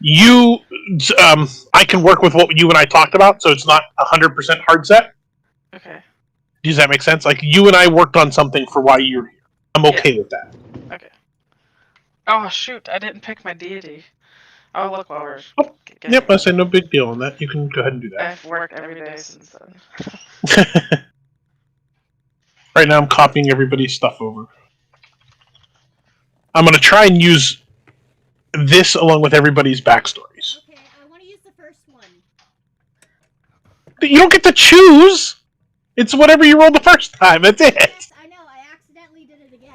I can work with what you and I talked about, so it's not 100% hard set. Okay. Does that make sense? Like, you and I worked on something for why you're here. I'm okay with that. Okay. Oh, shoot, I didn't pick my deity. Oh, look, while we're... Yep, I said no big deal on that. You can go ahead and do that. I've worked every day since then. Right now I'm copying everybody's stuff over. I'm going to try and use this along with everybody's backstories. Okay, I want to use the first one. You don't get to choose! It's whatever you rolled the first time, that's it! Yes, I know, I accidentally did it again.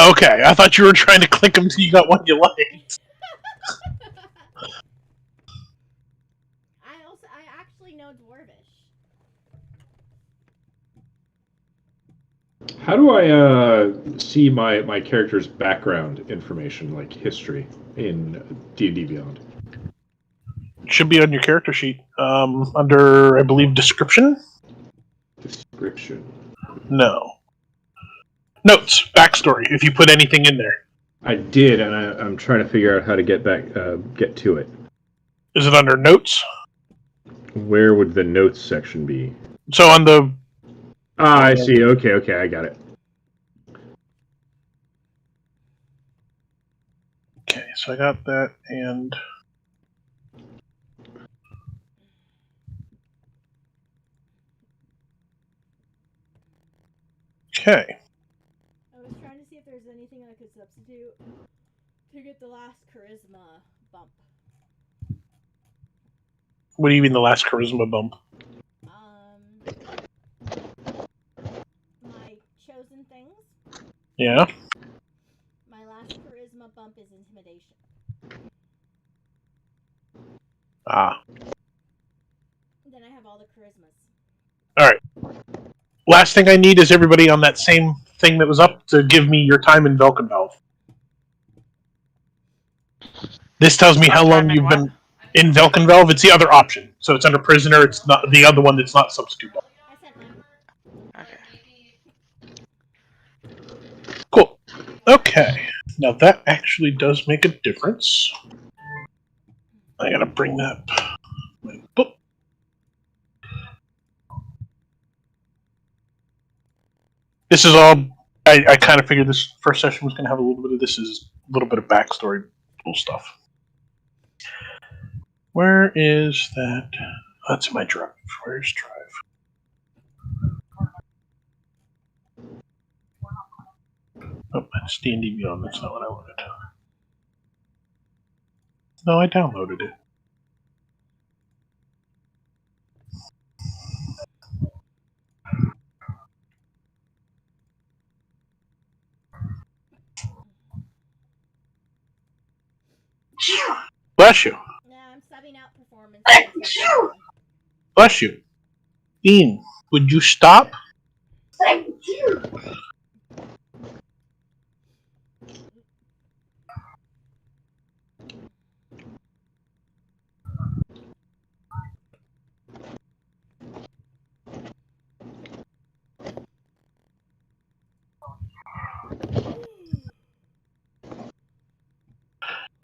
Okay, I thought you were trying to click them till you got one you liked. I actually know Dwarvish. How do I see my character's background information, like history, in D&D Beyond? It should be on your character sheet. Under, I believe, description? Description. No. Notes, backstory, if you put anything in there. I did, and I'm trying to figure out how to get to it. Is it under notes? Where would the notes section be? So on the... I see. Okay, I got it. Okay, so I got that, and... Okay. I was trying to see if there's anything I could substitute to get the last charisma bump. What do you mean the last charisma bump? My chosen things. Yeah? My last charisma bump is intimidation. Ah. Then I have all the charismas. Alright. Last thing I need is everybody on that same thing that was up to give me your time in Velkenvalve. This tells me how long you've been in Velkenvalve. It's the other option. So it's under prisoner, it's not the other one that's not substitute. I sent mine. Okay. Cool. Okay. Now that actually does make a difference. I gotta bring that up. My book. This is all... I kind of figured this first session was going to have a little bit of this, is a little bit of backstory, cool stuff. Where is that? That's my drive. Where's drive? Oh, that's D&D Beyond. That's not what I wanted. No, I downloaded it. Bless you. Yeah, I'm subbing out performance. Bless you. Ian, would you stop? Thank you.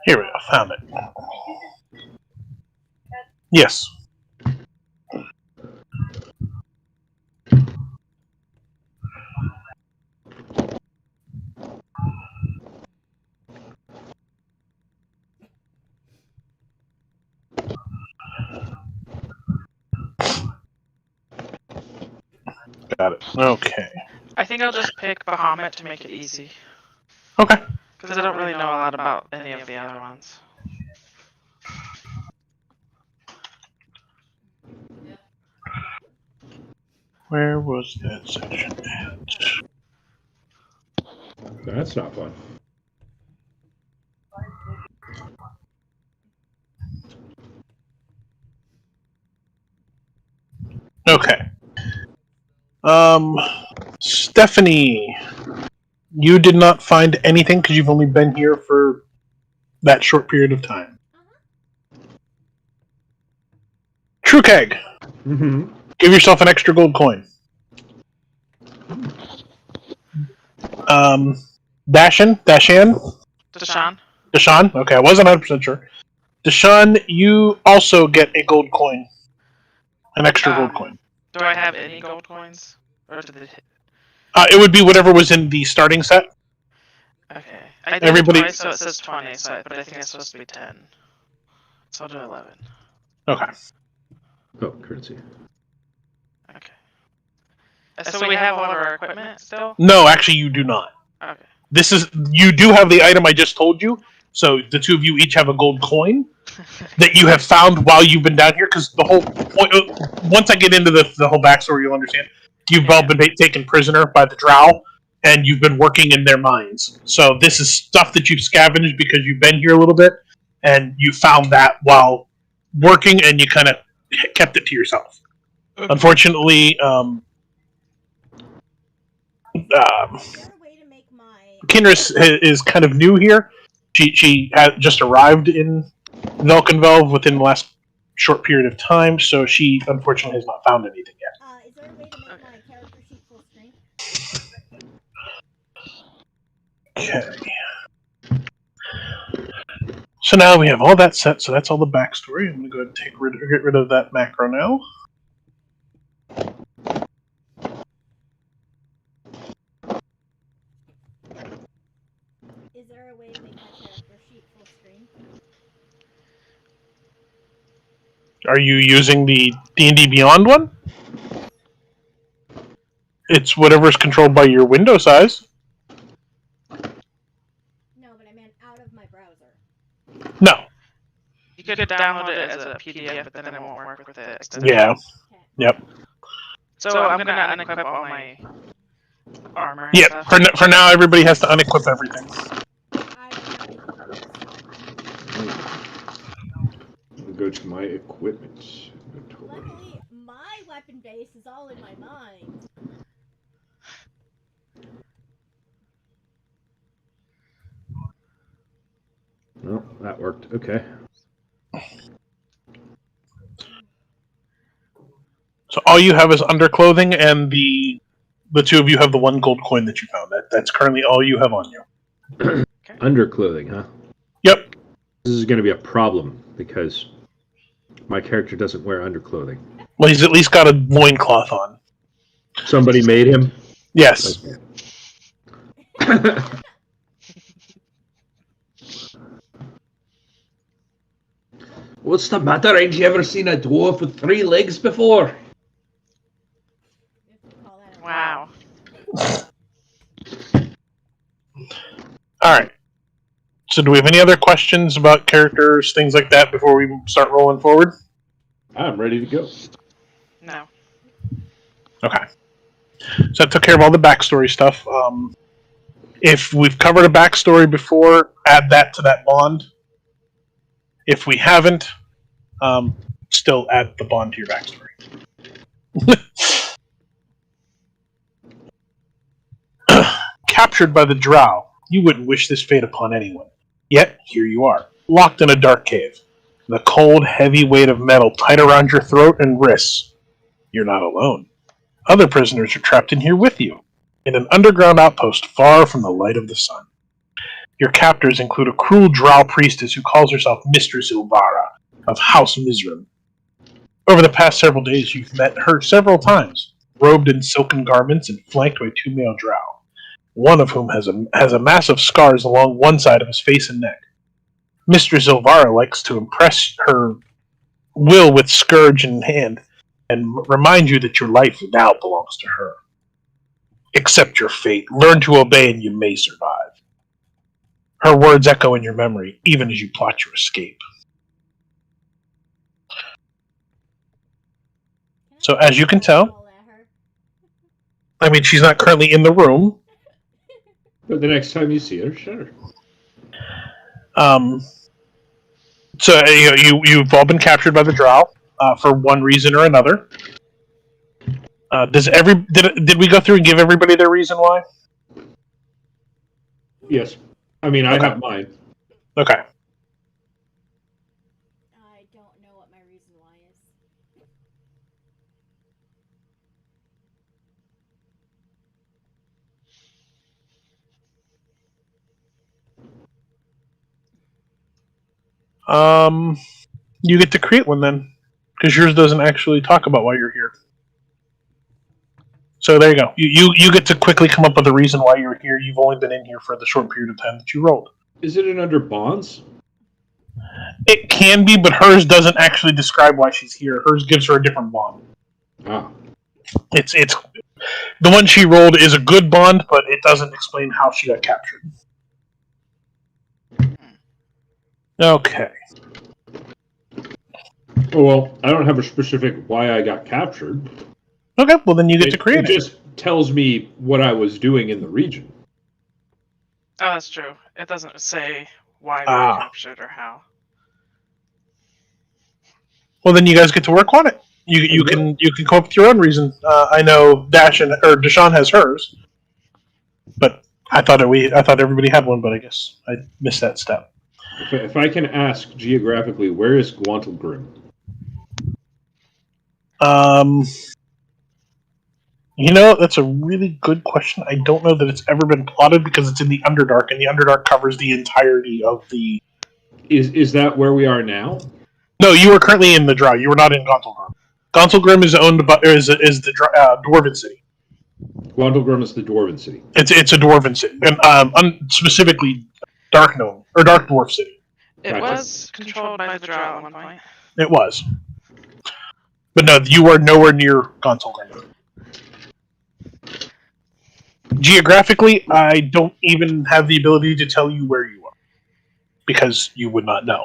Here we go. Found it. Yes. Got it. Okay. I think I'll just pick Bahamut to make it easy. Okay. Because I don't really know a lot about any of the other ones. Where was that section at? That's not fun. Okay. Stephanie, you did not find anything because you've only been here for that short period of time. True Keg. Mm-hmm. Give yourself an extra gold coin. Dashan? Deshaun? Deshaun? Okay, I wasn't 100% sure. Deshaun, you also get a gold coin. An extra gold coin. Do I have any gold coins? Or did it hit? It would be whatever was in the starting set. Okay. I did Everybody- twice, so it says 20, but I think it's supposed to be 10. So I'll do 11. Okay. Oh, currency. Okay. So we have all of our equipment still? No, actually, you do not. Okay. You do have the item I just told you. So the two of you each have a gold coin that you have found while you've been down here. Because the whole point, once I get into the whole backstory, you'll understand. You've all been taken prisoner by the Drow, and you've been working in their mines. So this is stuff that you've scavenged because you've been here a little bit, and you found that while working, and you kind of kept it to yourself. Okay. Unfortunately, Is there a way to make my Kinris is kind of new here. She had just arrived in Velkenvelve within the last short period of time, so she unfortunately has not found anything yet. is there a way to make my character sheet full screen? Okay. So now we have all that set, so that's all the backstory. I'm going to go ahead and get rid of that macro now. Is there a way to make my character sheet full screen? Are you using the D&D Beyond one? It's whatever's controlled by your window size. No, but I meant out of my browser. No. You could download it as a PDF, but then it won't work with the extension. Yeah. Okay. Yep. So I'm gonna unequip all my armor. And Yep. stuff. For now, everybody has to unequip everything. I don't have any clothes. I'll go to my equipment. Luckily, my weapon base is all in my mind. Well, that worked. Okay. So all you have is underclothing, and the two of you have the one gold coin that you found. That's currently all you have on you. Underclothing, huh? Yep. This is going to be a problem because my character doesn't wear underclothing. Well, he's at least got a loincloth on. Somebody made him? Yes. Okay. What's the matter? Ain't you ever seen a dwarf with 3 legs before? You have to call that a Wow. All right. So do we have any other questions about characters, things like that, before we start rolling forward? I'm ready to go. No. Okay. So I took care of all the backstory stuff. If we've covered a backstory before, add that to that bond. If we haven't, still add the bond to your backstory. Captured by the Drow, you wouldn't wish this fate upon anyone. Yet, here you are, locked in a dark cave. The cold, heavy weight of metal tight around your throat and wrists. You're not alone. Other prisoners are trapped in here with you, in an underground outpost far from the light of the sun. Your captors include a cruel drow priestess who calls herself Mistress Ilvara of House Mizrim. Over the past several days, you've met her several times, robed in silken garments and flanked by 2 male drow, one of whom has a massive scars along one side of his face and neck. Mistress Ilvara likes to impress her will with scourge in hand and remind you that your life now belongs to her. Accept your fate, learn to obey, and you may survive. Her words echo in your memory, even as you plot your escape. So, as you can tell, I mean, she's not currently in the room. But the next time you see her, sure. So you've all been captured by the Drow for one reason or another. Did we go through and give everybody their reason why? Yes. I mean, I Okay. have mine. Okay. I don't know what my reason why is. You get to create one then, because yours doesn't actually talk about why you're here. So there you go. You get to quickly come up with a reason why you're here. You've only been in here for the short period of time that you rolled. Is it an under bonds? It can be, but hers doesn't actually describe why she's here. Hers gives her a different bond. Ah. It's the one she rolled is a good bond, but it doesn't explain how she got captured. Okay. Well, I don't have a specific why I got captured. Okay, well then you get to create it. It just tells me what I was doing in the region. Oh, that's true. It doesn't say why we were captured or how. Well, then you guys get to work on it. You can come up with your own reason. I know Deshaun has hers, but I thought everybody had one, but I guess I missed that step. If I can ask geographically, where is Guantelgrim? That's a really good question. I don't know that it's ever been plotted because it's in the Underdark, and the Underdark covers the entirety of the... Is that where we are now? No, you are currently in the Drow. You are not in Gontalgrim. Gontalgrim is owned by is the Dwarven city. Guantelgrim is the Dwarven city. It's a Dwarven city, and specifically Dark Gnome or Dark Dwarf city. It was controlled by the Drow at one point. It was, but no, you are nowhere near Gontalgrim. Geographically, I don't even have the ability to tell you where you are because you would not know.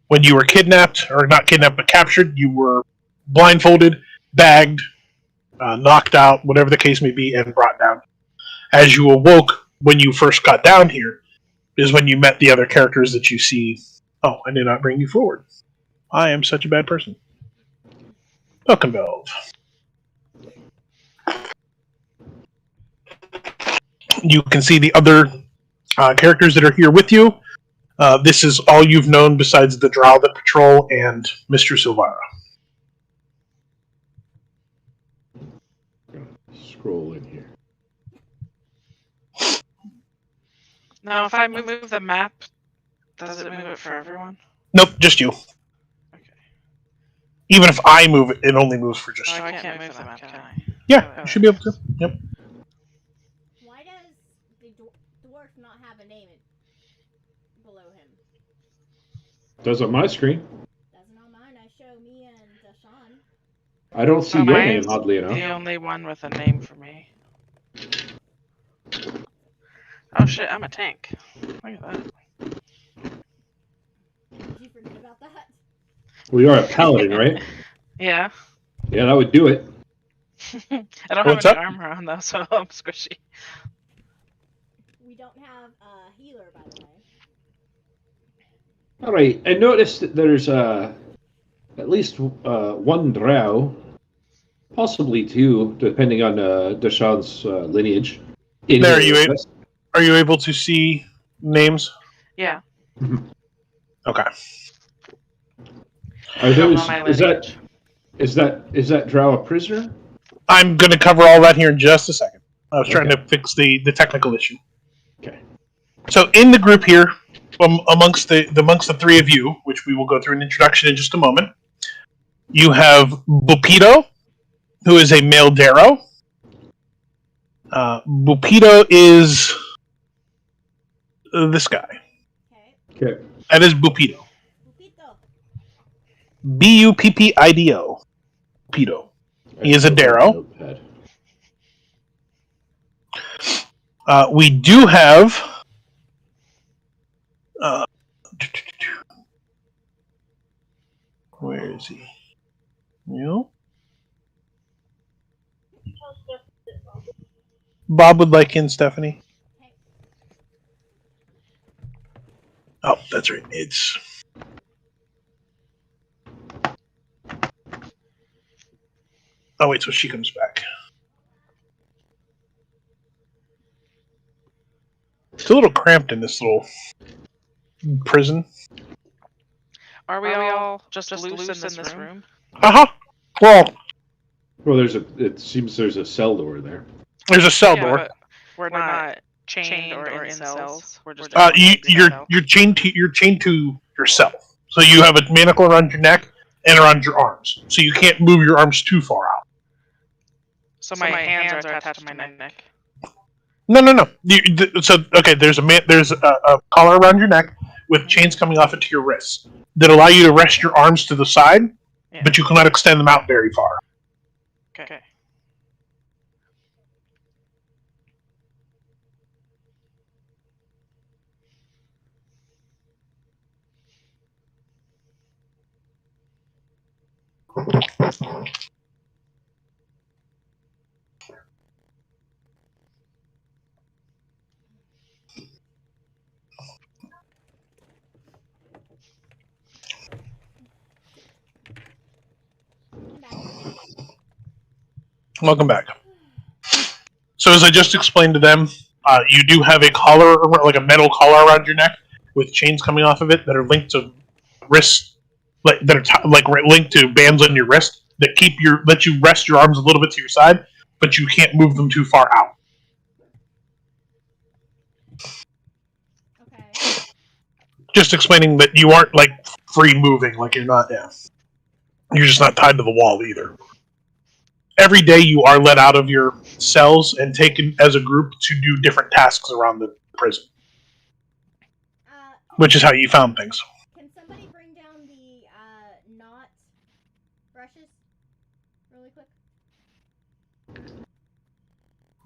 When you were kidnapped, or not kidnapped, but captured, you were blindfolded, bagged, knocked out, whatever the case may be, and brought down. As you awoke, when you first got down here, is when you met the other characters that you see. Oh, I did not bring you forward. I am such a bad person. Welcome, Velv. You can see the other characters that are here with you. This is all you've known besides the Drow that patrol and Mr. Silvara. Scroll in here. Now, if I move the map, does it move it for everyone? Nope, just you. Okay. Even if I move it, it only moves for just you. I can't move the map, can I? Yeah, you should be able to. Yep. Why does the dwarf not have a name below him? Does on my screen. Doesn't on mine. I show me and Deshaun. I don't see your name, oddly enough. The only one with a name for me. Oh shit, I'm a tank. Look at that. Did you forget about that? Well, you are a paladin, right? Yeah. Yeah, that would do it. I don't What's have any up? armor on though, so I'm squishy. We don't have a healer, by the way. All right. I noticed that there's at least one drow, possibly two, depending on Deshaun's lineage. There, are you able to see names? Yeah. Okay. Are those? My Is that drow a prisoner? I'm going to cover all that here in just a second. I was trying to fix the technical issue. Okay. So in the group here, amongst the three of you, which we will go through an introduction in just a moment, you have Bupito, who is a male Darrow. Bupito is this guy. Okay. That is Bupito. Pupito. Buppido. Bupito. He is a Darrow. We do have where is he? You? Bob would like in, Stephanie. Oh, that's right. It's oh wait, so she comes back. It's a little cramped in this little prison. Are we all just loose in this room? Well, It seems there's a cell door there. there's a cell Yeah, door. but we're not chained or in cells. We're just You're chained to yourself. So you have a manacle around your neck and around your arms. So you can't move your arms too far out. So my hands are attached to my neck. No. There's a collar around your neck with chains coming off it to your wrists that allow you to rest your arms to the side, but you cannot extend them out very far. Okay. Welcome back. So as I just explained to them, you do have a collar, like a metal collar around your neck with chains coming off of it that are linked to wrists, linked to bands on your wrist that let you rest your arms a little bit to your side, but you can't move them too far out. Okay. Just explaining that you aren't like free moving, like you're not. Yeah, you're just not tied to the wall either. Every day you are let out of your cells and taken as a group to do different tasks around the prison, which is how you found things. Can somebody bring down the knot brushes really quick?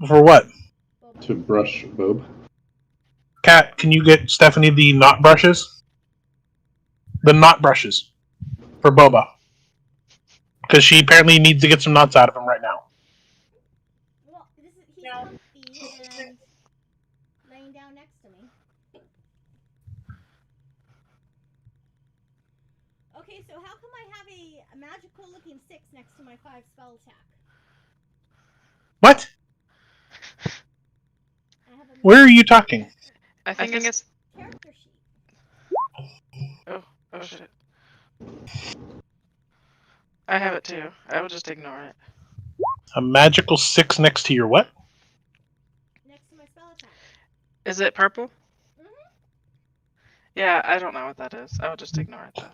For what? To brush Bob. Kat, can you get Stephanie the knot brushes? The knot brushes for Boba. Because she apparently needs to get some knots out of him right now. Well, he's comfy and laying down next to me. Okay, so how come I have a magical looking 6 next to my 5 spell attack? What? Where are you talking? I think it's character sheet. Oh shit. I have it too. I will just ignore it. A magical 6 next to your what? Next to my spell attack. Is it purple? Mhm. Yeah, I don't know what that is. I will just ignore it though.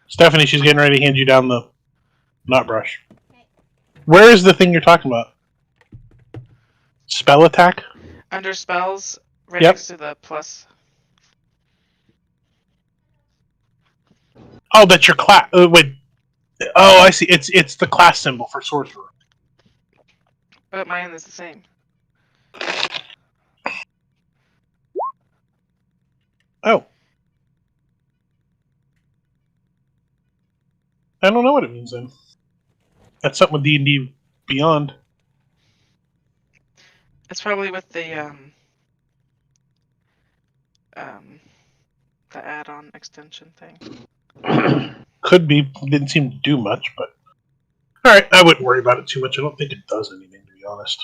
Stephanie, she's getting ready to hand you down the knot brush. Okay. Where is the thing you're talking about? Spell attack? Under spells, right next to the plus. Oh, that's your class. Wait. Oh, I see. It's the class symbol for sorcerer. But mine is the same. Oh. I don't know what it means then. That's something with D&D Beyond. It's probably with the add-on extension thing. Could be. Didn't seem to do much, but... Alright, I wouldn't worry about it too much. I don't think it does anything, to be honest.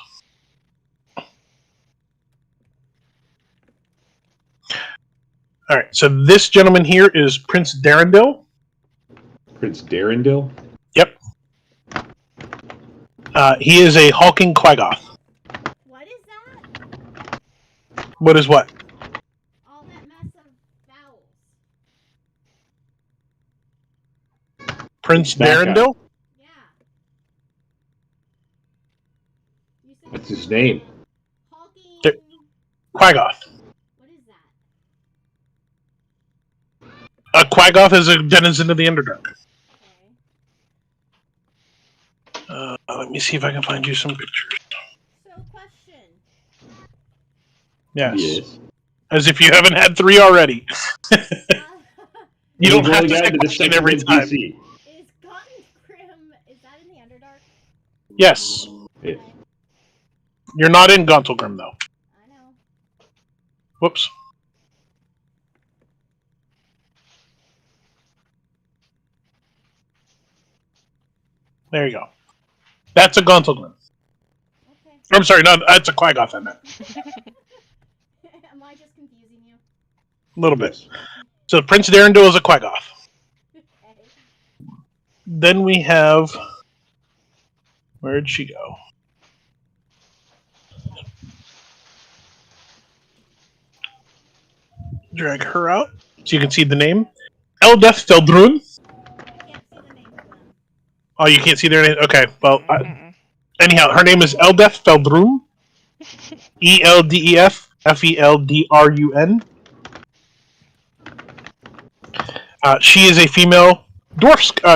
Alright, so this gentleman here is Prince Darendil. Prince Darendil? Yep. He is a hulking Quaggoth. What is that? What is what? All that mess of vowels. Prince Darendil? Yeah. You said What's his name? hulking... Quaggoth. What is that? A Quaggoth is a denizen of the Underdark. Okay. Let me see if I can find you some pictures. So, question. Yes. As if you haven't had 3 already. You don't have to say question every time. Is Gotten Grim, is that in the Underdark? Yes. Yeah. You're not in Gauntlgrim, though. I know. Whoops. There you go. That's a Gauntlgrim. Okay. I'm sorry, no, that's a Quaggoth, I meant. Am I just confusing you? A little bit. So Prince Darendil is a Quaggoth. Okay. Then we have... Where'd she go? drag her out so you can see the name. Eldeth Feldrun. I can't see the names of them. Oh, you can't see their name? Okay, well, Mm-mm. anyhow, her name is Eldeth Feldrun. Eldef Feldrun. She is a female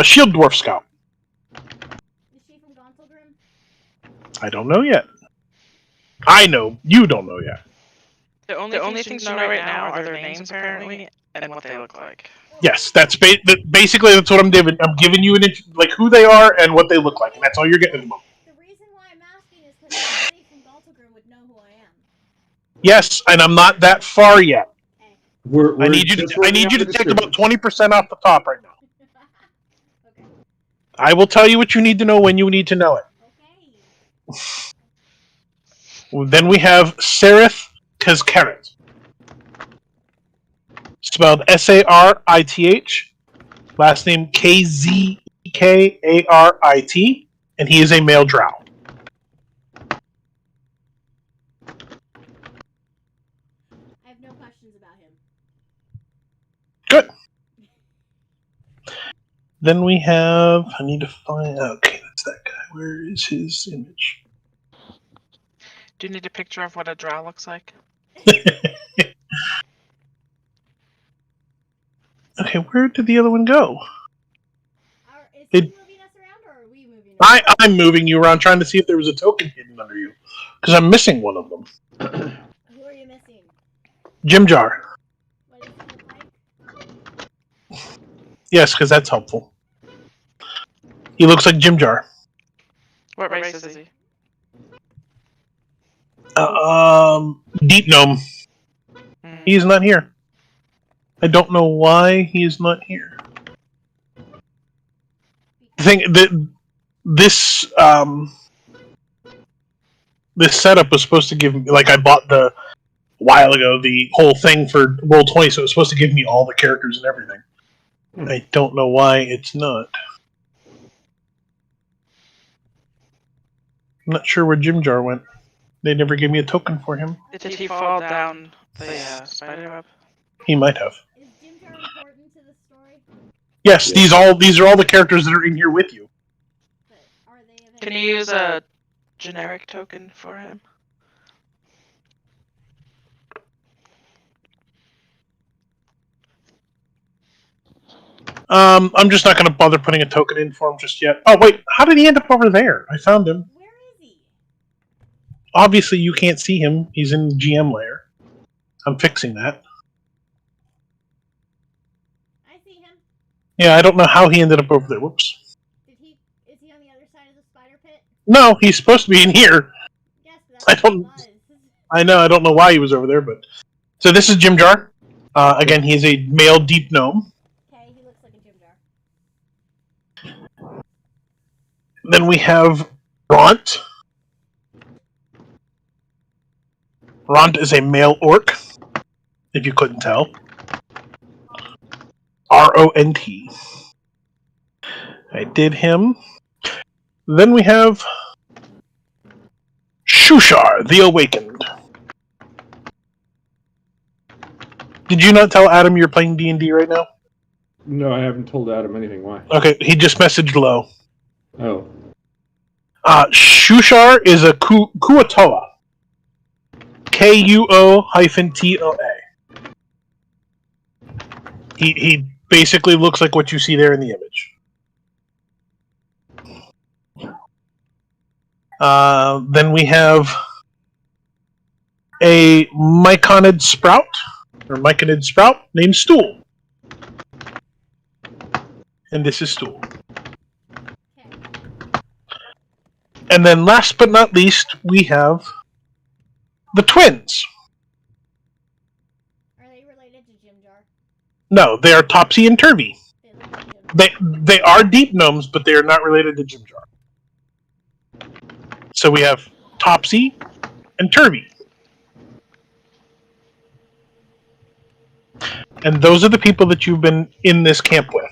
shield dwarf scout. Is she from Gontalgrim? I don't know yet. I know. You don't know yet. The only things you know right now are their names, apparently, and what they look like. Yes, that's basically that's what I'm giving. I'm giving you like who they are and what they look like, and that's all you're getting at the moment. The reason why I'm asking is because somebody from Gontalgrim would know who I am. Yes, and I'm not that far yet. Okay. I need you to take about 20% off the top right now. Okay. I will tell you what you need to know when you need to know it. Okay. Then we have Sarith Kazkarit. Spelled Sarith. Last name Kzekarit. And he is a male drow. I have no questions about him. Good. Then we have... I need to find... Okay, that's that guy. Where is his image? Do you need a picture of what a drow looks like? Okay, where did the other one go? Is he moving us around, or are we moving around? I'm moving you around trying to see if there was a token hidden under you. Because I'm missing one of them. Who are you missing? Jim Jar. What does he look like? Yes, because that's helpful. He looks like Jim Jar. What race is he? Deep Gnome. He's not here. I don't know why he is not here. The thing that this setup was supposed to give me, like I bought a while ago the whole thing for Roll20, so it was supposed to give me all the characters and everything. I don't know why it's not. I'm not sure where Jim Jar went. They never gave me a token for him. Did he fall down the spider web? He might have. Is Jim Jar important to the story? Yes, these are all the characters that are in here with you. But are they of Can any- you use a generic token for him? I'm just not going to bother putting a token in for him just yet. Oh, wait. How did he end up over there? I found him. Where is he? Obviously, you can't see him. He's in GM layer. I'm fixing that. I see him. Yeah, I don't know how he ended up over there. Whoops. Is he on the other side of the spider pit? No, he's supposed to be in here. Yes, but I that's where he don't- was. I know. I don't know why he was over there, but... So this is Jim Jar. Again, he's a male deep gnome. Okay, he looks like a Jim Jar. Then we have Ront. Ront is a male orc, if you couldn't tell. Ront. I did him. Then we have Shushar, the Awakened. Did you not tell Adam you're playing D&D right now? No, I haven't told Adam anything. Why? Okay, he just messaged low. Oh. Shushar is a Kuatoa. Kuo-toa. He basically looks like what you see there in the image. Then we have a Myconid Sprout, or Myconid Sprout, named Stool. And this is Stool. Okay. And then last but not least, we have the twins. Are they related to Jim Jar? No, they are Topsy and Turvy. They look like Jim Jar. They are deep gnomes, but they are not related to Jim Jar. So we have Topsy and Turvy. And those are the people that you've been in this camp with.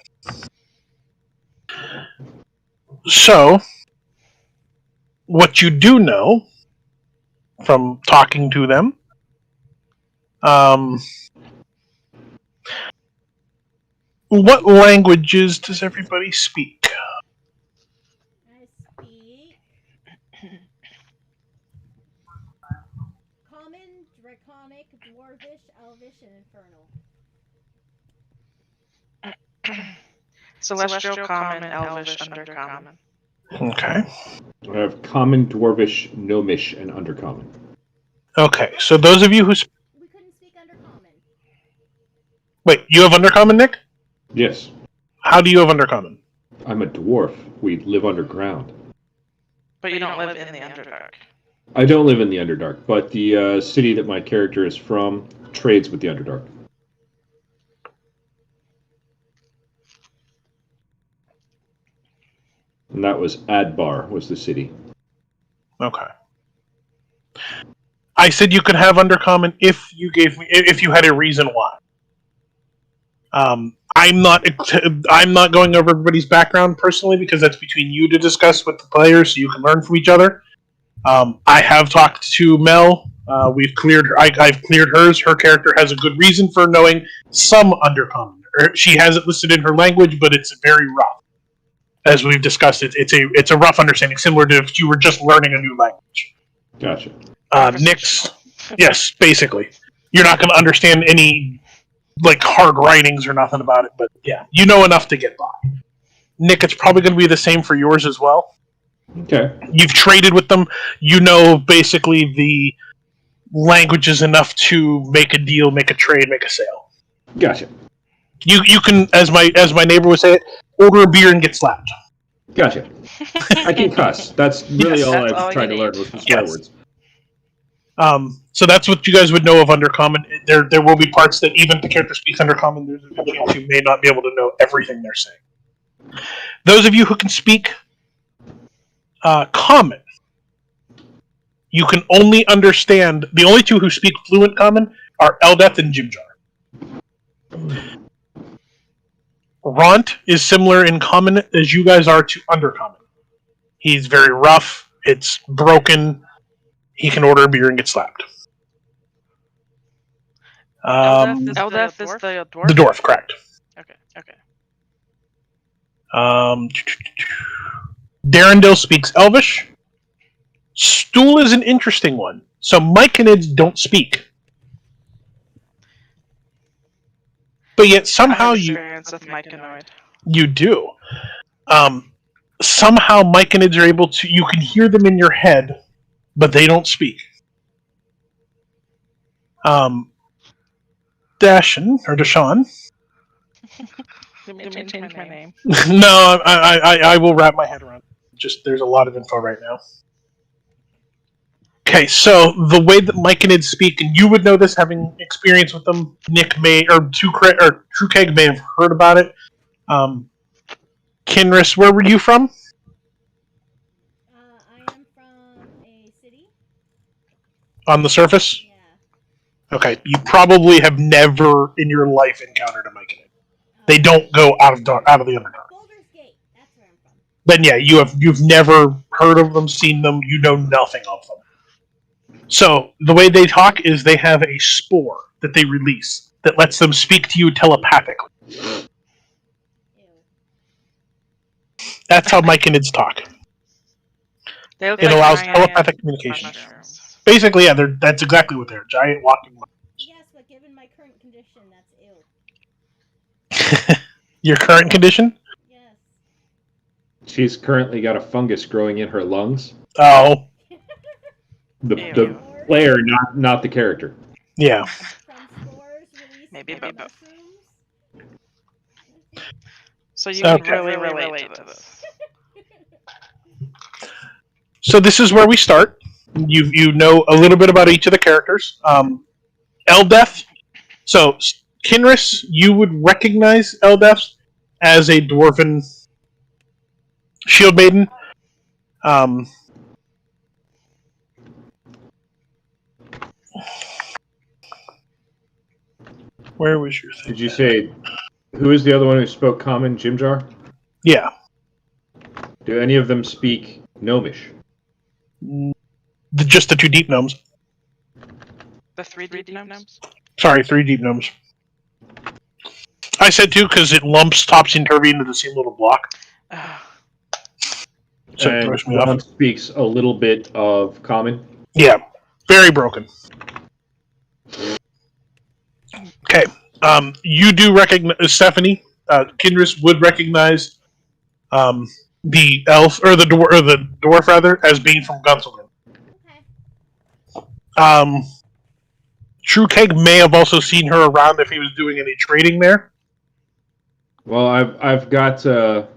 So, what you do know from talking to them What languages does everybody speak? I speak Common, Draconic, Dwarvish, Elvish, and Infernal. Celestial, Common, Elvish, Undercommon. Okay. I have Common, Dwarvish, Gnomish, and Undercommon. Okay, so those of you who... We couldn't speak Undercommon. Wait, you have Undercommon, Nick? Yes. How do you have Undercommon? I'm a dwarf. We live underground. But you don't live in the Underdark. I don't live in the Underdark, but the city that my character is from trades with the Underdark. And that was Adbar, was the city. Okay. I said you could have Undercommon if you had a reason why. I'm not going over everybody's background personally because that's between you to discuss with the players, so you can learn from each other. I have talked to Mel. I've cleared hers. Her character has a good reason for knowing some Undercommon. She has it listed in her language, but it's very rough. As we've discussed, it's a rough understanding, similar to if you were just learning a new language. Gotcha. Nick's, yes, basically. You're not going to understand any hard writings or nothing about it, but yeah, you know enough to get by. Nick, it's probably going to be the same for yours as well. Okay. You've traded with them. You know basically the languages enough to make a deal, make a trade, make a sale. Gotcha. You can, as my neighbor would say it, order a beer and get slapped. Gotcha. I can cuss. That's really Yes. all That's I've all tried you to learn need. was the swear Yes. words. So that's what you guys would know of Undercommon. There will be parts that even if the character speaks Undercommon, there's a chance you may not be able to know everything they're saying. Those of you who can speak Common, you can only understand... The only two who speak fluent Common are Eldeth and Jimjar. Ront is similar in Common as you guys are to Undercommon. He's very rough. It's broken. He can order a beer and get slapped. Eldeth is the dwarf? The dwarf, correct. Okay. Darendil speaks Elvish. Stool is an interesting one. So Myconids don't speak. But yet somehow I have experience with Myconoid. you do. Somehow Myconids are able to... You can hear them in your head, but they don't speak. Dashawn. Let me change my name. No, I will wrap my head around it. Just there's a lot of info right now. Okay, so the way that Myconids speak, and you would know this having experience with them, Nick may, or Trukeg may have heard about it. Kinris, where were you from? I am from a city. On the surface? Yeah. Okay, you probably have never in your life encountered a Myconid. They don't go out of the Underdark. Boulder's Gate. That's where I'm from. Then yeah, you've never heard of them, seen them, you know nothing of them. So the way they talk is they have a spore that they release that lets them speak to you telepathically. Ew. That's how Myconids talk. They look It like allows giant telepathic communication. mushrooms. Basically, yeah, that's exactly what they're. Giant walking monsters. Yes, but given my current condition, that's ill. Your current condition? Yes. She's currently got a fungus growing in her lungs. Oh, The Ew. player, not the character. yeah. From spores released Maybe from both. mushrooms. So you Okay. can really relate to this. So this is where we start. You know a little bit about each of the characters. Eldeth. So Kinris, you would recognize Eldeth as a dwarven shield maiden. Where was your thing? Did you say who is the other one who spoke Common? Jimjar? Yeah. Do any of them speak Gnomish? Just the two deep gnomes. The 3 deep gnomes? Sorry, 3 deep gnomes. I said two because it lumps topsy-turvy into the same little block. So it And throws me one off. speaks a little bit of common. Yeah, very broken. Okay, you do recognize Stephanie. Kindris would recognize the elf or the dwarf rather as being from Gunselgrim. Okay. True Keg may have also seen her around if he was doing any trading there. Well, I've got Oh,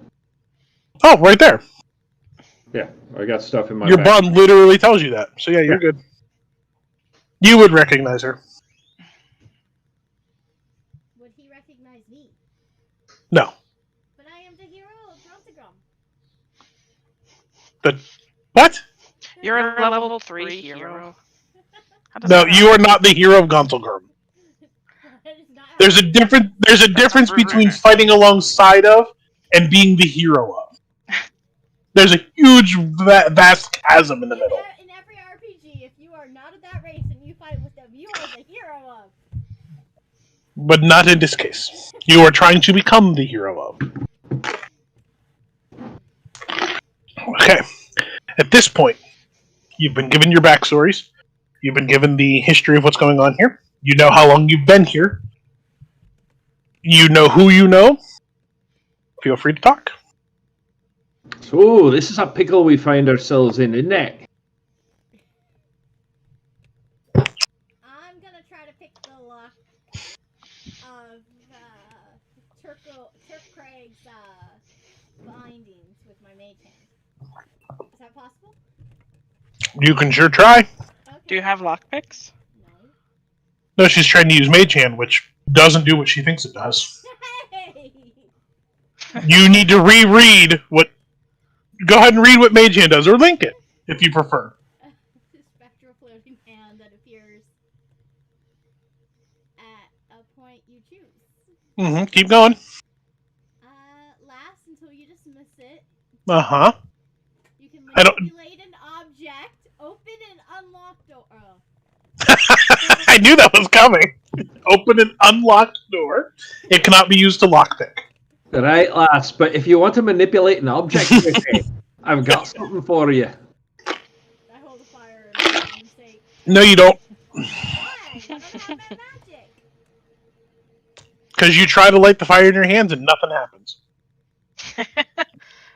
right there. yeah, I got stuff in my Your bag. bond literally tells you that. So yeah, you're good. You would recognize her. Would he recognize me? No. But I am the hero of Grontagram. What? You're a level 3 hero. How does No, that you are happen? not the hero of Gonselgrim. That is not how There's a it different. There's a difference rude. between fighting alongside of and being the hero of. There's a huge, vast chasm in the middle. In every RPG, if you are not of that race and you fight with them, you are the hero of. But not in this case. You are trying to become the hero of. Okay. At this point, you've been given your backstories. You've been given the history of what's going on here. You know how long you've been here. You know who you know. Feel free to talk. So, this is a pickle we find ourselves in, isn't it? I'm gonna try to pick the lock of Turk Craig's bindings with my mage hand. Is that possible? You can sure try. Okay. Do you have lockpicks? No. No, she's trying to use Mage Hand, which doesn't do what she thinks it does. Hey! You need to reread what... Go ahead and read what Mage Hand does, or link it, if you prefer. Spectral floating hand that appears at a point you choose. Mm-hmm. Keep going. Last until you dismiss it. Uh-huh. You can I don't- manipulate an object, open and unlock door. Oh. I knew that was coming. Open an unlocked door. It cannot be used to lockpick. Right, lass, but if you want to manipulate an object, I've got something for you. I hold a fire and say, No, you don't. why? I don't have that magic. Because you try to light the fire in your hands and nothing happens.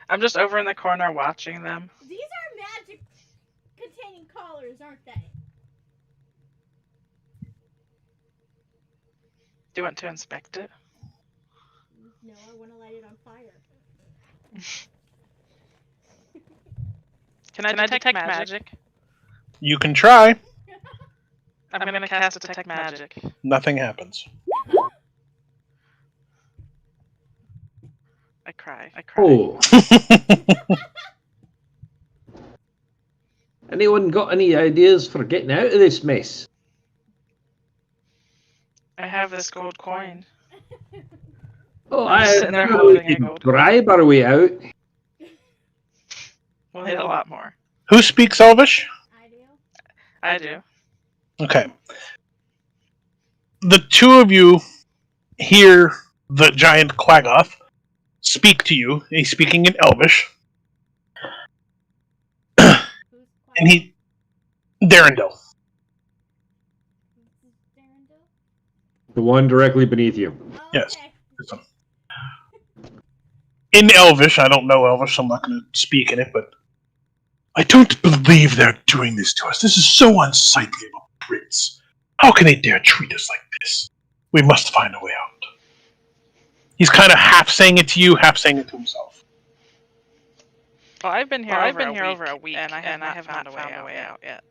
I'm just over in the corner watching them. These are magic containing collars, aren't they? Do you want to inspect it? No, I want to light it on fire. Can I detect magic? You can try. I'm gonna cast detect magic. Nothing happens. I cry. Oh. Anyone got any ideas for getting out of this mess? I have this gold coin. Oh, I'm sitting there we holding a can gold bribe our way out. We'll need a lot more. Who speaks Elvish? I do. I do. Okay. The two of you hear the giant Quaggoth speak to you. He's speaking in Elvish. Who's And he... Darendil. Darendil? The one directly beneath you. Oh, Yes. okay. In Elvish, I don't know Elvish, so I'm not going to speak in it, but... I don't believe they're doing this to us. This is so unsightly of a prince. How can they dare treat us like this? We must find a way out. He's kind of half saying it to you, half saying it to himself. Well, I've been here, over a week, and I have not found a way out yet.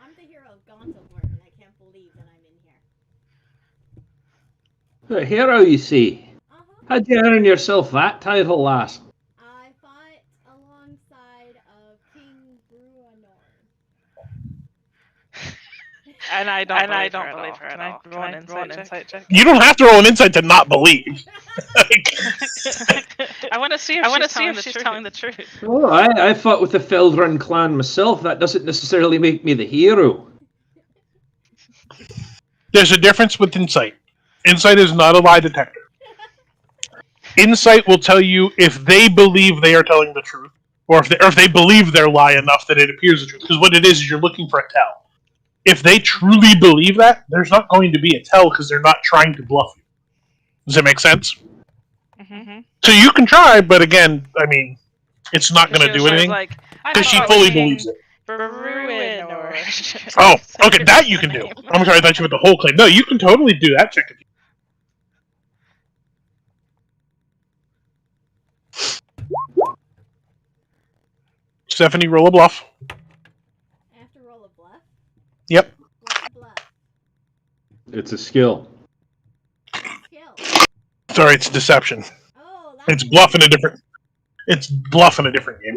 I'm the hero of Gonzelborn, and I can't believe that I'm in here. A hero, you see. Uh-huh. How'd you earn yourself that title, lass? I fought alongside of King Bruanor. And I don't believe her at all. Can I roll an insight check? You don't have to roll an insight to not believe. I want to see if she's telling the truth. Oh, I fought with the Feldrun clan myself. That doesn't necessarily make me the hero. There's a difference with insight. Insight is not a lie detector. Insight will tell you if they believe they are telling the truth, or if they believe their lie enough that it appears the truth. Because what it is you're looking for a tell. If they truly believe that, there's not going to be a tell because they're not trying to bluff you. Does that make sense? Mm-hmm. So you can try, but again, I mean, it's not going to do anything because she fully believes it. Ruin or... Oh, okay, that you can do. I'm sorry, I thought you meant the whole claim. No, you can totally do that check if you. Stephanie, roll a bluff. I have to roll a bluff? Yep. What's a bluff? It's a skill. Skill. Sorry, it's deception. Oh, that's It's bluff in a different. It's bluff in a different game.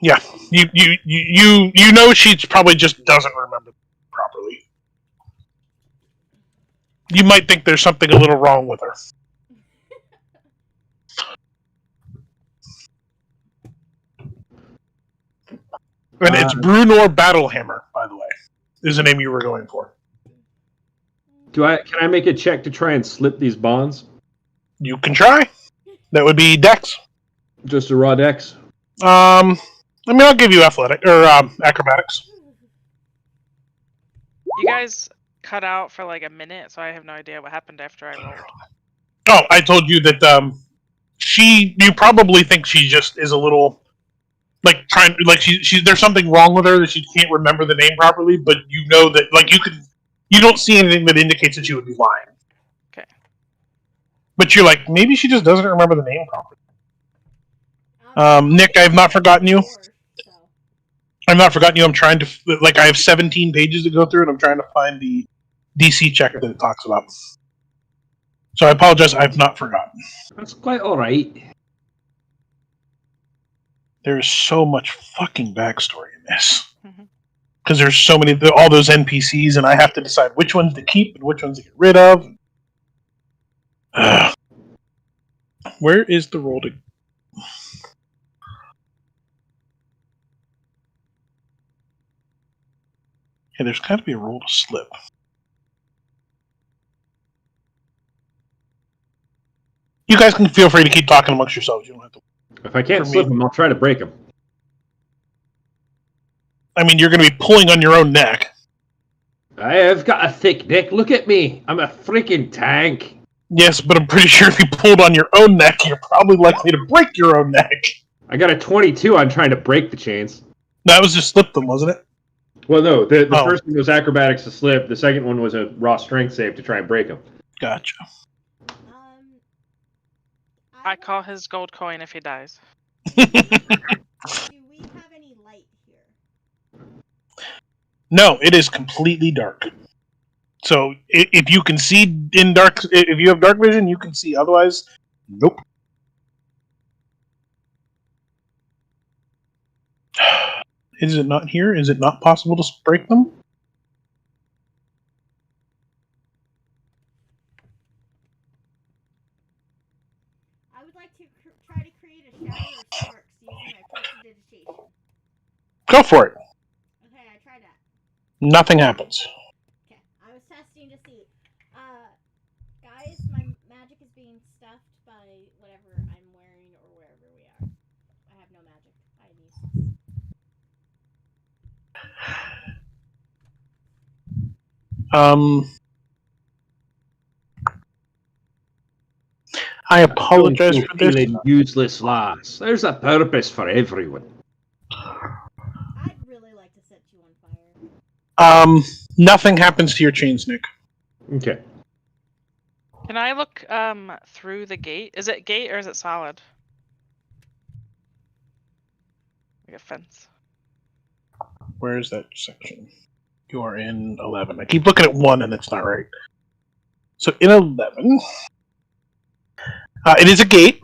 Yeah, you know she probably just doesn't remember properly. You might think there's something a little wrong with her. And it's Brunor Battlehammer, by the way, is the name you were going for. Can I make a check to try and slip these bonds? You can try. That would be Dex. Just a raw Dex? I mean, I'll give you athletic or acrobatics. You guys cut out for like a minute, so I have no idea what happened after I rolled. Oh, I told you that you probably think she just is a little like trying, like she there's something wrong with her that she can't remember the name properly, but you know that like you don't see anything that indicates that she would be lying. Okay. But you're like, maybe she just doesn't remember the name properly. Nick, I have not forgotten you. I've not forgotten you. I'm trying to, like, I have 17 pages to go through, and I'm trying to find the DC check that it talks about. So I apologize, I've not forgotten. That's quite alright. There is so much fucking backstory in this. Because there's so many, all those NPCs, and I have to decide which ones to keep and which ones to get rid of. Where is the roll to... Yeah, there's got to be a roll to slip. You guys can feel free to keep talking amongst yourselves. You don't have to. If I can't slip them, I'll try to break them. I mean, you're going to be pulling on your own neck. I have got a thick neck. Look at me. I'm a freaking tank. Yes, but I'm pretty sure if you pulled on your own neck, you're probably likely to break your own neck. I got a 22 on trying to break the chains. That was just slip them, wasn't it? Well, no. The first one was acrobatics to slip. The second one was a raw strength save to try and break them. Gotcha. I call his gold coin if he dies. Do we have any light here? No, it is completely dark. So if you can see in dark, if you have dark vision, you can see. Otherwise, nope. Is it not here? Is it not possible to break them? I would like to try to create a shower of sparks using my prestidigitation. Go for it. Okay, I tried that. Nothing happens. Okay, I was testing to see. Guys, my magic is being stuffed by whatever I'm wearing or wherever we are. I have no magic. I am useless. I apologize for this. Useless lass. There's a purpose for everyone. I'd really like to set you on fire. Nothing happens to your chains, Nick. Okay. Can I look through the gate? Is it gate or is it solid? Like a fence. Where is that section? You are in 11. I keep looking at 1 and it's not right. So in 11, it is a gate.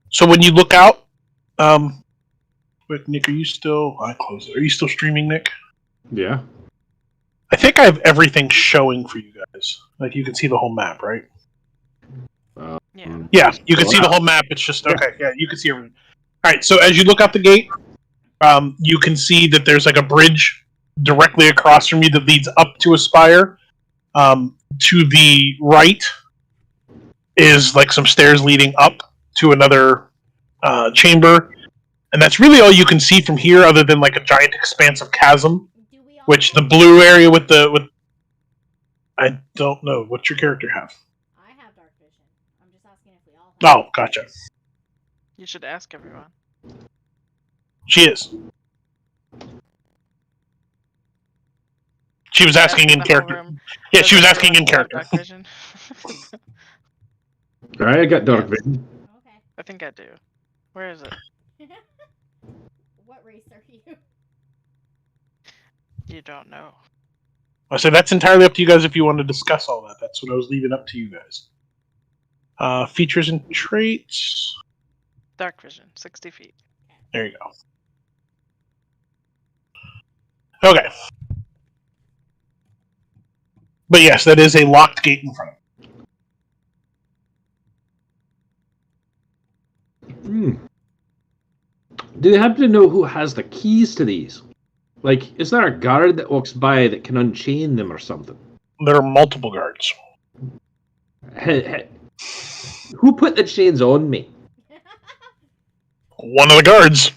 So when you look out, wait, Nick, are you still? I closed it. Are you still streaming, Nick? Yeah. I think I have everything showing for you guys. Like you can see the whole map, right? Yeah, you can see the whole map. It's just okay. Yeah, you can see everything. All right, so as you look out the gate, you can see that there's like a bridge directly across from you that leads up to a spire. To the right is like some stairs leading up to another chamber, and that's really all you can see from here, other than like a giant expanse of chasm. Which the blue area with I don't know. What's your character have? I have dark vision. I'm just asking if we all have. Oh, gotcha. You should ask everyone. She is. She was asking in character. Yeah, she was asking in character. Dark vision? Alright, I got dark vision. Okay. I think I do. Where is it? What race are you? You don't know. I say that's entirely up to you guys if you want to discuss all that. That's what I was leaving up to you guys. Features and traits. Dark vision, 60 feet. There you go. Okay. But yes, that is a locked gate in front of you. Do you happen to know who has the keys to these? Like, is there a guard that walks by that can unchain them or something? There are multiple guards. Who put the chains on me? One of the guards.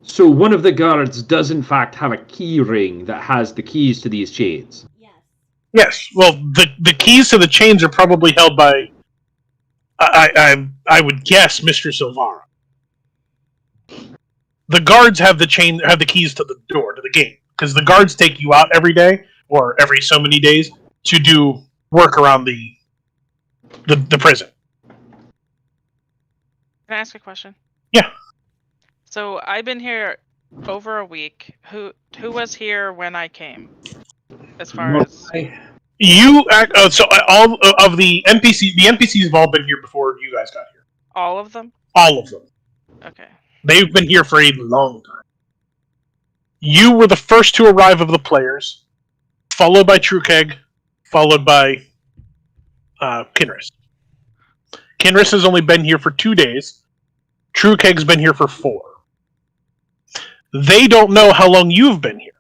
So one of the guards does in fact have a key ring that has the keys to these chains? Yes. Yes. Well, the keys to the chains are probably held by, I would guess, Mr. Silvara. The guards have the keys to the door, to the gate, because the guards take you out every day or every so many days to do work around the prison. Can I ask a question? Yeah. So I've been here over a week. Who was here when I came? As far as you act. So all of the NPCs have all been here before you guys got here. all of them? All of them. Okay. They've been here for a long time. You were the first to arrive of the players, followed by Trukeg, followed by Kinris. Kinris has only been here for 2 days. Trukeg's been here for 4. They don't know how long you've been here.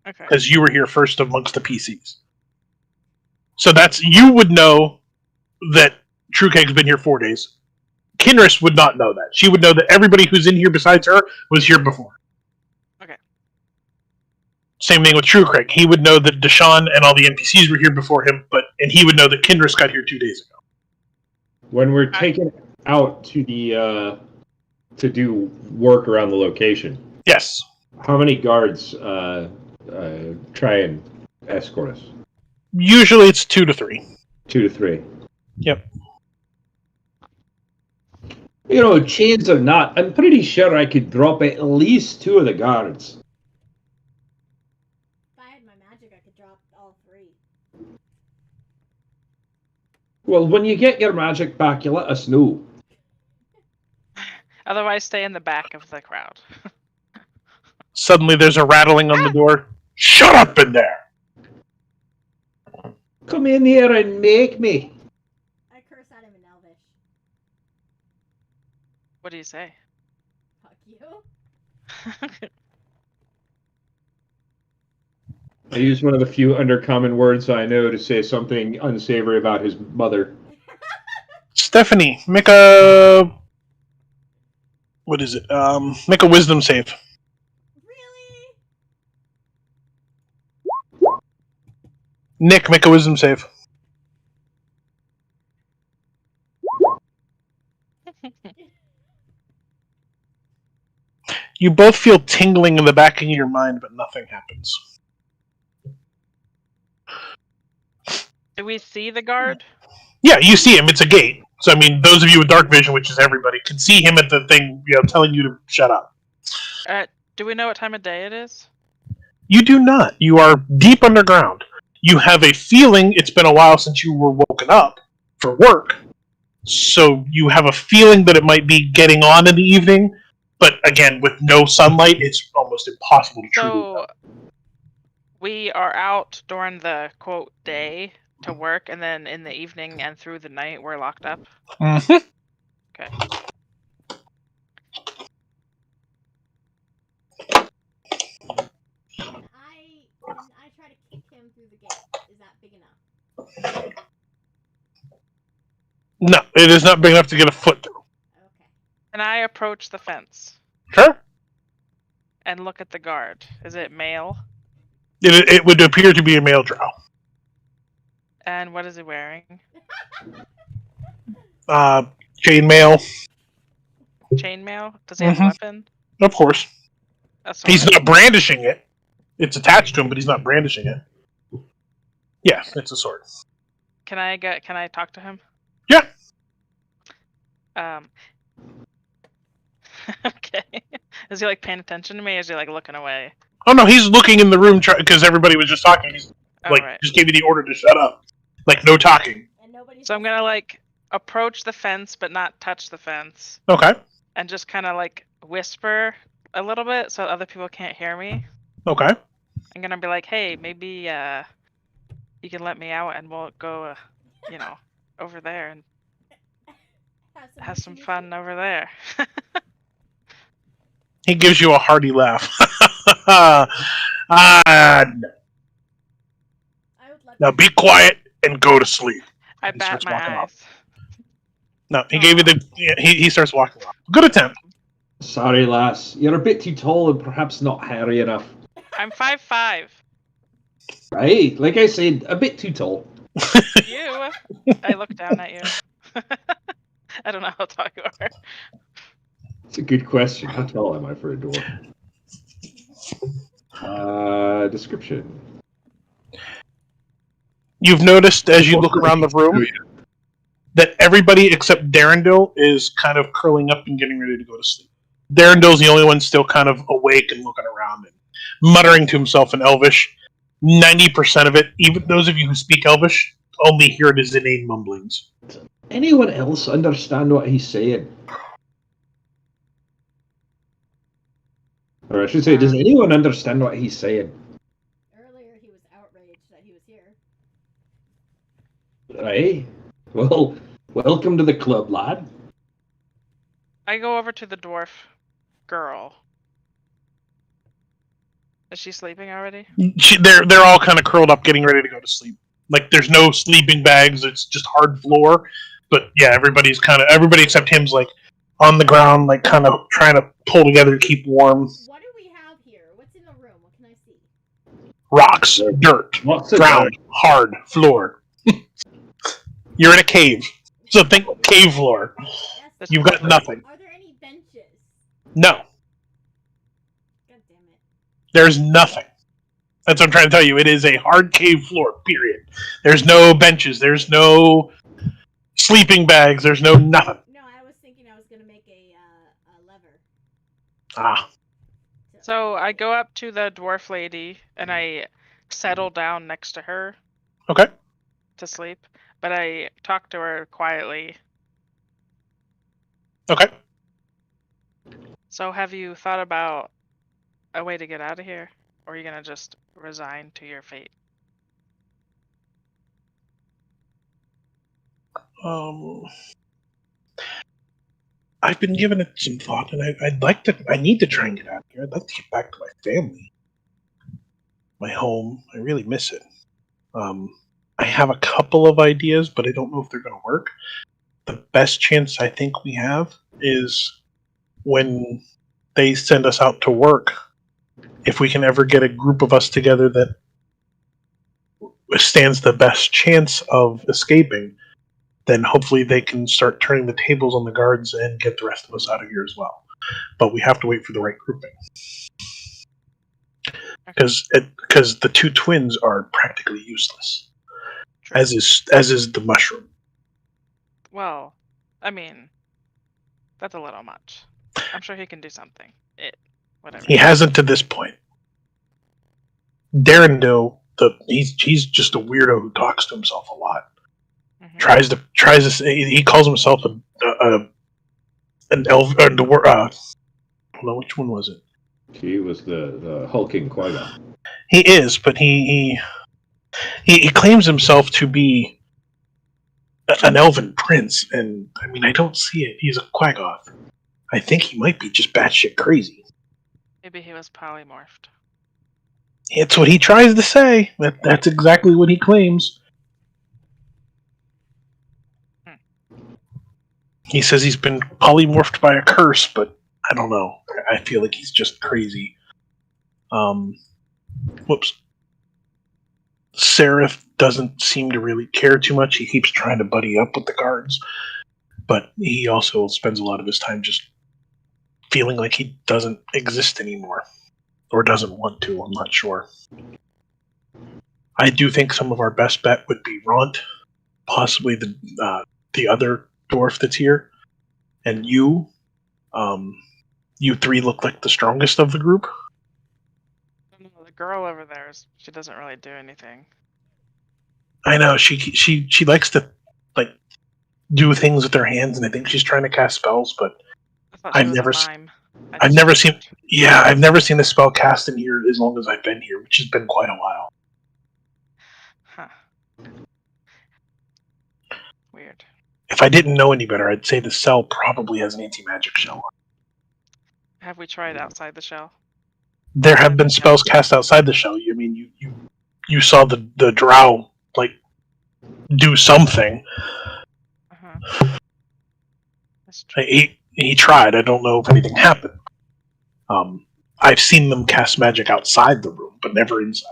Okay. Because you were here first amongst the PCs. So you would know that Trukeg's been here 4 days. Kinris would not know that. She would know that everybody who's in here besides her was here before. Okay. Same thing with Trukeg. He would know that Deshaun and all the NPCs were here before him, and he would know that Kinris got here 2 days ago. When we're taken out to the to do work around the location, Yes. how many guards try and escort us? Usually it's 2 to 3. 2 to 3. Yep. You know, chains or not, I'm pretty sure I could drop at least 2 of the guards. If I had my magic, I could drop all 3. Well, when you get your magic back, you let us know. Otherwise, stay in the back of the crowd. Suddenly there's a rattling on the door. Shut up in there! Come in here and make me. I curse at him in Elvish. What do you say? Fuck you. I use one of the few undercommon words I know to say something unsavory about his mother. Stephanie, make a... What is it? Make a wisdom save. Really? Nick, make a wisdom save. You both feel tingling in the back of your mind, but nothing happens. Do we see the guard? Yeah, you see him. It's a gate. So, I mean, those of you with dark vision, which is everybody, can see him at the thing, telling you to shut up. Do we know what time of day it is? You do not. You are deep underground. You have a feeling it's been a while since you were woken up for work. So you have a feeling that it might be getting on in the evening. But again, with no sunlight, it's almost impossible to truly know. We are out during the, quote, day, to work, and then in the evening and through the night we're locked up? Mm-hmm. Okay. Can I try to kick him through the gate? Is that big enough? No, it is not big enough to get a foot through. Okay. Can I approach the fence Sure. and look at the guard? Is it male? It would appear to be a male drow. And what is he wearing? Chainmail, Chainmail? Does he have a Mhm. weapon? of course. A sword? He's not brandishing it. It's attached to him, but he's not brandishing it. Yes, it's a sword. Can I talk to him? Yeah. Okay. Is he like paying attention to me, or is he like looking away? Oh no, he's looking in the room because everybody was just talking. He's like, Alright. just gave you the order to shut up. Like, no talking. And nobody. So I'm gonna like approach the fence but not touch the fence. Okay. And just kinda like whisper a little bit so other people can't hear me. Okay. I'm gonna be like, hey, maybe you can let me out and we'll go over there and have some fun over there. He gives you a hearty laugh. No. I would let Now be quiet and go to sleep. I He bat starts my walking eyes. No, he gave you the. He starts walking off. Good attempt. Sorry, lass. You're a bit too tall and perhaps not hairy enough. I'm 5'5". Right? Like I said, a bit too tall. You? I look down at you. I don't know how tall you are. It's a good question. How tall am I for a dwarf? Description. You've noticed as you look around the room that everybody except Darendil is kind of curling up and getting ready to go to sleep. Darendil's the only one still kind of awake and looking around and muttering to himself in Elvish. 90% of it, even those of you who speak Elvish, only hear it as inane mumblings. Anyone else understand what he's saying? Or I should say, does anyone understand what he's saying? Earlier he was outraged that he was here. Right? Well, welcome to the club, lad. I go over to the dwarf girl. Is she sleeping already? They're all kind of curled up, getting ready to go to sleep. Like there's no sleeping bags; it's just hard floor. But yeah, everybody except him's like on the ground, like kind of trying to pull together to keep warm. What do we have here? What's in the room? What can I see? Rocks, dirt, What's the ground, hard floor. You're in a cave, so think cave floor. Yes, You've got nothing. Are there any benches? No, God damn it. there's nothing. That's what I'm trying to tell you. It is a hard cave floor, period. There's no benches. There's no sleeping bags. There's no nothing. No, I was thinking I was gonna make a lever. Ah. So I go up to the dwarf lady and I settle down next to her Okay. to sleep, but I talk to her quietly. Okay. So have you thought about a way to get out of here? Or are you gonna just resign to your fate? I've been giving it some thought, and I need to try and get out of here. I'd like to get back to my family, my home. I really miss it. I have a couple of ideas, but I don't know if they're going to work. The best chance I think we have is when they send us out to work. If we can ever get a group of us together that stands the best chance of escaping, then hopefully they can start turning the tables on the guards and get the rest of us out of here as well. But we have to wait for the right grouping. Because the two twins are practically useless. True. As is the mushroom. Well, I mean, that's a little much. I'm sure he can do something. Whatever. He hasn't to this point. Darendil, he's just a weirdo who talks to himself a lot. Mhm. Tries to say, he calls himself an elf. Hold on, which one was it? He was the hulking Qui-Gon. He is, but he He claims himself to be an elven prince, and I mean, I don't see it. He's a Quaggoth. I think he might be just batshit crazy. Maybe he was polymorphed. It's what he tries to say. That's exactly what he claims. He says he's been polymorphed by a curse, but I don't know. I feel like he's just crazy. Whoops. Seraph doesn't seem to really care too much. He keeps trying to buddy up with the guards, but he also spends a lot of his time just feeling like he doesn't exist anymore. Or doesn't want to, I'm not sure. I do think some of our best bet would be Ront, possibly the other dwarf that's here, and you. You three look like the strongest of the group. The girl over there, she doesn't really do anything. I know, she likes to, like, do things with her hands, and I think she's trying to cast spells, but I've never seen the spell cast in here as long as I've been here, which has been quite a while. Huh. Weird. If I didn't know any better, I'd say the cell probably has an anti-magic shell. Have we tried outside the shell? There have been spells cast outside the shell. I mean, you saw the drow, like, do something. Uh-huh. That's true. He tried. I don't know if anything happened. I've seen them cast magic outside the room, but never inside.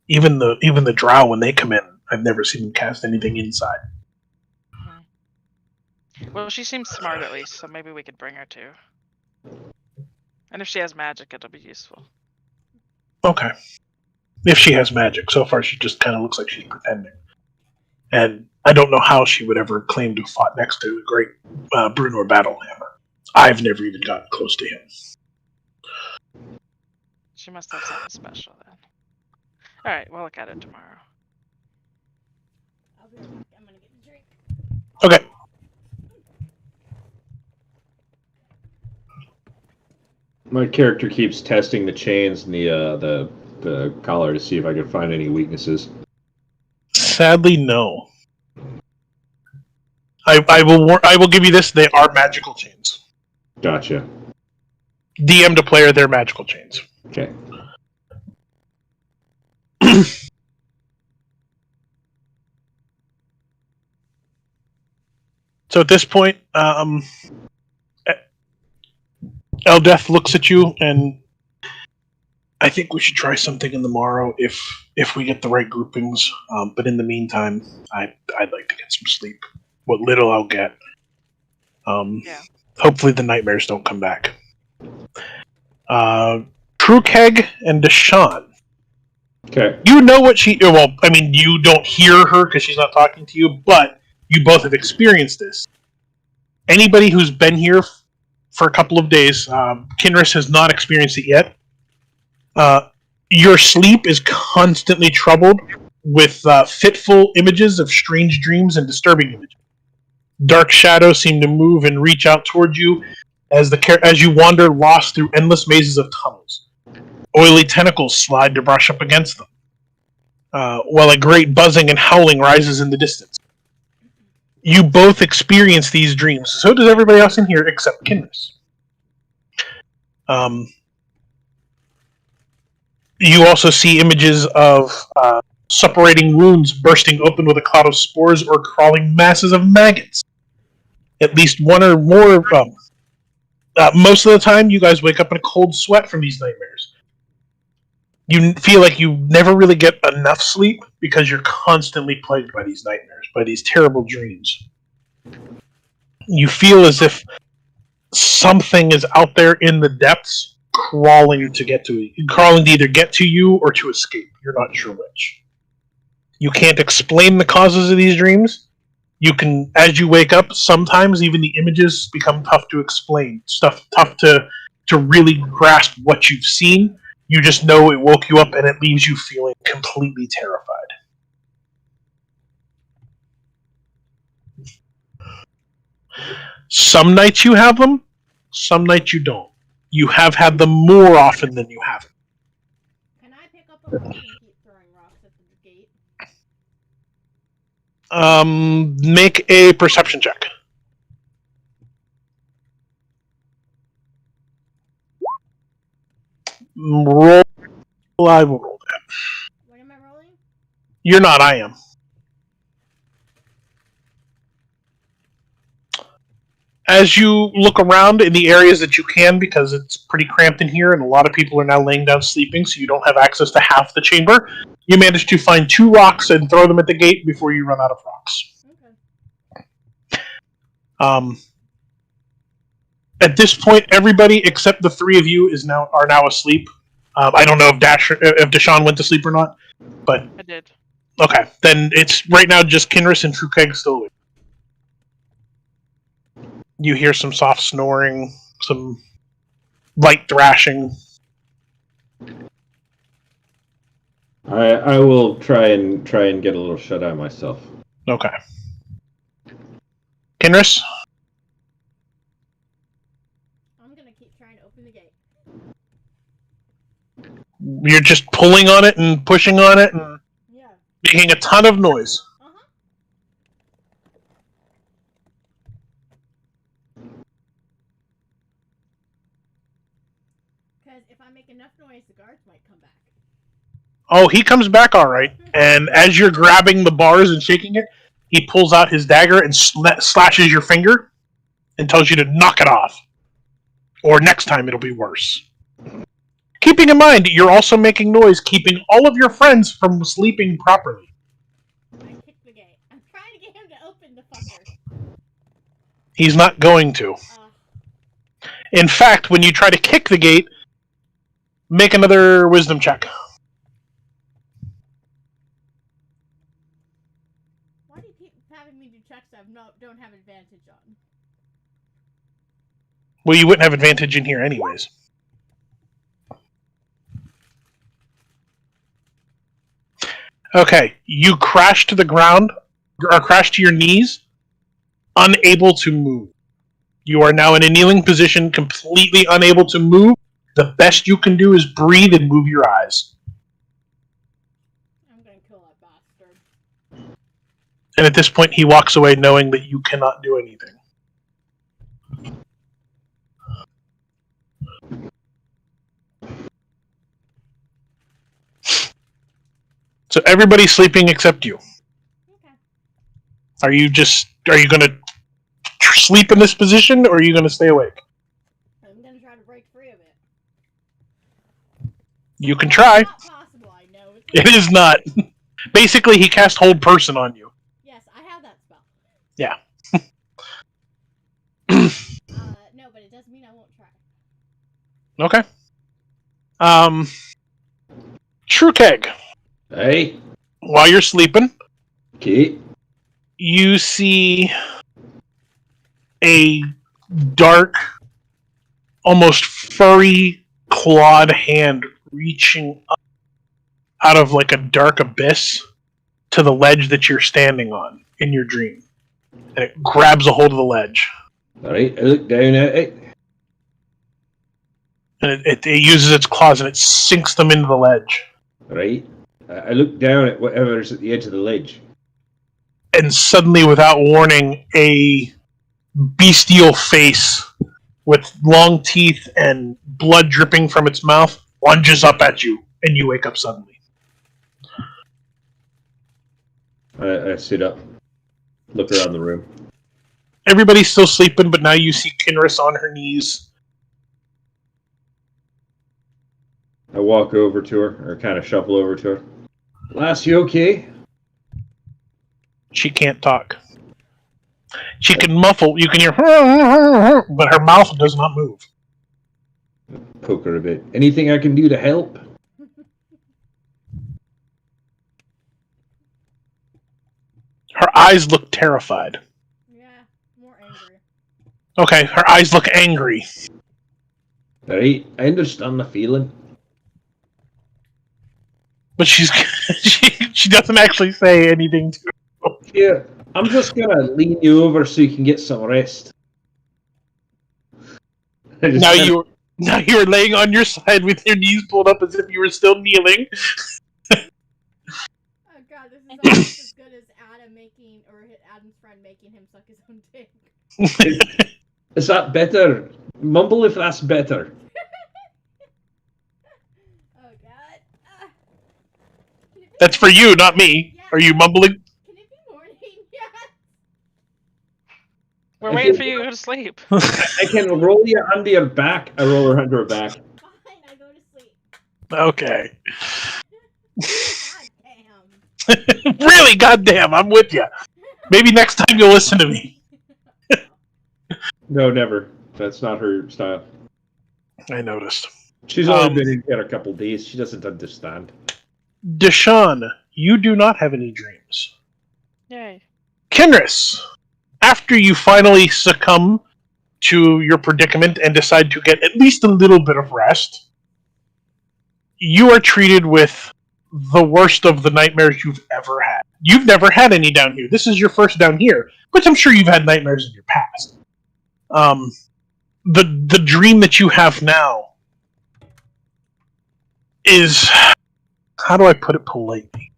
Even the drow, when they come in, I've never seen them cast anything inside. Well, she seems smart at least, so maybe we could bring her too. And if she has magic, it'll be useful. Okay. If she has magic. So far, she just kind of looks like she's pretending. And I don't know how she would ever claim to have fought next to a great Brunor Battlehammer. I've never even gotten close to him. She must have something special then. Alright, we'll look at it tomorrow. I'll be right back. I'm gonna get a drink. Okay. My character keeps testing the chains and the collar to see if I can find any weaknesses. Sadly, no. I will give you this. They are magical chains. Gotcha. DM to player, they're magical chains. Okay. So at this point, Eldeth looks at you, and I think we should try something in the morrow if we get the right groupings. But in the meantime, I'd like to get some sleep. What little I'll get. Yeah. Hopefully the nightmares don't come back. Trukeg and Deshawn. Okay. You know what she... Well, I mean, you don't hear her because she's not talking to you, but you both have experienced this. Anybody who's been here for a couple of days, Kinris has not experienced it yet. Your sleep is constantly troubled with fitful images of strange dreams and disturbing images. Dark shadows seem to move and reach out towards you as you wander lost through endless mazes of tunnels. Oily tentacles slide to brush up against them, while a great buzzing and howling rises in the distance. You both experience these dreams. So does everybody else in here except Kinris. You also see images of suppurating wounds bursting open with a cloud of spores or crawling masses of maggots. At least one or more. Most of the time, you guys wake up in a cold sweat from these nightmares. You feel like you never really get enough sleep because you're constantly plagued by these nightmares, by these terrible dreams. You feel as if something is out there in the depths crawling to either get to you or to escape. You're not sure which. You can't explain the causes of these dreams. You can, as you wake up, sometimes even the images become tough to explain. Tough to really grasp what you've seen. You just know it woke you up and it leaves you feeling completely terrified. Some nights you have them, some nights you don't. You have had them more often than you haven't. Can I pick up a rock and keep throwing rocks at the gate? Make a perception check. Roll. I will roll that. What am I rolling? You're not. I am. As you look around in the areas that you can, because it's pretty cramped in here, and a lot of people are now laying down sleeping, so you don't have access to half the chamber, you manage to find 2 rocks and throw them at the gate before you run out of rocks. Okay. At this point, everybody except the 3 of you are now asleep. I don't know if Deshaun went to sleep or not, but I did. okay. Then it's right now just Kinris and Trukeg still awake. You hear some soft snoring, some light thrashing. I will try and get a little shut eye myself. Okay. Kinris? I'm gonna keep trying to open the gate. You're just pulling on it and pushing on it and Yeah. making a ton of noise. Uh-huh. Because if I make enough noise, the guards might come back. Oh, he comes back all right. And as you're grabbing the bars and shaking it, he pulls out his dagger and slashes your finger and tells you to knock it off. Or next time it'll be worse. Keeping in mind, you're also making noise, keeping all of your friends from sleeping properly. I kick the gate. I'm trying to get him to open the fucker. He's not going to. In fact, when you try to kick the gate, make another wisdom check. Why do you keep having me do checks I don't have advantage on? Well, you wouldn't have advantage in here anyways. Okay, you crash to the ground, or crash to your knees, unable to move. You are now in a kneeling position, completely unable to move. The best you can do is breathe and move your eyes. I'm gonna kill that bastard. And at this point, he walks away knowing that you cannot do anything. So everybody's sleeping except you. Okay. Are you going to sleep in this position, or are you going to stay awake? I'm gonna try to break free of it. You can try. It's not possible, I know. It is not. Basically, he cast Hold Person on you. Yes, I have that spell. Yeah. No, but it doesn't mean I won't try. Okay. Trukeg. Hey. While you're sleeping, Okay. you see a dark, almost furry, clawed hand reaching up out of like a dark abyss to the ledge that you're standing on in your dream. And it grabs a hold of the ledge. Alright, I look down at it. And it uses its claws and it sinks them into the ledge. Right. I look down at whatever's at the edge of the ledge. And suddenly, without warning, a bestial face with long teeth and blood dripping from its mouth lunges up at you, and you wake up suddenly. I sit up, look around the room. Everybody's still sleeping, but now you see Kinris on her knees. I walk over to her, or kind of shuffle over to her. Lass, you okay? She can't talk. She can muffle. You can hear, but her mouth does not move. Poke her a bit. Anything I can do to help? Her eyes look terrified. Yeah, more angry. Okay, her eyes look angry. Alright, I understand the feeling. But she doesn't actually say anything to her. Here, I'm just gonna lean you over so you can get some rest. Now you're laying on your side with your knees pulled up as if you were still kneeling. Oh god, this is almost as good as Adam's friend making him suck his own dick. Is that better? Mumble if that's better. Oh god. That's for you, not me. Yeah. Are you mumbling? Can it be morning yet? We're waiting for you to go to sleep. I can roll you under your back. I roll her under her back. Fine, I go to sleep. Okay. God damn. Really, goddamn, I'm with you. Maybe next time you'll listen to me. No, never. That's not her style. I noticed. She's only been in here a couple days. She doesn't understand. Deshaun, you do not have any dreams. Yay. Kinris, after you finally succumb to your predicament and decide to get at least a little bit of rest, you are treated with the worst of the nightmares you've ever had. You've never had any down here. This is your first down here, but I'm sure you've had nightmares in your past. The dream that you have now is, how do I put it politely?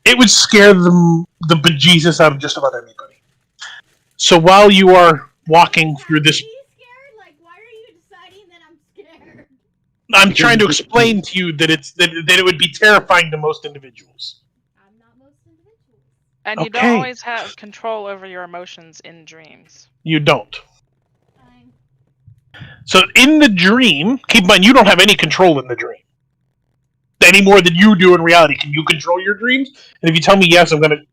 It would scare the bejesus out of just about anybody. So while you are walking through this, Are you scared? Like, why are you deciding that I'm scared? I'm trying to explain to you that it would be terrifying to most individuals. I'm not most individuals. And you don't Okay. always have control over your emotions in dreams. You don't. Fine. So in the dream, keep in mind you don't have any control in the dream. Any more than you do in reality. Can you control your dreams? And if you tell me yes, I'm gonna. Okay.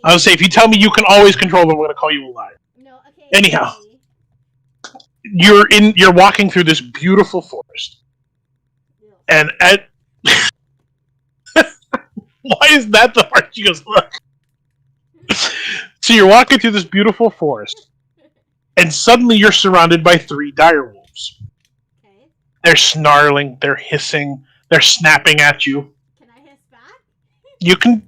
I would say if you tell me you can always control them, I'm gonna call you a liar. No, okay. Anyhow. Okay. You're walking through this beautiful forest, Ew. and at why is that the part? She goes, look. So you're walking through this beautiful forest, and suddenly you're surrounded by 3 direwolves. Okay. They're snarling, they're hissing, they're snapping at you. Can I hiss back? You can,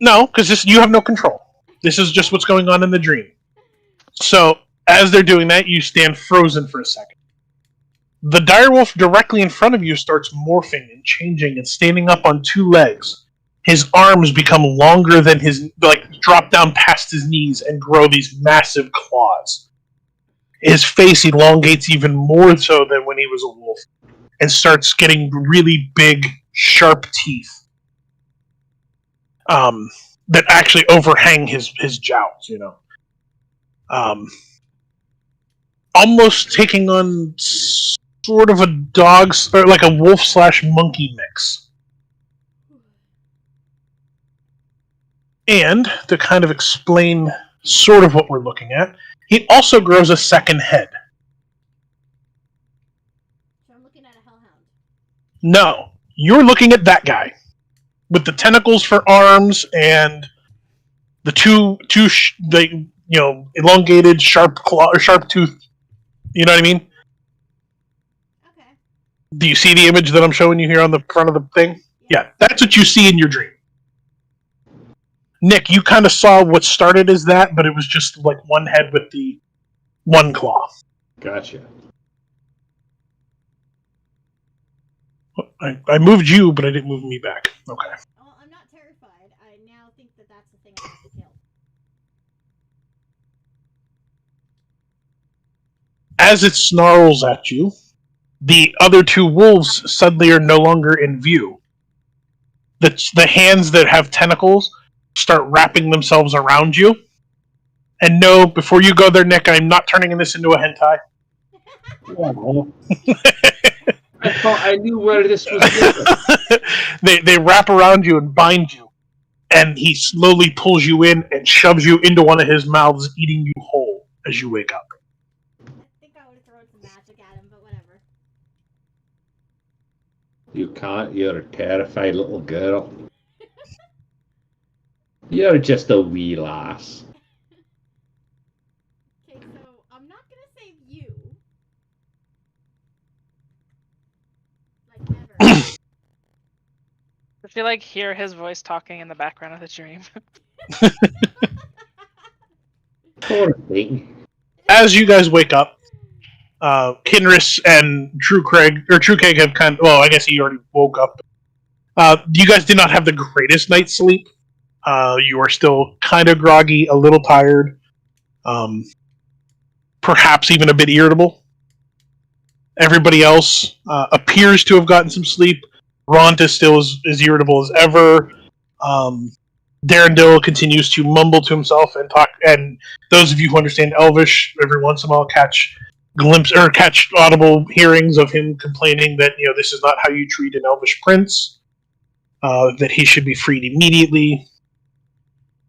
no, because you have no control. This is just what's going on in the dream. So, as they're doing that, you stand frozen for a second. The direwolf directly in front of you starts morphing and changing and standing up on 2 legs. His arms become longer than drop down past his knees and grow these massive claws. His face elongates even more so than when he was a wolf, and starts getting really big, sharp teeth that actually overhang his jowls, almost taking on sort of a or like a wolf/monkey mix. And to kind of explain sort of what we're looking at, he also grows a second head. So I'm looking at a hellhound. No, you're looking at that guy with the tentacles for arms and the two elongated sharp claw or sharp tooth. You know what I mean? Okay. Do you see the image that I'm showing you here on the front of the thing? Yeah, that's what you see in your dream. Nick, you kind of saw what started as that, but it was just like one head with the one claw. Gotcha. I moved you, but I didn't move me back. Okay. Well, I'm not terrified. I now think that that's the thing I have to kill. As it snarls at you, the other 2 wolves suddenly are no longer in view. The hands that have tentacles start wrapping themselves around you. And no, before you go there, Nick, I'm not turning this into a hentai. Oh. I thought I knew where this was going. They wrap around you and bind you, and he slowly pulls you in and shoves you into one of his mouths, eating you whole as you wake up. I think I would have thrown some magic at him, but whatever. You can't. You're a terrified little girl. You're just a wee lass. Okay, so I'm not gonna save you. Like, ever. Did you hear his voice talking in the background of the dream? Poor thing. As you guys wake up, Kinris and True Craig have I guess he already woke up. You guys did not have the greatest night's sleep, You are still kind of groggy, a little tired, perhaps even a bit irritable. Everybody else appears to have gotten some sleep. Ront is still as irritable as ever. Darendil continues to mumble to himself and talk. And those of you who understand Elvish, every once in a while catch audible hearings of him complaining that this is not how you treat an Elvish prince. That he should be freed immediately.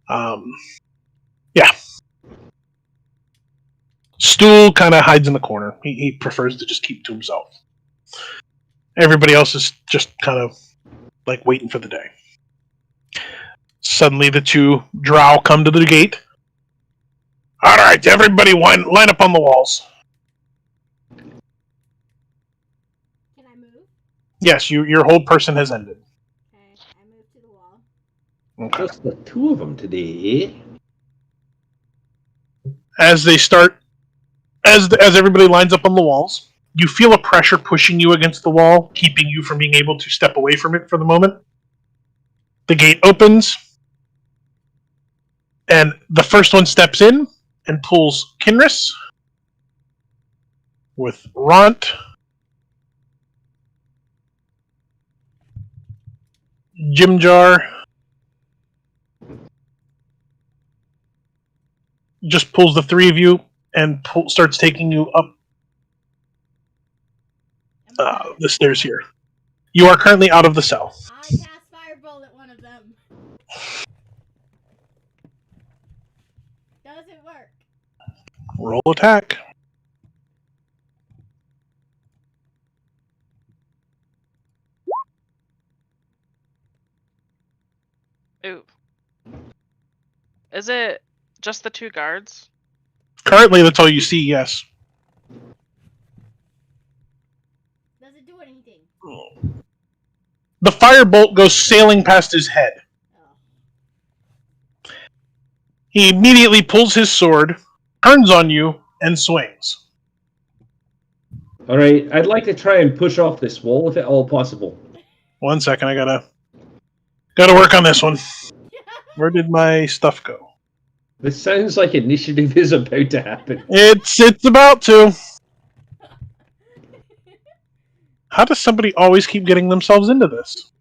Yeah. Stool kind of hides in the corner. He prefers to just keep to himself. Everybody else is just kind of like waiting for the day. Suddenly the two drow come to the gate. Alright, everybody line up on the walls. Can I move? Yes, your whole person has ended. Okay, I move to the wall. Okay. Just the two of them today, eh? As they start, as everybody lines up on the walls, you feel a pressure pushing you against the wall, keeping you from being able to step away from it for the moment. The gate opens, and the first one steps in and pulls Kinris with Ront, Jimjar, just pulls the three of you and starts taking you up the stairs here. You are currently out of the cell. I cast Firebolt at one of them. Does it work? Roll attack. Ooh. Is it just the two guards? Currently, that's all you see, yes. Does it do anything? The firebolt goes sailing past his head. Oh. He immediately pulls his sword, turns on you, and swings. Alright, I'd like to try and push off this wall if at all possible. 1 second, I gotta work on this one. Where did my stuff go? This sounds like initiative is about to happen. It's about to. How does somebody always keep getting themselves into this?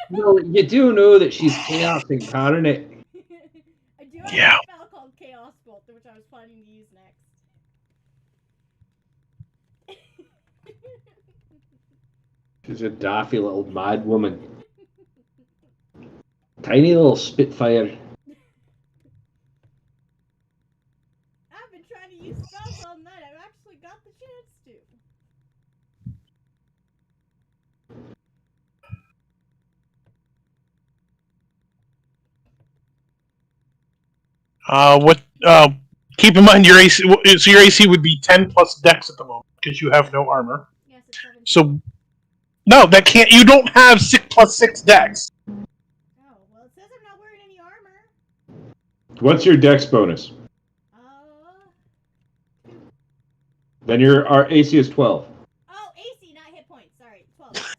Well, you do know that she's chaos incarnate. I do have Yeah. a spell called Chaos Bolt, which I was planning to use next. She's a daffy little mad woman. Tiny little spitfire. I've been trying to use spells all night. I've actually got the chance to. Keep in mind your AC. So your AC would be 10 plus Dex at the moment because you have no armor. Yes, it's 17. So no, that can't. You don't have 6 plus 6 Dex. Oh, well, it says I'm not wearing any armor. What's your dex bonus? Then our AC is 12. Oh, AC, not hit points. Sorry, 12.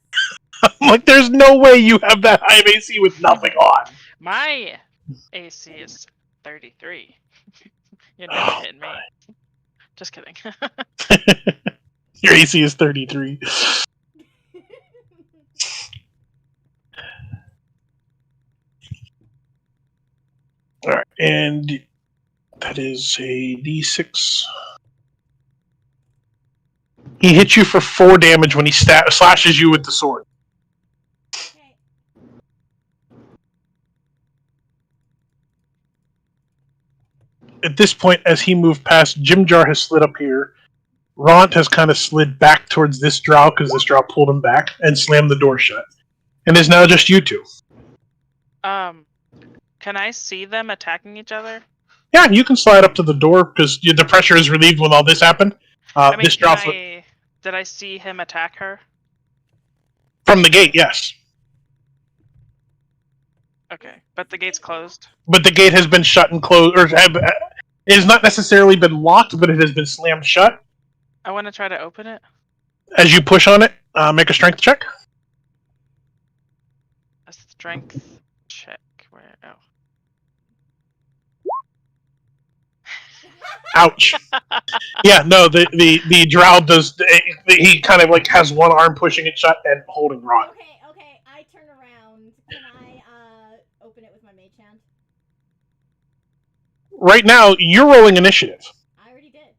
I'm like, there's no way you have that high of AC with nothing on. My AC is 33. You're never hitting me. Just kidding. Your AC is 33. Alright, and that is a D6. He hits you for 4 damage when he slashes you with the sword. Okay. At this point, as he moved past, Jimjar has slid up here. Ront has kind of slid back towards this drow because this drow pulled him back and slammed the door shut. And it's now just you two. Can I see them attacking each other? Yeah, you can slide up to the door because the pressure is relieved when all this happened. I mean, This drow did I see him attack her? from the gate, yes. Okay, but the gate's closed. But the gate has been shut and closed, or it has not necessarily been locked, but it has been slammed shut. I want to try to open it. As you push on it, make a strength check. A strength Ouch. Yeah, no, the drow does. He kind of like has one arm pushing it shut and holding Rod. Okay, I turn around. Can I open it with my mage hand? Right now, you're rolling initiative. I already did.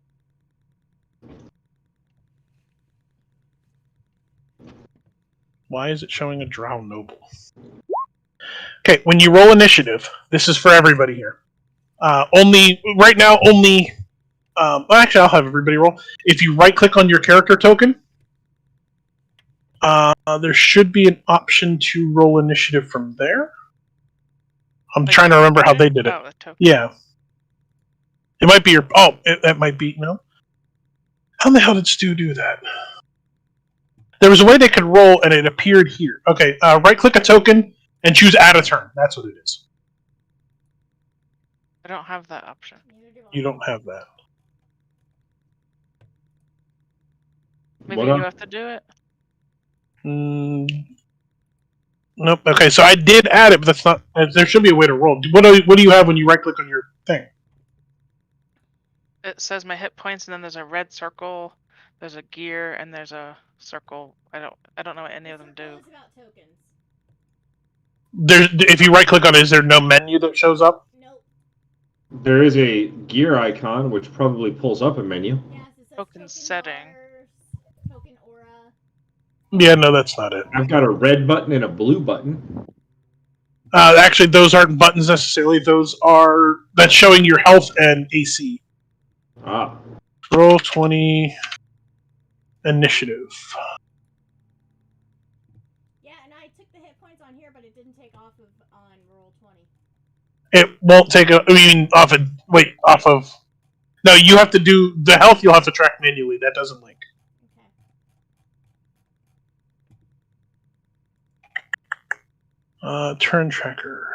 Why is it showing a drow noble? Okay, when you roll initiative, this is for everybody here. Right now, only. Well, actually, I'll have everybody roll. If you right-click on your character token, there should be an option to roll initiative from there. I'm Like trying to remember how they did it. Oh, a token. Yeah. It might be your... Oh, that might be... No? How the hell did Stu do that? There was a way they could roll, and it appeared here. Okay, right-click a token and choose add a turn. That's what it is. I don't have that option. Neither do I. You don't have that. Maybe What you on- have to do it. Nope. Okay, so I did add it, but that's not... There should be a way to roll. What do you have when you right-click on your thing? It says my hit points, and then there's a red circle, there's a gear, and there's a circle. I don't know what any of them do. It's about tokens. If you right-click on it, is there no menu that shows up? Nope. There is a gear icon, which probably pulls up a menu. Yes, it says Token setting. bars, token aura. Yeah, no, that's not it. I've got a red button and a blue button. Actually, those aren't buttons necessarily. That's showing your health and AC. Ah. Roll 20 initiative. Yeah, and I took the hit points on here, but it didn't take off on roll 20. It won't take off of. No, you have to do the health. You'll have to track manually. That doesn't link. Okay. Turn tracker.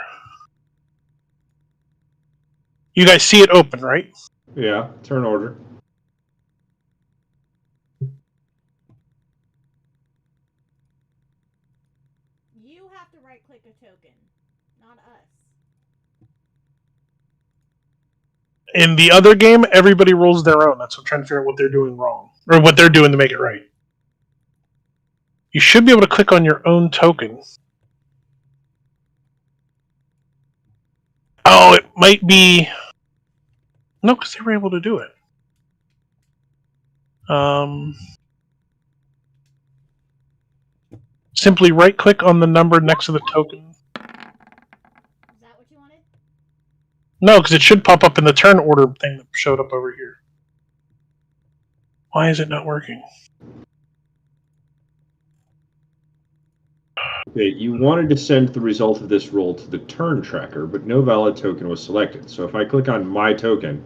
You guys see it open, right? Yeah, turn order. You have to right-click a token, not us. In the other game, everybody rolls their own. That's what I'm trying to figure out what they're doing wrong. Or what they're doing to make it right. You should be able to click on your own token. Oh, it might be... No, because they were able to do it. Simply right-click on the number next to the token. Is that what you wanted? No, because it should pop up in the turn order thing that showed up over here. Why is it not working? Okay, you wanted to send the result of this roll to the turn tracker, but no valid token was selected. So if I click on my token,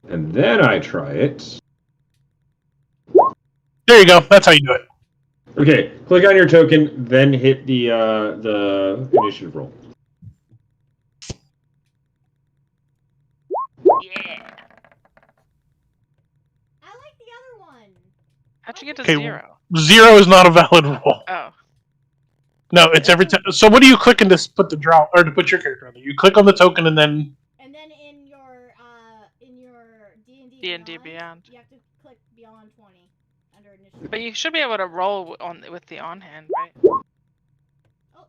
and then I try it... There you go. That's how you do it. Okay, click on your token, then hit the initiative roll. Yeah. I like the other one. How'd you get to Okay, 0? 0 is not a valid roll. Oh. No, it's every time. So what are you clicking to put the draw or to put your character on there? You click on the token and then. And then in your D&D D&D Beyond. you have to click beyond 20 under initiative. But you should be able to roll with the on hand, right? Oh,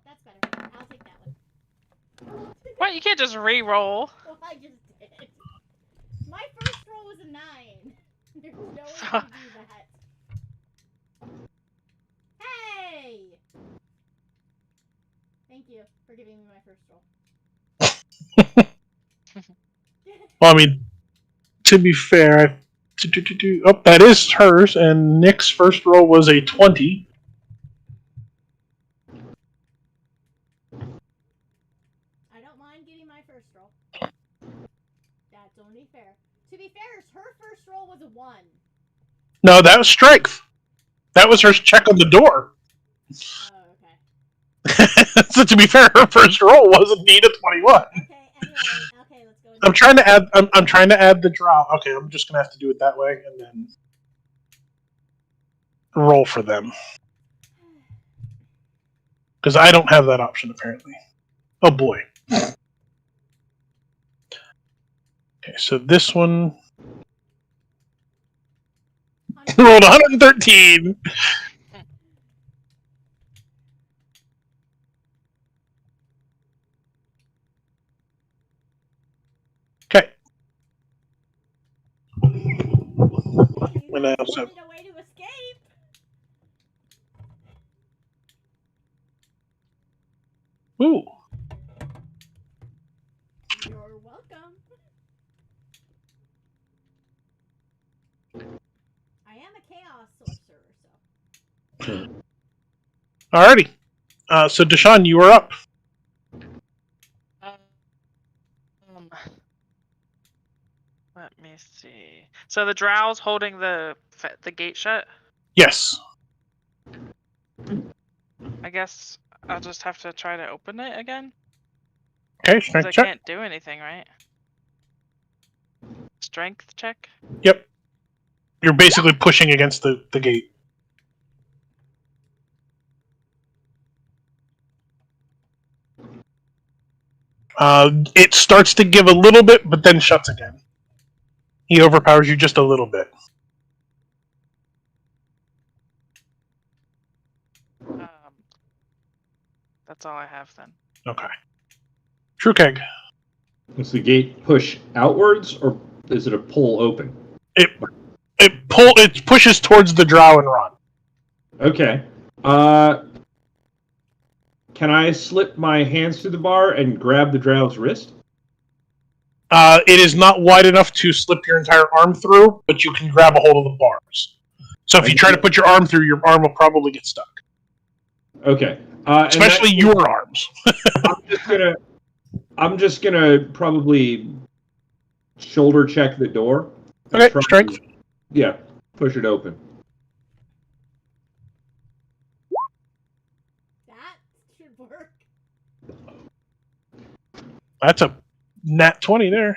that's better. I'll take that one. What? You can't just re-roll. Well, I just did. My first roll was a 9. There's no way to do that. Hey! Thank you for giving me my first roll. Well, I mean, to be fair, oh, that is hers, and Nick's first roll was a 20. I don't mind getting my first roll. That's only fair. To be fair, her first roll was a 1. No, that was strength. That was her check on the door. Oh, okay. So to be fair, her first roll was indeed a 21. Okay, anyway, okay, let's go. I'm trying to add. I'm trying to add the draw. Okay, I'm just gonna have to do it that way, and then roll for them because I don't have that option apparently. Oh boy. Okay, so this one Rolled 113. Okay. You And guys also, wanted a way to escape. ooh. You're welcome. I am a chaos sorcerer, so. Alrighty. So Deshaun, you are up. Let me see. So the drow's holding the gate shut. Yes. I guess I'll just have to try to open it again. Okay, 'Cause strength I check. can't do anything, right? Strength check. Yep. You're basically pushing against the gate. It starts to give a little bit, but then shuts again. He overpowers you just a little bit. That's all I have then. Okay. True Keg. Does the gate push outwards, or is it a pull open? It pushes towards the drow and Ron. Okay. Can I slip my hands through the bar and grab the drow's wrist? It is not wide enough to slip your entire arm through, but you can grab a hold of the bars. So if you try to put your arm through, your arm will probably get stuck. Okay. Especially your arms. I'm just gonna probably shoulder check the door. Okay, strength. Yeah, push it open. That should work. That's a nat 20 there.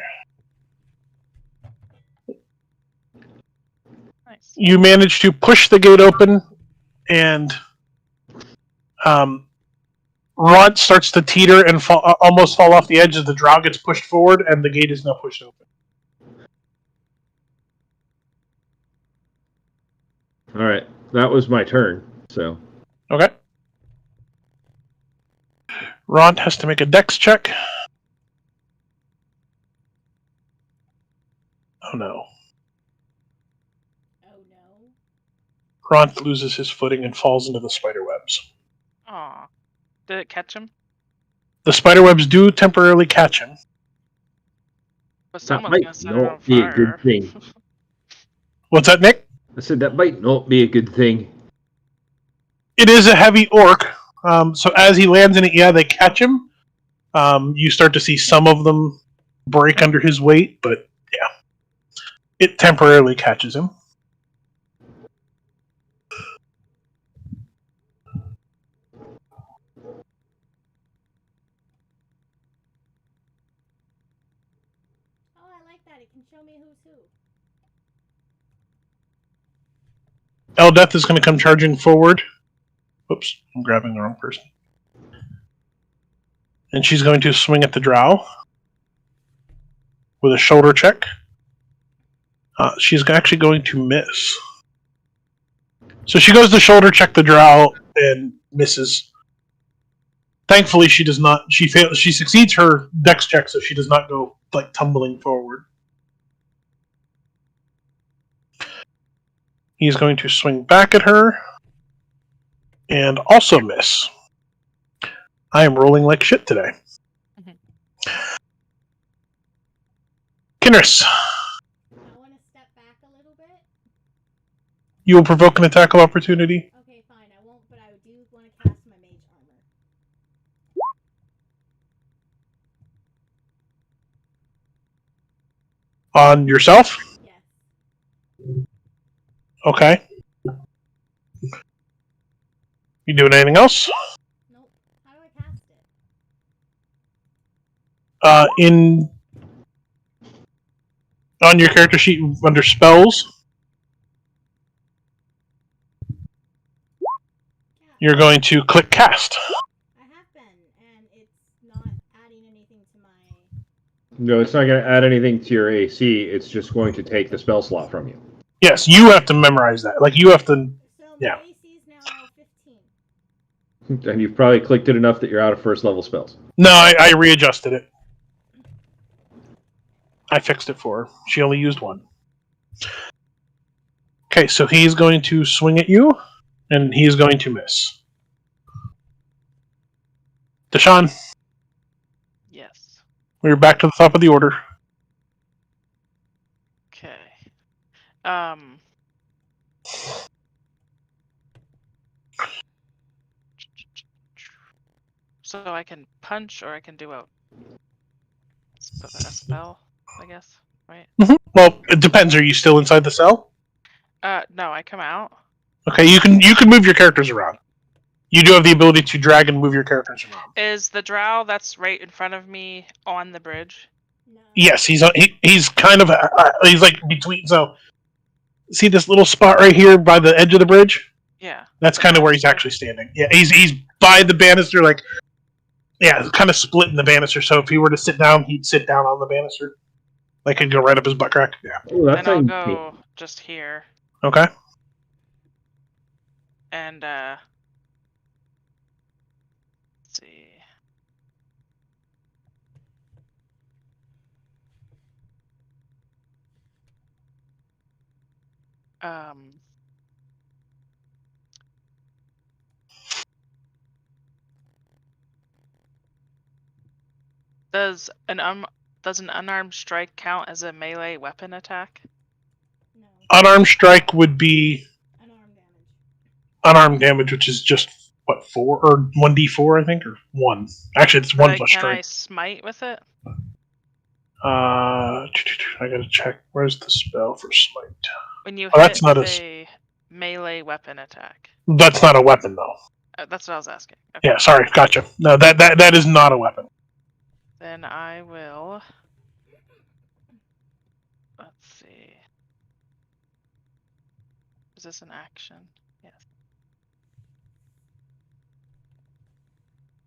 Nice. You manage to push the gate open, and Rod starts to teeter and almost fall off the edge as the drow gets pushed forward, and the gate is now pushed open. All right, that was my turn. So Okay. Ron has to make a dex check. Oh no. Oh no. Ron loses his footing and falls into the spider webs. Aw. Did it catch him? The spider webs do temporarily catch him. But that someone's might gonna set it on not be a good fire. thing. What's that, Nick? I said that might not be a good thing. It is a heavy orc. So as he lands in it, yeah, they catch him. You start to see some of them break under his weight, but yeah. It temporarily catches him. Oh, I like that. It can show me who's who. Eldeth is going to come charging forward. Oops, I'm grabbing the wrong person. And she's going to swing at the drow with a shoulder check. She's actually going to miss. So she goes to shoulder check the drow and misses. Thankfully, she does not. She succeeds her dex check, so she does not go like tumbling forward. He's going to swing back at her and also miss. I am rolling like shit today. Kinris, I want to step back a little bit. you will provoke an attack of opportunity. Okay, fine. I won't, but I do want to cast my mage armor. On yourself? Yes. Okay. You doing anything else? Nope. How do I cast it? On your character sheet under spells, Yeah, you're going to click cast. I have been, and it's not adding anything to my. No, it's not going to add anything to your AC. It's just going to take the spell slot from you. Yes, you have to memorize that. Like, you have to... So my Yeah. AC is now 15. And you've probably clicked it enough that you're out of first level spells. No, I readjusted it. I fixed it for her. She only used one. Okay, so he's going to swing at you, and he's going to miss. Deshaun, Yes. we're back to the top of the order. Okay. So I can punch, or I can do a spell, I guess, right? Well, it depends. Are you still inside the cell? No, I come out. Okay, you can move your characters around. You do have the ability to drag and move your characters around. Is the drow that's right in front of me on the bridge? No. Yes, he's kind of he's like between. So, see this little spot right here by the edge of the bridge? Yeah. That's kind of where he's actually standing. Yeah, he's by the banister, like, yeah, kind of split in the banister. So if he were to sit down, he'd sit down on the banister, like he'd go right up his butt crack. Yeah. Oh, that's Then I'll go just here, Okay. and let's see. Does an unarmed strike count as a melee weapon attack? No. Unarmed strike would be Unarmed damage. unarmed damage, which is just what 4 or 1d4, I think, or 1. Actually, it's 1 plus Can I strike. smite with it? I gotta check. Where's the spell for smite? When you Oh, that's hit not with a a melee weapon attack. That's not a weapon, though. That's what I was asking. Okay. Yeah, sorry, gotcha. No, that is not a weapon. Then I will. Let's see. Is this an action? Yes.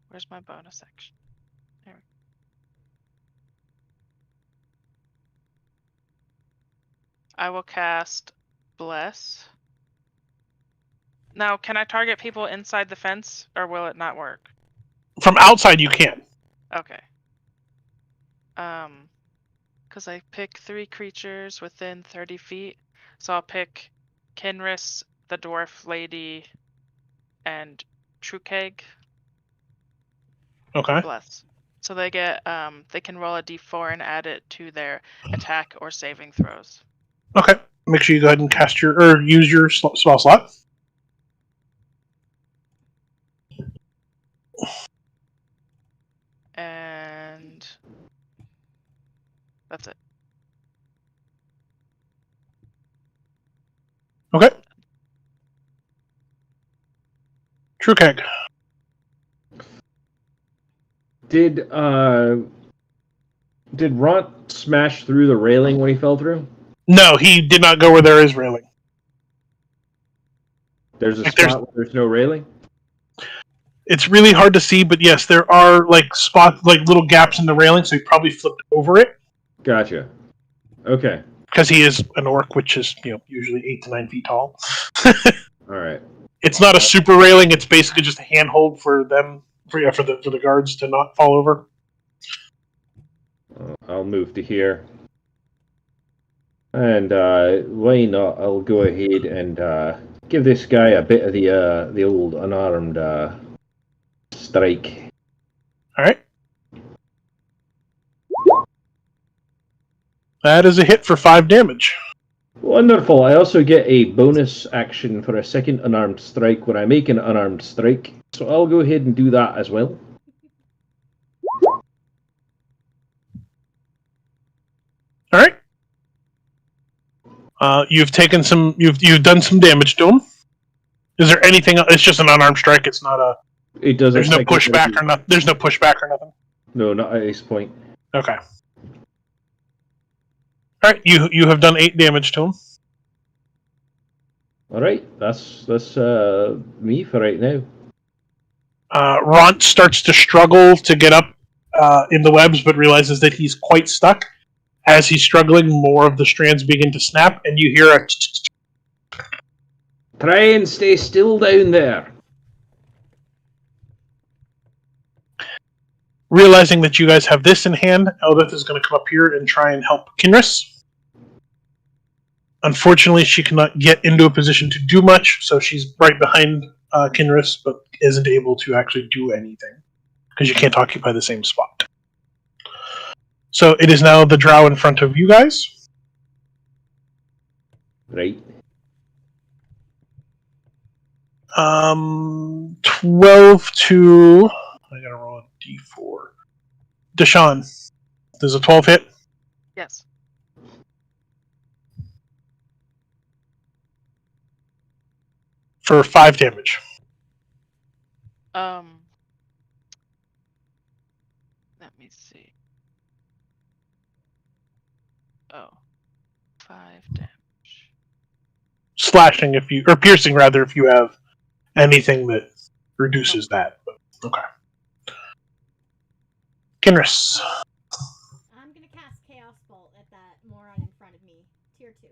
Where's my bonus action? There we go. I will cast Bless. Now, can I target people inside the fence, or will it not work? From outside, you can. Okay. Because I pick 3 creatures within 30 feet, so I'll pick Kinris, the dwarf lady, and Trukeg. Okay. Bless. So they get they can roll a d4 and add it to their attack or saving throws. Okay. Make sure you go ahead and cast your or use your spell slot. And that's it. Okay. True keg. Did Ront smash through the railing when he fell through? No, he did not go where there is railing. There's a Like, spot where there's no railing? It's really hard to see, but yes, there are like spots, like little gaps in the railing, so he probably flipped over it. Gotcha. Okay. Because he is an orc, which is usually 8 to 9 feet tall. All right. It's not a super railing; it's basically just a handhold for them, for the guards to not fall over. I'll move to here. And why not? I'll go ahead and give this guy a bit of the old unarmed strike. All right. That is a hit for 5 damage. Wonderful. I also get a bonus action for a second unarmed strike when I make an unarmed strike. So I'll go ahead and do that as well. All right. You've taken some. You've done some damage to him. Is there anything? It's just an unarmed strike. It's not a. It doesn't. There's no pushback or nothing. There's no pushback or nothing. No, not at this point. Okay. All right. You have done 8 damage to him. All right. That's me for right now. Ront starts to struggle to get up in the webs, but realizes that he's quite stuck. As he's struggling, more of the strands begin to snap, and you hear a Try and stay still down there. Realizing that you guys have this in hand, Eldith is going to come up here and try and help Kinris. Unfortunately, she cannot get into a position to do much, so she's right behind Kinris, but isn't able to actually do anything, because you can't occupy the same spot. So it is now the drow in front of you guys. Right. 12 to... I gotta roll a d4. Deshaun, does a 12 hit? Yes. For 5 damage. Let me see. Oh. 5 damage. Slashing if you... Or piercing, rather, if you have anything that reduces that. But, okay. Kinris. I'm gonna cast Chaos Bolt at that moron in front of me. Tier 2.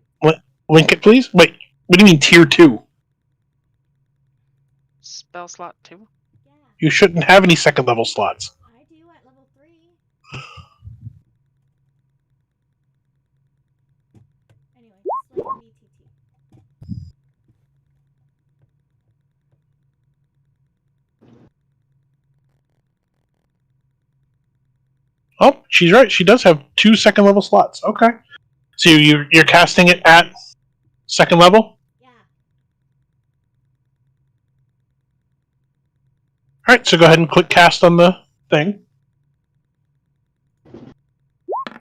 Link it, please? Wait, what do you mean tier 2? Spell slot 2? Yeah, You shouldn't have any second level slots. I do at level 3. Anyway, Slate VTT. Oh, she's right. She does have 2 second level slots. Okay. So you're casting it at second level? Yeah. Alright, so go ahead and click cast on the thing.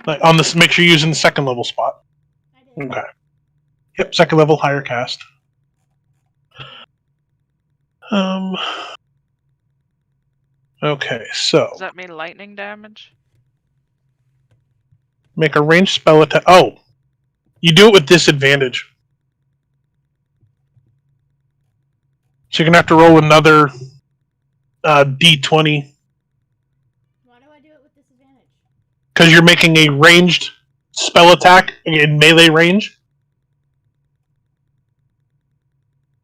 Like on this, make sure you're using the second level spot. I did. Okay. Yep, second level, higher cast. Okay, so Does that mean lightning damage? make a ranged spell attack. Oh, you do it with disadvantage. So you're gonna have to roll another d20 Why do I do it with disadvantage? because you're making a ranged spell attack in melee range.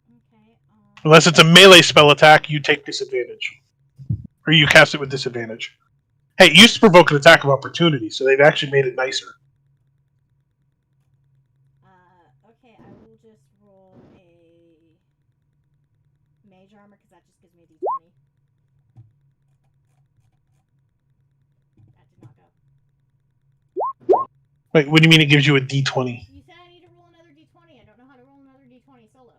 Okay, Unless it's a melee spell attack, you take disadvantage. Or you cast it with disadvantage. Hey, it used to provoke an attack of opportunity, so they've actually made it nicer. okay, I will just roll a mage armor because that just gives me a d20. That did not go. Wait, what do you mean it gives you a d20? You said I need to roll another d20. I don't know how to roll another d20 solo.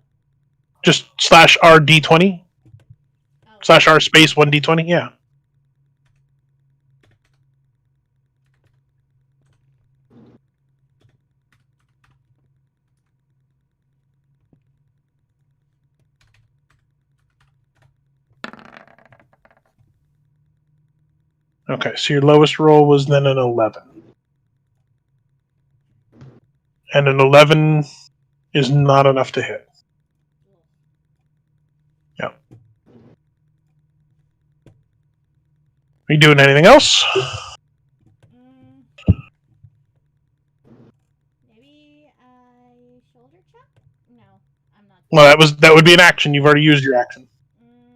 Just slash R d20? Oh, Slash R space 1d20? Yeah. Okay, so your lowest roll was then an 11. And an 11 is not enough to hit. Yeah. Are you doing anything else? Maybe I shoulder check? No, I'm not. Well, that would be an action. You've already used your action.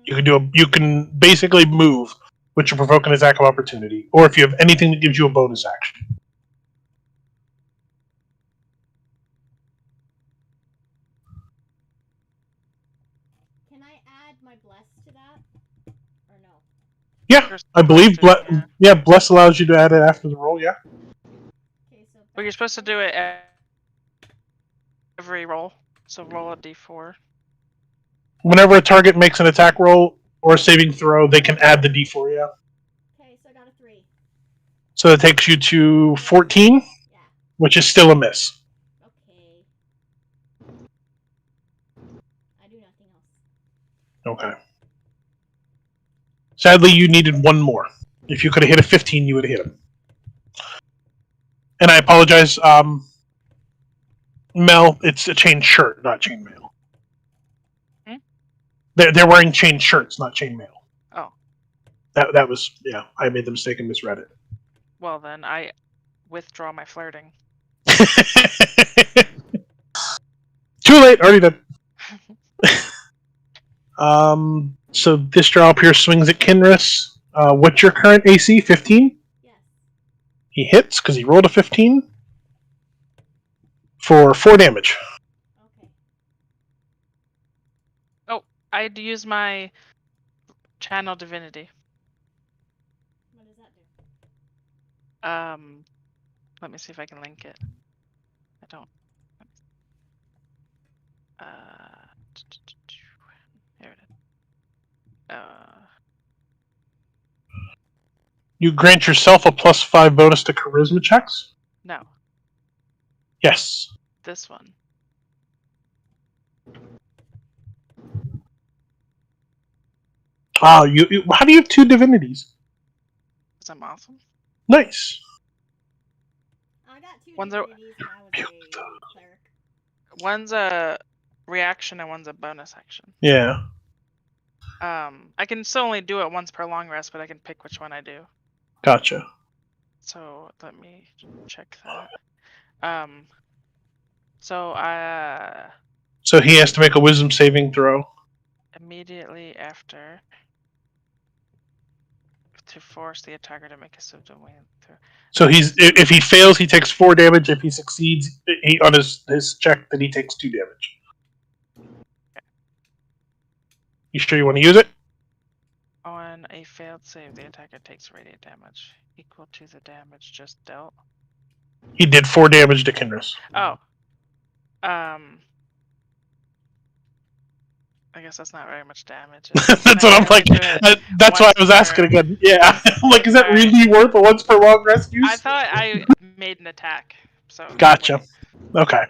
You can basically move, which will provoke an attack of opportunity, or if you have anything that gives you a bonus action. Can I add my bless to that? Or no? Yeah, I believe. Bless allows you to add it after the roll. Yeah. Okay, so. Well, you're supposed to do it every roll. So roll a d4. Whenever a target makes an attack roll or a saving throw, they can add the d4. Yeah. Okay, so I got a 3. So that takes you to 14, Yeah. which is still a miss. Okay. I do nothing else. Okay. Sadly, you needed one more. If you could have hit a 15, you would have hit him. And I apologize, Mel, it's a chain shirt, not chainmail. Hmm? They're wearing chain shirts, not chainmail. Oh. That was, yeah, I made the mistake and misread it. Well, then I withdraw my flirting. Too late, already done. So this draw up here swings at Kinris. What's your current AC? 15? Yes. He hits because he rolled a 15 for 4 damage. Okay. I had to use my channel divinity. What does that do? Let me see if I can link it. I don't. Here it is. You grant yourself a +5 bonus to charisma checks? No, Yes. this one. How do you have 2 divinities? Because I'm awesome. Nice. I got 2 One's a- divinities when I was a cleric. One's a reaction and one's a bonus action. Yeah. I can still only do it once per long rest, but I can pick which one I do. Gotcha. So let me check that. So So he has to make a wisdom saving throw. immediately after to force the attacker to make a symptom win through. So if he fails, he takes 4 damage. If he succeeds on his check, then he takes 2 damage. You sure you want to use it? On a failed save, the attacker takes radiant damage equal to the damage just dealt. He did 4 damage to Kinris. Oh. I guess that's not very much damage. That's what I'm like. That's why I was asking again. Yeah. I'm like, is that really worth a once per long rest use? I thought I made an attack. So Gotcha. Okay.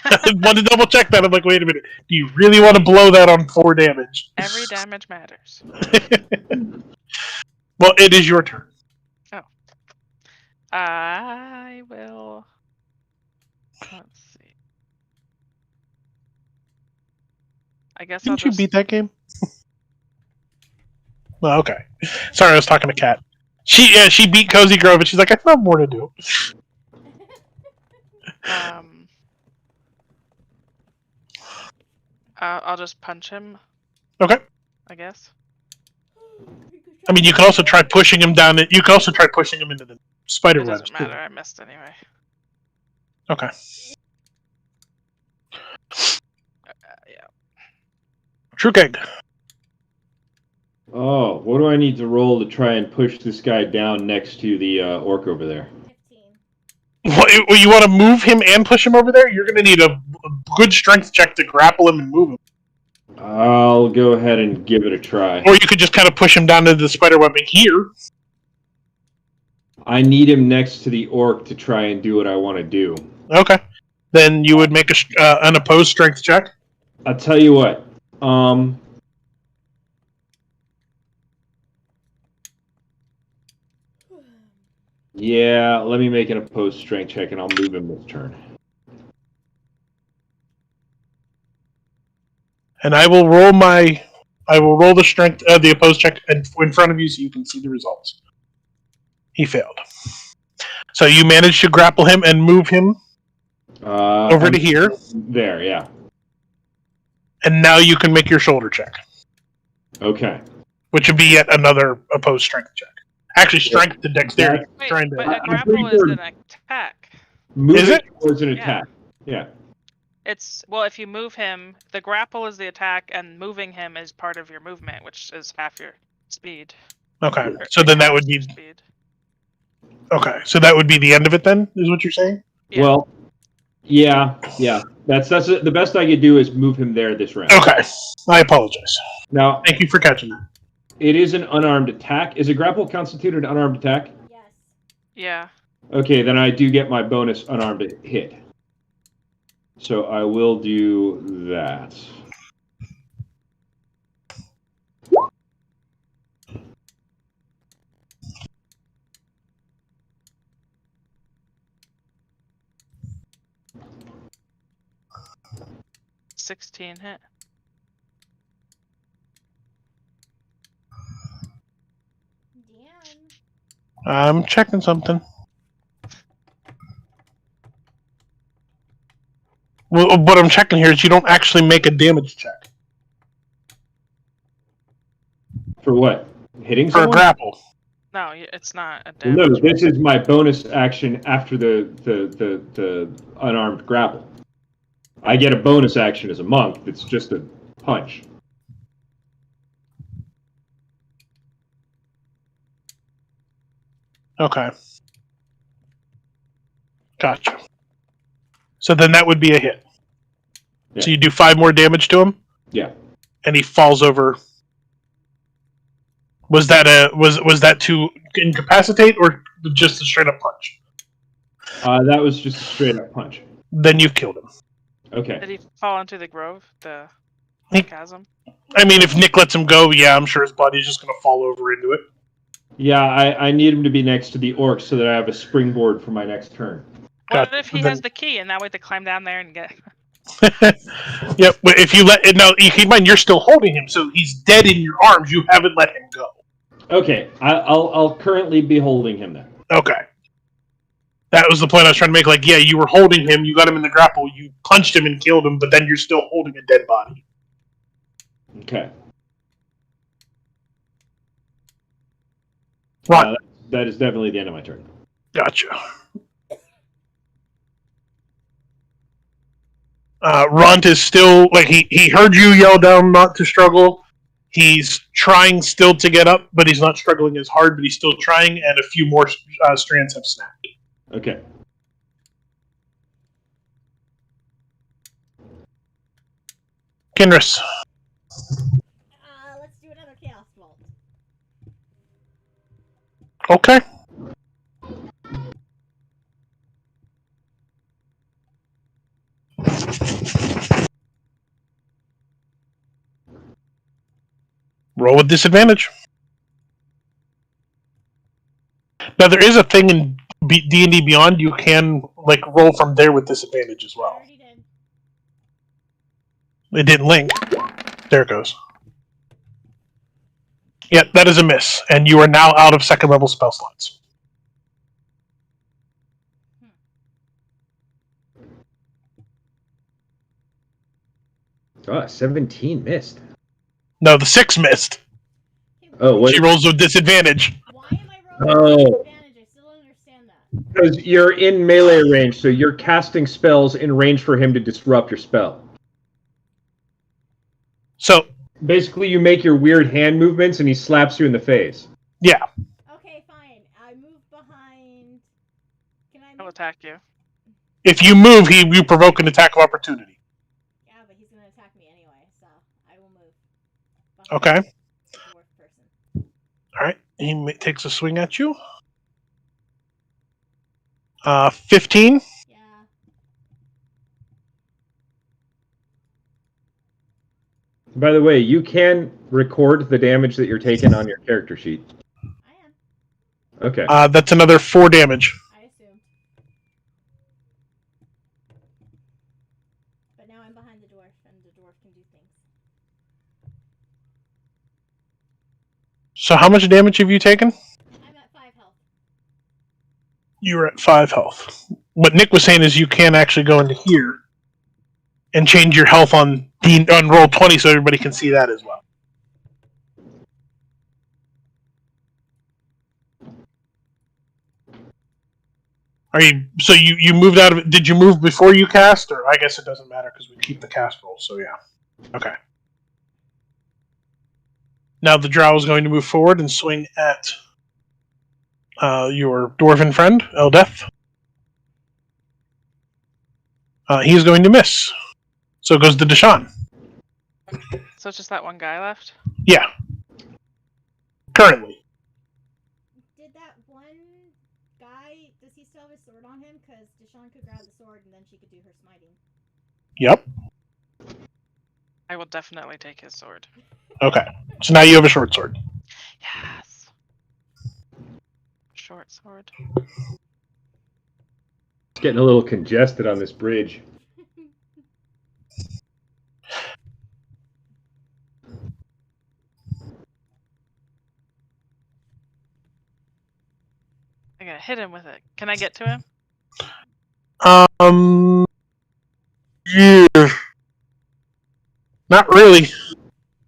I wanted to double check that. I'm like, wait a minute. Do you really want to blow that on 4 damage? Every damage matters. Well, it is your turn. Oh. I will. Let's see. I guess I'll Didn't you just... beat that game? Well, okay. Sorry, I was talking to Kat. She beat Cozy Grove, and she's like, I still have more to do. I'll just punch him. Okay. I guess. I mean, you can also try pushing him down. You can also try pushing him into the spider It webs. doesn't matter. I missed anyway. Okay. Yeah. True King. Oh, what do I need to roll to try and push this guy down next to the orc over there? 15. Well, you want to move him and push him over there? You're going to need a good strength check to grapple him and move him. I'll go ahead and give it a try. Or you could just kind of push him down into the spider web in here. I need him next to the orc to try and do what I want to do. Okay. Then you would make an opposed strength check. I'll tell you what. Yeah, let me make an opposed strength check, and I'll move him this turn. And I will roll the strength, the opposed check in front of you so you can see the results. He failed. So you managed to grapple him and move him over to here. There, yeah. And now you can make your shoulder check. Okay. Which would be yet another opposed strength check. Actually, strength to dexterity. Wait, Trying but to... a grapple is an attack. Moving Is it? was an attack. Yeah. It's if you move him, the grapple is the attack, and moving him is part of your movement, which is half your speed. Okay, so then that would be... Speed. Okay, so that would be the end of it then, is what you're saying? Yeah. Well, yeah. That's the best I could do is move him there this round. Okay, I apologize. Now, Thank you for catching that. it is an unarmed attack. Is a grapple constituted an unarmed attack? Yes. Yeah. Okay, then I do get my bonus unarmed hit. So I will do that. $16 hit. Dan. I'm checking something. Well, what I'm checking here is you don't actually make a damage check. For what? Hitting For a someone? grapple. No, it's not a Well, damage. no, this is my bonus action after the unarmed grapple. I get a bonus action as a monk. It's just a punch. Okay. Gotcha. So then that would be a hit. Yeah. So you do 5 more damage to him, Yeah. and he falls over. Was that to incapacitate or just a straight up punch? That was just a straight up punch. Then you've killed him. Okay. Did he fall into the grove, the He- chasm? I mean, if Nick lets him go, yeah, I'm sure his body's just going to fall over into it. Yeah, I need him to be next to the orc so that I have a springboard for my next turn. What Gotcha. if he Then- has the key and that way to climb down there and get? Yep. But if you let no, keep in mind you're still holding him, so he's dead in your arms. You haven't let him go. Okay, I'll currently be holding him then. Okay. That was the point I was trying to make. Like, yeah, you were holding him, you got him in the grapple, you punched him and killed him, but then you're still holding a dead body. Okay. Ron, That is definitely the end of my turn. gotcha. Runt is still like he heard you yell down not to struggle. He's trying still to get up, but he's not struggling as hard. But he's still trying, and a few more strands have snapped. Okay. Kinris. Let's do another Chaos Bolt. Okay. Roll with disadvantage. Now there is a thing in D&D Beyond you can like roll from there with disadvantage as I well. already did. It didn't link. There it goes. Yep, that is a miss, and you are now out of second level spell slots. Oh, 17 missed. No, the 6 missed. Okay, Oh, what? She rolls with disadvantage. why am I rolling Oh. with disadvantage? I still don't understand that. Because you're in melee range, so you're casting spells in range for him to disrupt your spell. So, Basically, you make your weird hand movements, and he slaps you in the face. yeah. Okay, fine. I move behind. Can I I'll move? attack you. If you move, you provoke an attack of opportunity. Yeah, but he's gonna attack me anyway, so I will move. Behind Okay. the dwarf person. Alright, he takes a swing at you. 15. Yeah. By the way, you can record the damage that you're taking on your character sheet. I am. Okay. That's another 4 damage. I assumed. But now I'm behind the dwarf, and the dwarf can do things. So how much damage have you taken? I'm at 5 health. You're at 5 health. What Nick was saying is you can actually go into here and change your health on roll 20 so everybody can see that as well. Are you so you moved out of it? Did you move before you cast, or I guess it doesn't matter because we keep the cast roll. So yeah, okay. Now the drow is going to move forward and swing at your dwarven friend Eldeth. He is going to miss. So it goes to Deshaun. So it's just that one guy left. Yeah. Currently. Did that one guy, does he still have his sword on him? Because Deshaun could grab the sword and then she could do her smiting. Yep. I will definitely take his sword. Okay. So now you have a short sword. Yes. Short sword. It's getting a little congested on this bridge. I'm gonna hit him with it. Can I get to him? Yeah. Not really.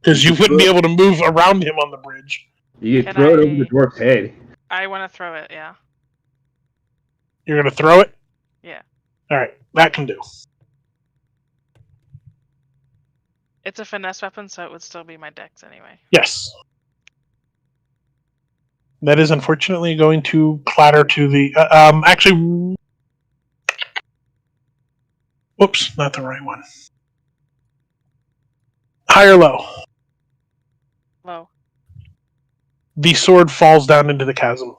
Because you wouldn't be able to move around him on the bridge. You could Can throw it over I- the dwarf's head. I want to throw it, yeah. You're going to throw it? Yeah. Alright, that can do. It's a finesse weapon, so it would still be my dex anyway. Yes. That is unfortunately going to clatter to the... actually... Whoops, not the right one. High or low? Low. The sword falls down into the chasm.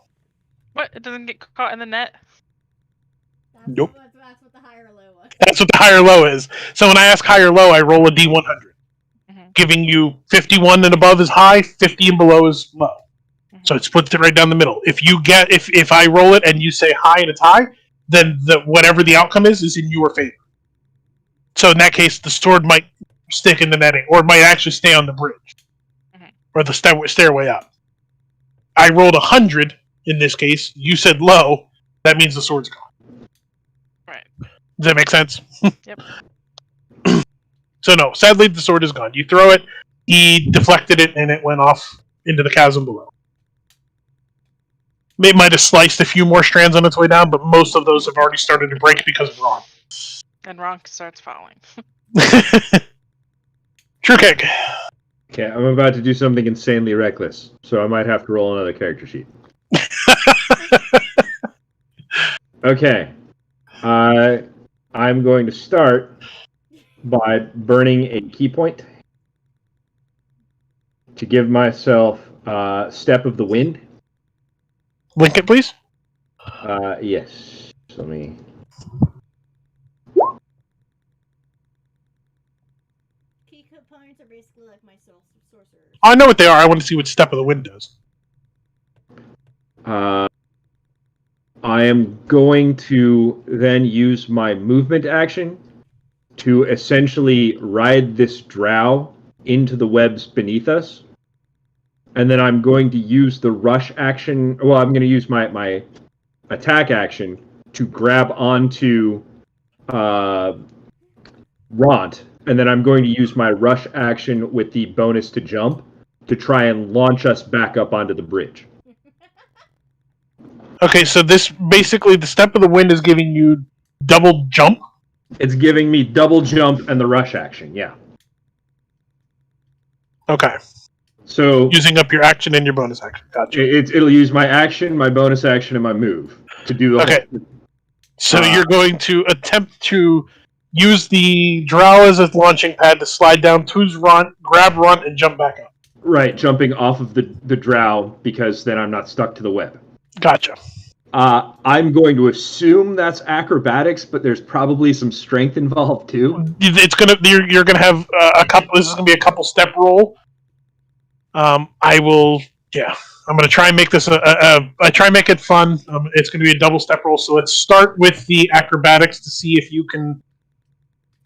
What? It doesn't get caught in the net? Nope. That's what the high or low was. That's what the high or low is. So when I ask high or low, I roll a D100. Mhm. Giving you 51 and above is high, 50 and below is low. So it splits it right down the middle. If I roll it and you say high and it's high, then whatever the outcome is in your favor. So in that case, the sword might stick in the netting, or it might actually stay on the bridge, or the stairway up. I rolled 100 in this case. You said low. That means the sword's gone. Right. Does that make sense? Yep. So no, sadly the sword is gone. You throw it, he deflected it, and it went off into the chasm below. It might have sliced a few more strands on its way down, but most of those have already started to break because of Ron. And Ronk starts falling. True kick. Okay, I'm about to do something insanely reckless, so I might have to roll another character sheet. Okay. I'm going to start by burning a key point to give myself Step of the Wind. Link it, please. Yes. So let me... Key components are basically like my sorcerers. I know what they are. I want to see what Step of the Wind does. I am going to then use my movement action to essentially ride this drow into the webs beneath us. And then I'm going to use the rush action. Well, I'm going to use my attack action to grab onto Ront. And then I'm going to use my rush action with the bonus to jump to try and launch us back up onto the bridge. Okay, so this basically the Step of the Wind is giving you double jump. It's giving me double jump and the rush action, yeah. Okay, So using up your action and your bonus action. Gotcha. it'll use my action, my bonus action, and my move to do the Okay. whole... So you're going to attempt to use the drow as a launching pad to slide down to's Runt, grab Runt, and jump back up. Right, jumping off of the drow because then I'm not stuck to the web. Gotcha. I'm going to assume that's acrobatics, but there's probably some strength involved too. It's gonna you're gonna have a couple. This is gonna be a couple step roll. I will. Yeah, I'm gonna try and make this I try and make it fun. It's gonna be a double step roll. So let's start with the acrobatics to see if you can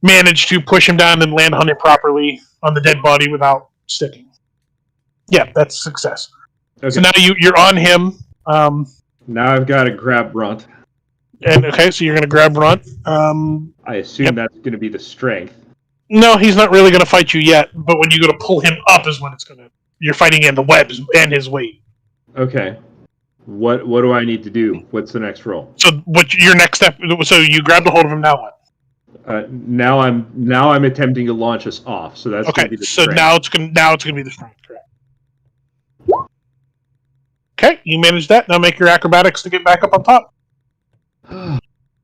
manage to push him down and land on him properly on the dead body without sticking. Yeah, that's a success. Okay. So now you're on him. Now I've got to grab Runt. And okay, so you're gonna grab Runt. I assume Yep. that's going to be the strength. No, he's not really gonna fight you yet. But when you go to pull him up, is when it's gonna. You're fighting in the webs and his weight. Okay. What do I need to do? What's the next roll? So what your next step? So you grab the hold of him. Now what? Now I'm attempting to launch us off. So that's going to Okay. be the So strength. now it's gonna be the strength. Correct. Okay, you managed that. Now make your acrobatics to get back up on top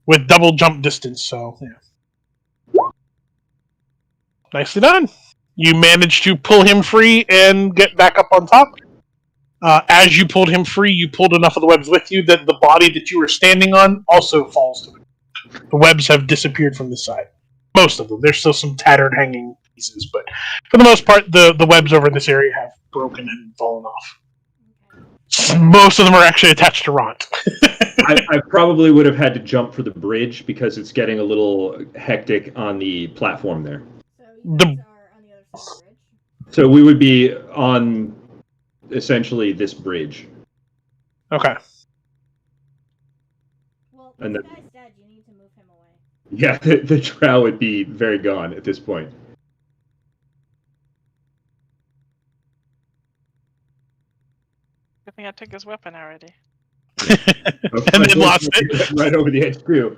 with double jump distance. So yeah, nicely done. You managed to pull him free and get back up on top. As you pulled him free, you pulled enough of the webs with you that the body that you were standing on also falls to it. The webs have disappeared from the side. Most of them. There's still some tattered hanging pieces, but for the most part, the webs over this area have broken and fallen off. Most of them are actually attached to Ront. I probably would have had to jump for the bridge because it's getting a little hectic on the platform there. So you guys are on the other side of the bridge. So we would be on essentially this bridge. Okay. Well, And this the- guy's dead. You need to move him away. Yeah, the drow would be very gone at this point. think I took his weapon already. And then lost it. Right over the edge screw.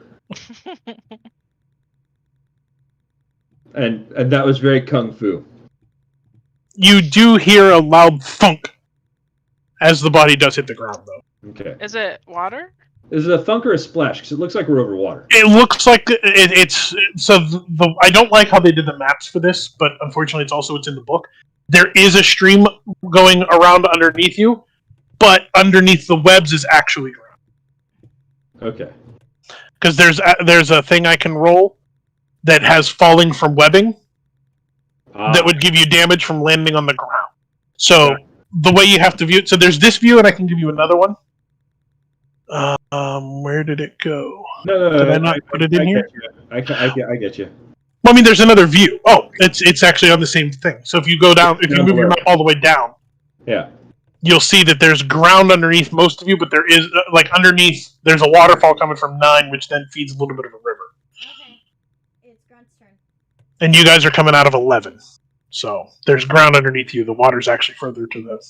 And that was very kung fu. You do hear a loud thunk as the body does hit the ground, though. Okay. Is it water? Is it a thunk or a splash? Because it looks like we're over water. It looks like it's so. I don't like how they did the maps for this, but unfortunately, it's in the book. There is a stream going around underneath you, but underneath the webs is actually ground. Okay. Because there's a thing I can roll that has falling from webbing that would give you damage from landing on the ground. So the way you have to view it, so there's this view, and I can give you another one. Where did it go? No. Did I not put it in here? I get you. Well, I mean, there's another view. Oh, it's actually on the same thing. So if you go down, if you move your map all the way down, yeah, you'll see that there's ground underneath most of you, but there is underneath. There's a waterfall coming from 9, which then feeds a little bit of a river. Okay. It's Grunt's turn. And you guys are coming out of 11, so there's ground underneath you. The water's actually further to the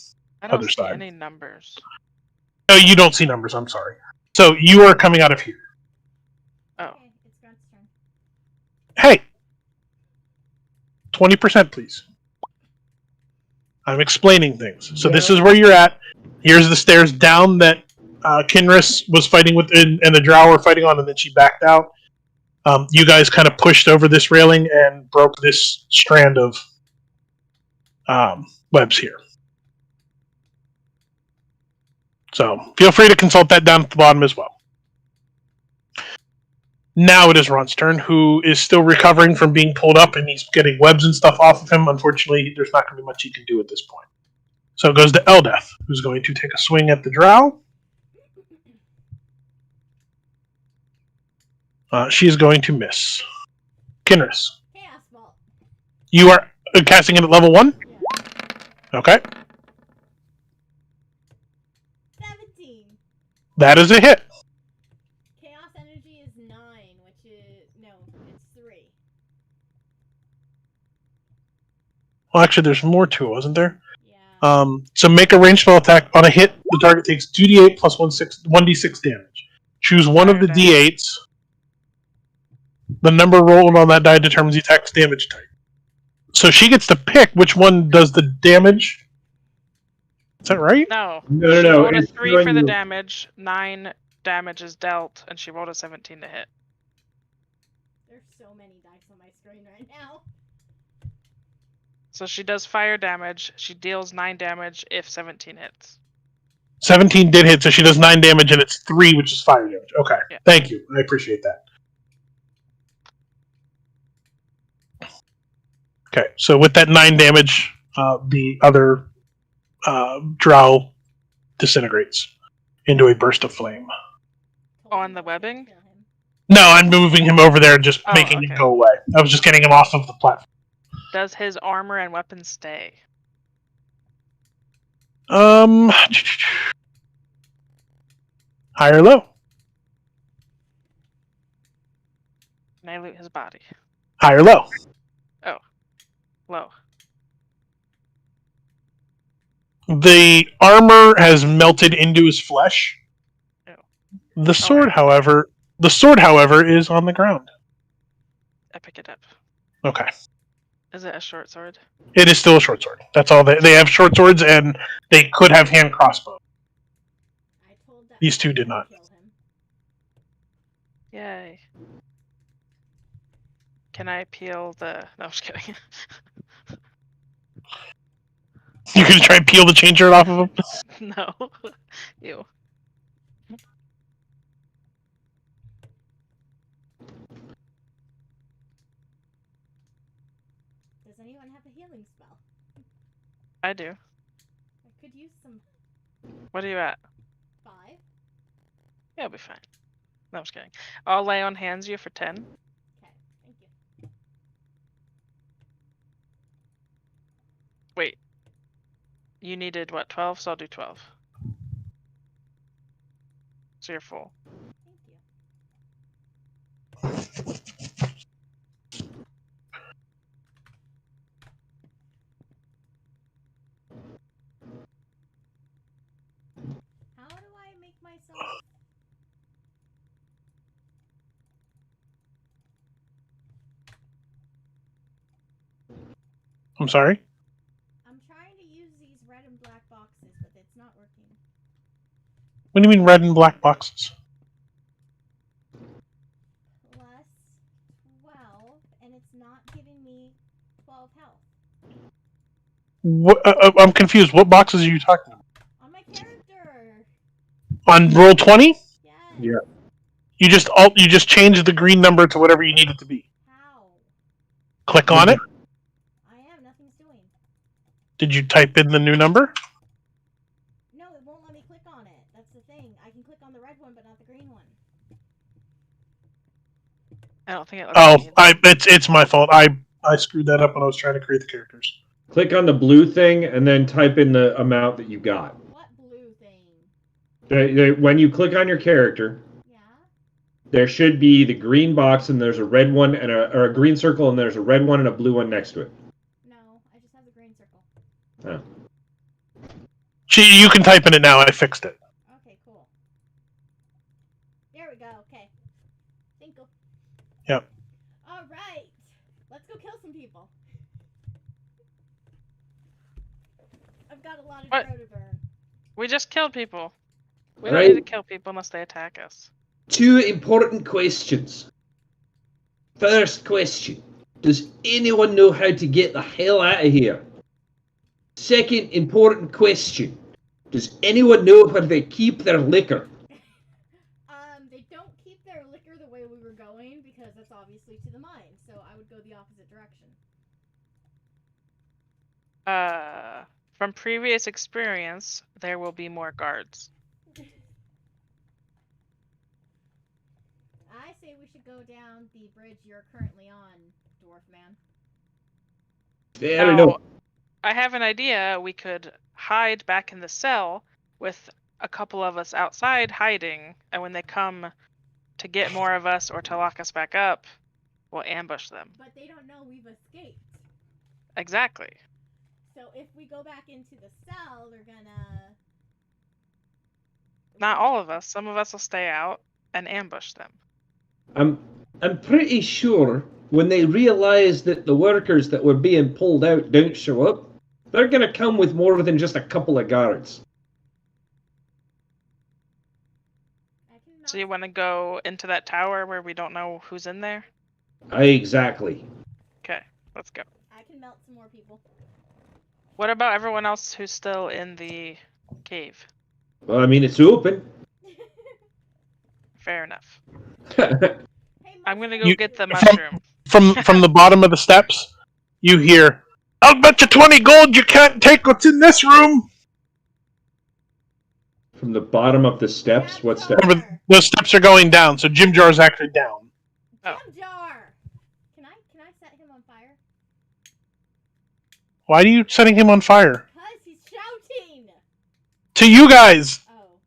I don't other see side. any numbers. No, you don't see numbers. I'm sorry. So you are coming out of here. Oh. Okay, it's Grunt's turn. Hey, 20%, please. I'm explaining things. So this is where you're at. Here's the stairs down that Kinris was fighting with, and the Drow were fighting on, and then she backed out. You guys kind of pushed over this railing and broke this strand of webs here. So feel free to consult that down at the bottom as well. Now it is Ron's turn, who is still recovering from being pulled up, and he's getting webs and stuff off of him. Unfortunately, there's not going to be much he can do at this point. So it goes to Eldeth, who's going to take a swing at the Drow. She is going to miss. Kinris, Chaos Bolt. you are casting it at level 1? Yeah. Okay. 17. That is a hit. Chaos energy is 9, which is... No, it's 3. Well, actually, there's more to it, wasn't there? Yeah. So make a ranged spell attack. On a hit, the target takes 2d8 plus 1d6 damage. Choose one of the d8s. The number rolled on that die determines the attack's damage type. So she gets to pick which one does the damage. Is that right? No. No. She rolled a it's 3 showing for the you- damage, 9 damage is dealt, and she rolled a 17 to hit. There's so many dice on my screen right now. So she does fire damage. She deals 9 damage if 17 hits. 17 did hit, so she does 9 damage, and it's 3, which is fire damage. Okay. Yeah. Thank you. I appreciate that. Okay, so with that 9 damage, the other drow disintegrates into a burst of flame. On the webbing? Kill him. No, I'm moving him over there and just Oh, making okay. him go away. I was just getting him off of the platform. Does his armor and weapons stay? High or low? Can I loot his body? High or low? Low. The armor has melted into his flesh. Ew. The sword, however, is on the ground. I pick it up. Okay. Is it a short sword? It is still a short sword. That's all. They have short swords, and they could have hand crossbow. I told that These two guy did to not. kill him. Yay. Can I peel the... No, I'm just kidding. You're gonna try and peel the chain shirt off of him? No. Ew. Does anyone have a healing spell? I do. I could use some What are you at? 5. Yeah, I'll be fine. No, I'm just kidding. I'll lay on hands you for 10. Okay, thank you. Wait. You needed, what, 12? So I'll do 12. So you're full. Thank you. I'm sorry? I'm trying to use these red and black boxes, but it's not working. What do you mean red and black boxes? Plus 12, and it's not giving me 12 health. I'm confused. What boxes are you talking about? On my character! On roll 20? Yes! Yeah. You just change the green number to whatever you need it to be. How? Click on it. I am, nothing's doing. Did you type in the new number? No, it won't let me click on it. That's the thing. I can click on the red one, but not the green one. I don't think it lets Oh, me either. it's my fault. I screwed that up when I was trying to create the characters. Click on the blue thing and then type in the amount that you got. What blue thing? When you click on your character, Yeah? there should be the green box and there's a red one or a green circle and there's a red one and a blue one next to it. No, I just have the green circle. Oh. You can type in it now. I fixed it. Okay, cool. There we go, okay. Cinco. Yep. Alright! Let's go kill some people. I've got a lot of What? arrow to burn. We just killed people. We Alright. don't need to kill people unless they attack us. 2 important questions. First question. Does anyone know how to get the hell out of here? Second important question. Does anyone know where they keep their liquor? They don't keep their liquor the way we were going because that's obviously to the mine, so I would go the opposite direction. From previous experience, there will be more guards. I say we should go down the bridge you're currently on, Dwarf Man. Fair enough. I have an idea. We could hide back in the cell with a couple of us outside hiding, and when they come to get more of us or to lock us back up, we'll ambush them. But they don't know we've escaped. Exactly. So if we go back into the cell, they're gonna... Not all of us. Some of us will stay out and ambush them. I'm pretty sure when they realize that the workers that were being pulled out don't show up, they're gonna come with more than just a couple of guards. So you want to go into that tower where we don't know who's in there? Exactly. Okay, let's go. I can melt some more people. What about everyone else who's still in the cave? Well, I mean, it's open. Fair enough. Hey, I'm gonna go You- get the from- mushroom. From the bottom of the steps, you hear, "I'll bet you 20 gold you can't take what's in this room." From the bottom of the steps? What steps? Remember, those steps are going down, so Jim Jar's actually down. Oh. Jam Jar! Can I set him on fire? Why are you setting him on fire? Because he's shouting! To you guys! Oh.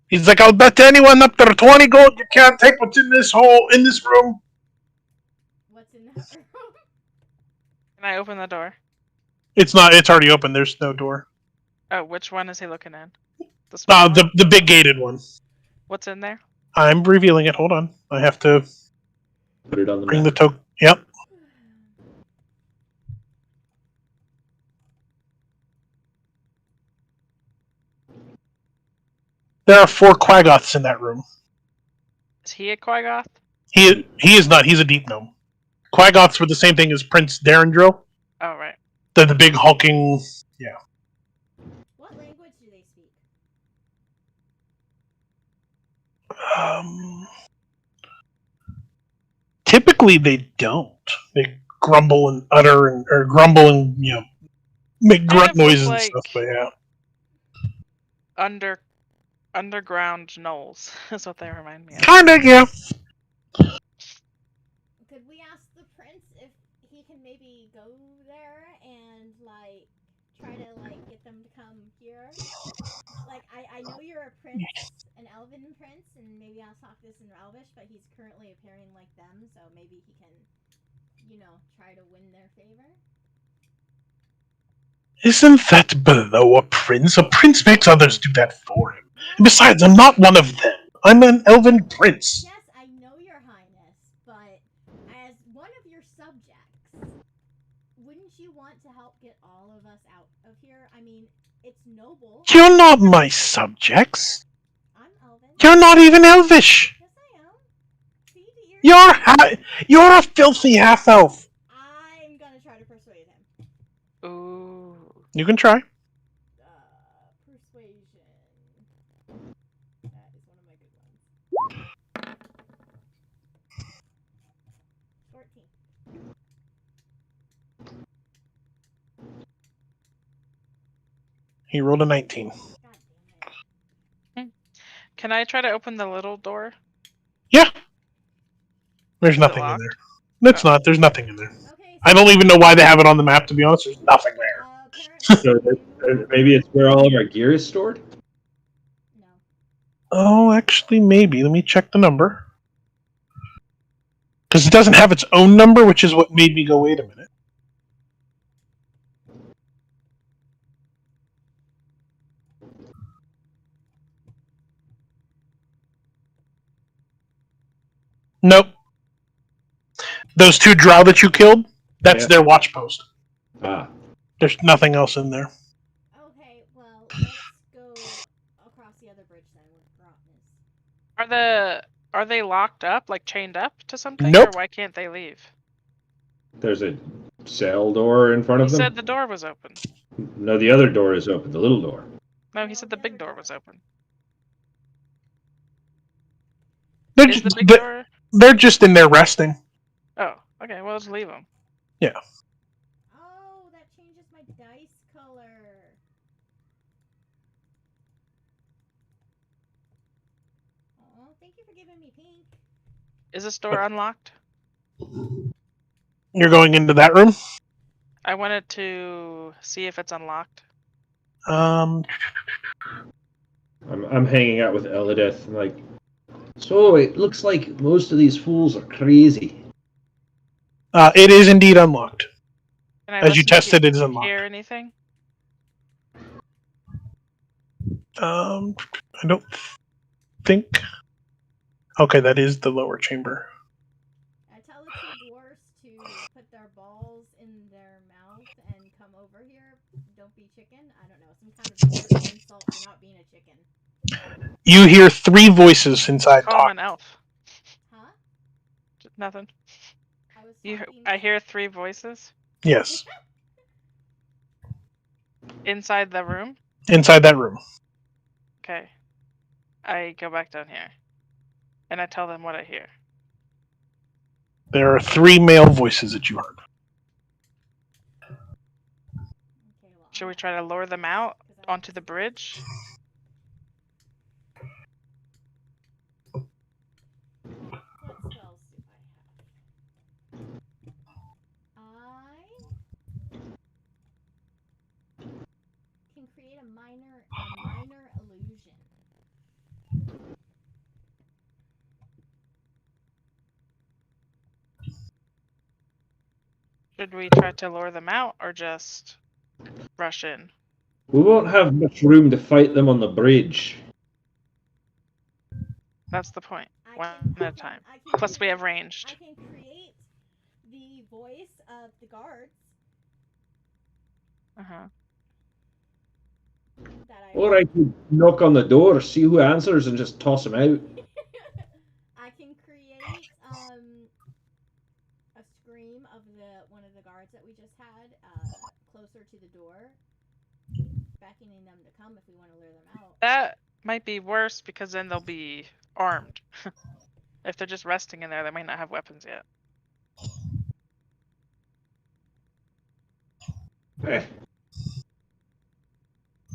He's like, "I'll bet anyone up there 20 gold you can't take what's in this room." What's in that room? Can I open the door? It's already open, there's no door. Oh, which one is he looking in? The small one? The big gated one. What's in there? I'm revealing it, hold on. I have to Put it on the bring map. the token. Yep. There are 4 Quaggoths in that room. Is he a Quaggoth? He is not, he's a deep gnome. Quaggoths were the same thing as Prince Darendrill. Oh, right. The big hulking... What language do they speak? Typically they don't. They grumble and utter or grumble and, make grunt Kind of look noises and like- stuff, but yeah. Underground gnolls is what they remind me of. Kinda, yeah. Could we ask the prince if he can maybe go there and, try to, get them to come here? I know you're a prince, an elven prince, and maybe I'll talk this in Elvish, but he's currently appearing like them, so maybe he can, try to win their favor? Isn't that below a prince? A prince makes others do that for him. And besides, I'm not one of them. I'm an elven prince. Yes, I know, Your Highness, but as one of your subjects, I mean, it's noble. You're not my subjects. I'm Elven. You're not even Elvish. Yes, I am. See, You're a filthy half-elf. I'm gonna try to persuade him. Ooh. You can try. Persuasion. That is one of my good ones. 14. He rolled a 19. God damn it. Can I try to open the little door? Yeah. There's Is it nothing in locked? there. It's Oh. not. There's nothing in there. Okay, I don't even know why they have it on the map, to be honest. There's nothing there. Apparently So maybe it's where all of our gear is stored? No. Oh, actually, maybe. Let me check the number. Because it doesn't have its own number, which is what made me go, wait a minute. Nope. Those 2 drow that you killed, that's Yeah. their watch post. Ah. There's nothing else in there. Okay, well, let's go across the other bridge then with Grotness. Are they locked up, like chained up to something, Nope. or why can't they leave? There's a cell door in front He of them? said the door was open. No, the other door is open, the little door. No, he said the big door was open. They're, Is the just, big door? they're just in there resting. Oh, okay. Well, just leave them. Oh, that changes my dice color. Oh, thank you for giving me pink. Is this door unlocked? You're going into that room? I wanted to see if it's unlocked. Um, I'm hanging out with Elideth, and like, so it looks like most of these fools are crazy. it is indeed unlocked. Can I As you listen to tested, it is unlocked. hear anything? I don't think. Okay, that is the lower chamber. I tell the 2 dwarfs to put their balls in their mouth and come over here. Don't be chicken. I don't know, some kind of dwarf insult for not being a chicken. You hear 3 voices inside Call him talking. an elf. Huh? Nothing. I was talking. I hear 3 voices Yes, inside the room. inside that room. Okay. I go back down here, and I tell them what I hear. There are 3 male voices that you heard. Okay, well, Should we try to lure them out onto the bridge? What spells do I can create a minor illusion. Should we try to lure them out or just rush in? We won't have much room to fight them on the bridge. That's the point. I One can- at a time. I can Plus, we have I ranged. can create the voice of the guards Uh-huh. that I. Or I could knock on the door, see who answers, and just toss them out. I can create a scream of one of the guards that we just had closer to the door, beckoning them to come if we want to lure them out. That might be worse because then they'll be armed. If they're just resting in there, they might not have weapons yet.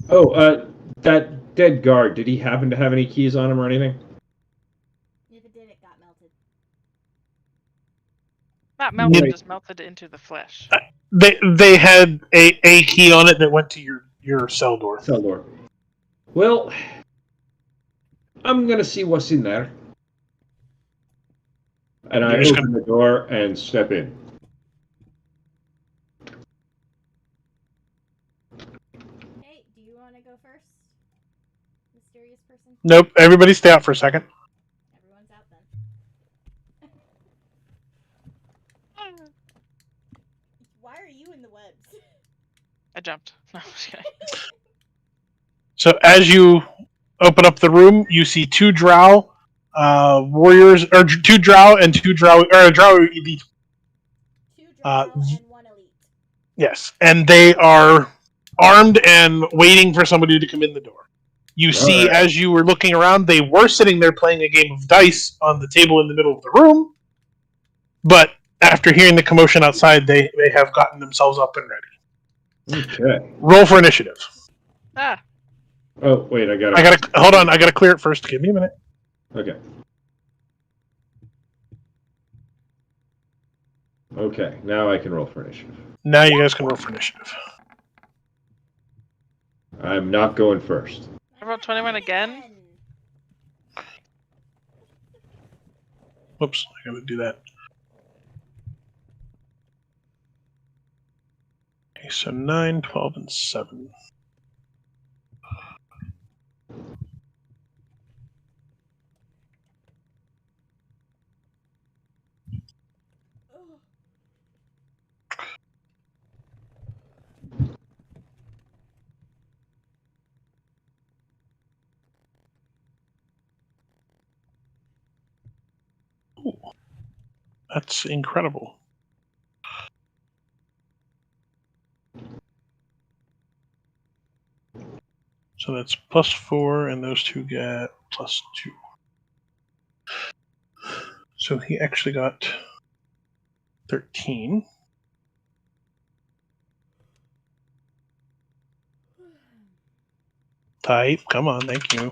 Oh, that dead guard, did he happen to have any keys on him or anything? If it did, it got melted. Not melted, Right. just melted into the flesh. They had a key on it that went to your cell door. Cell door. Well, I'm gonna see what's in there. And I You're just open the door and step in. Hey, do you want to go first? Mysterious person? Nope, everybody stay out for a second. Everyone's out then. Why are you in the webs? I jumped. No, I'm just kidding. So as you open up the room, you see two drow warriors, or two drow and two drow, or a drow elite. 2 drow and 1 elite. Yes, and they are armed and waiting for somebody to come in the door. You see, Alright. as you were looking around, they were sitting there playing a game of dice on the table in the middle of the room, but after hearing the commotion outside, they have gotten themselves up and ready. Okay. Roll for initiative. Ah, Oh, wait, I gotta... Hold on, I gotta clear it first. Give me a minute. Okay. Okay, now I can roll for initiative. Now you guys can roll for initiative. I'm not going first. I rolled 21 again. Whoops, I gotta do that. Okay, so 9, 12, and 7. Ooh, that's incredible. So that's +4, and those two get +2. So he actually got 13. Type, come on, thank you.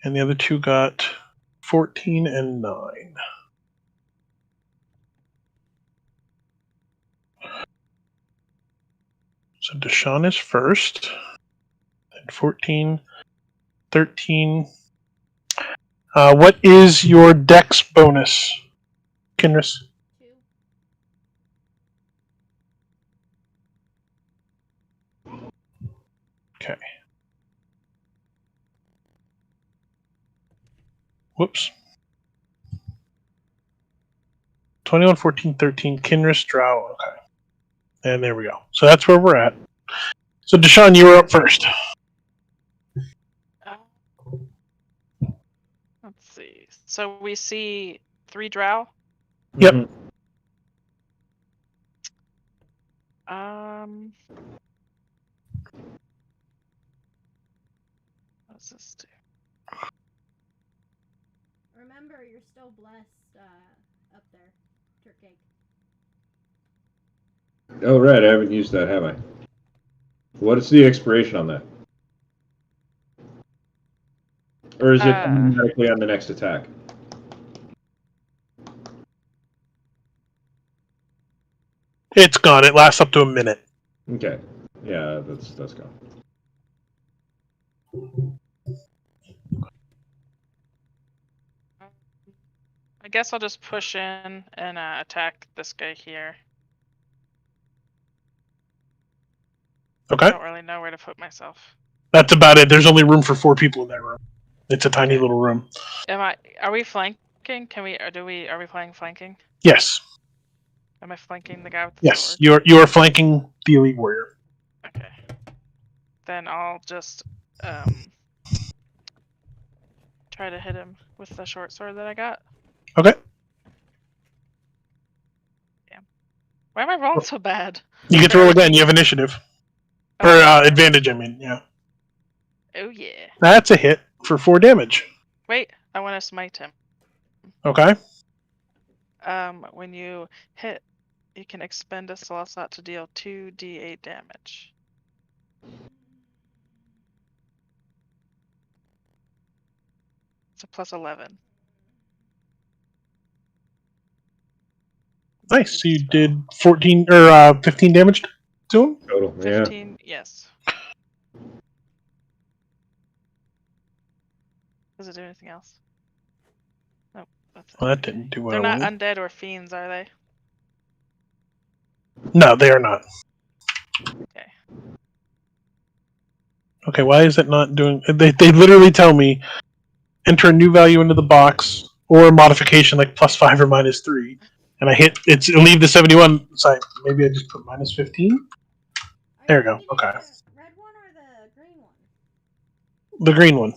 And the other two got 14 and 9. So Deshaun is first. And 14, 13. What is your dex bonus, Kinris? 2. Okay. Whoops. 21, 14, 13. Kinris, Drow. Okay. And there we go. So that's where we're at. So Deshaun, you were up first. Let's see. So we see 3 drow. Yep. Mhm. What does this do? Remember, you're still blessed up there, Turkey. Oh, right, I haven't used that, have I? What is the expiration on that? Or is it automatically on the next attack? It's gone. It lasts up to a minute. Okay. Yeah, that's gone. I guess I'll just push in and attack this guy here. Okay. I don't really know where to put myself. That's about it. There's only room for 4 people in that room. It's a tiny little room. Are we flanking? Are we playing flanking? Yes. Am I flanking the guy with the Yes. sword? You are flanking the elite warrior. Okay. Then I'll just try to hit him with the short sword that I got. Okay. Damn. Why am I rolling so bad? You get to roll again. You have initiative. Or advantage, I mean. Yeah. Oh yeah. That's a hit for 4 damage. Wait, I want to smite him. Okay. When you hit, you can expend a spell slot to deal 2d8 damage. It's a +11. Nice. So you did 14 or 15 damage to him? Total, yeah. 15, yes. Does it do anything else? Nope, that's it. Well, that didn't do what They're I not wanted. undead or fiends, are they? No, they are not. Okay. Okay, why is it not doing... They literally tell me, enter a new value into the box, or a modification like +5 or -3. And I hit... It'll leave the 71 side. Maybe I just put -15? There you go. You Okay. did the red one or the green one? The green one.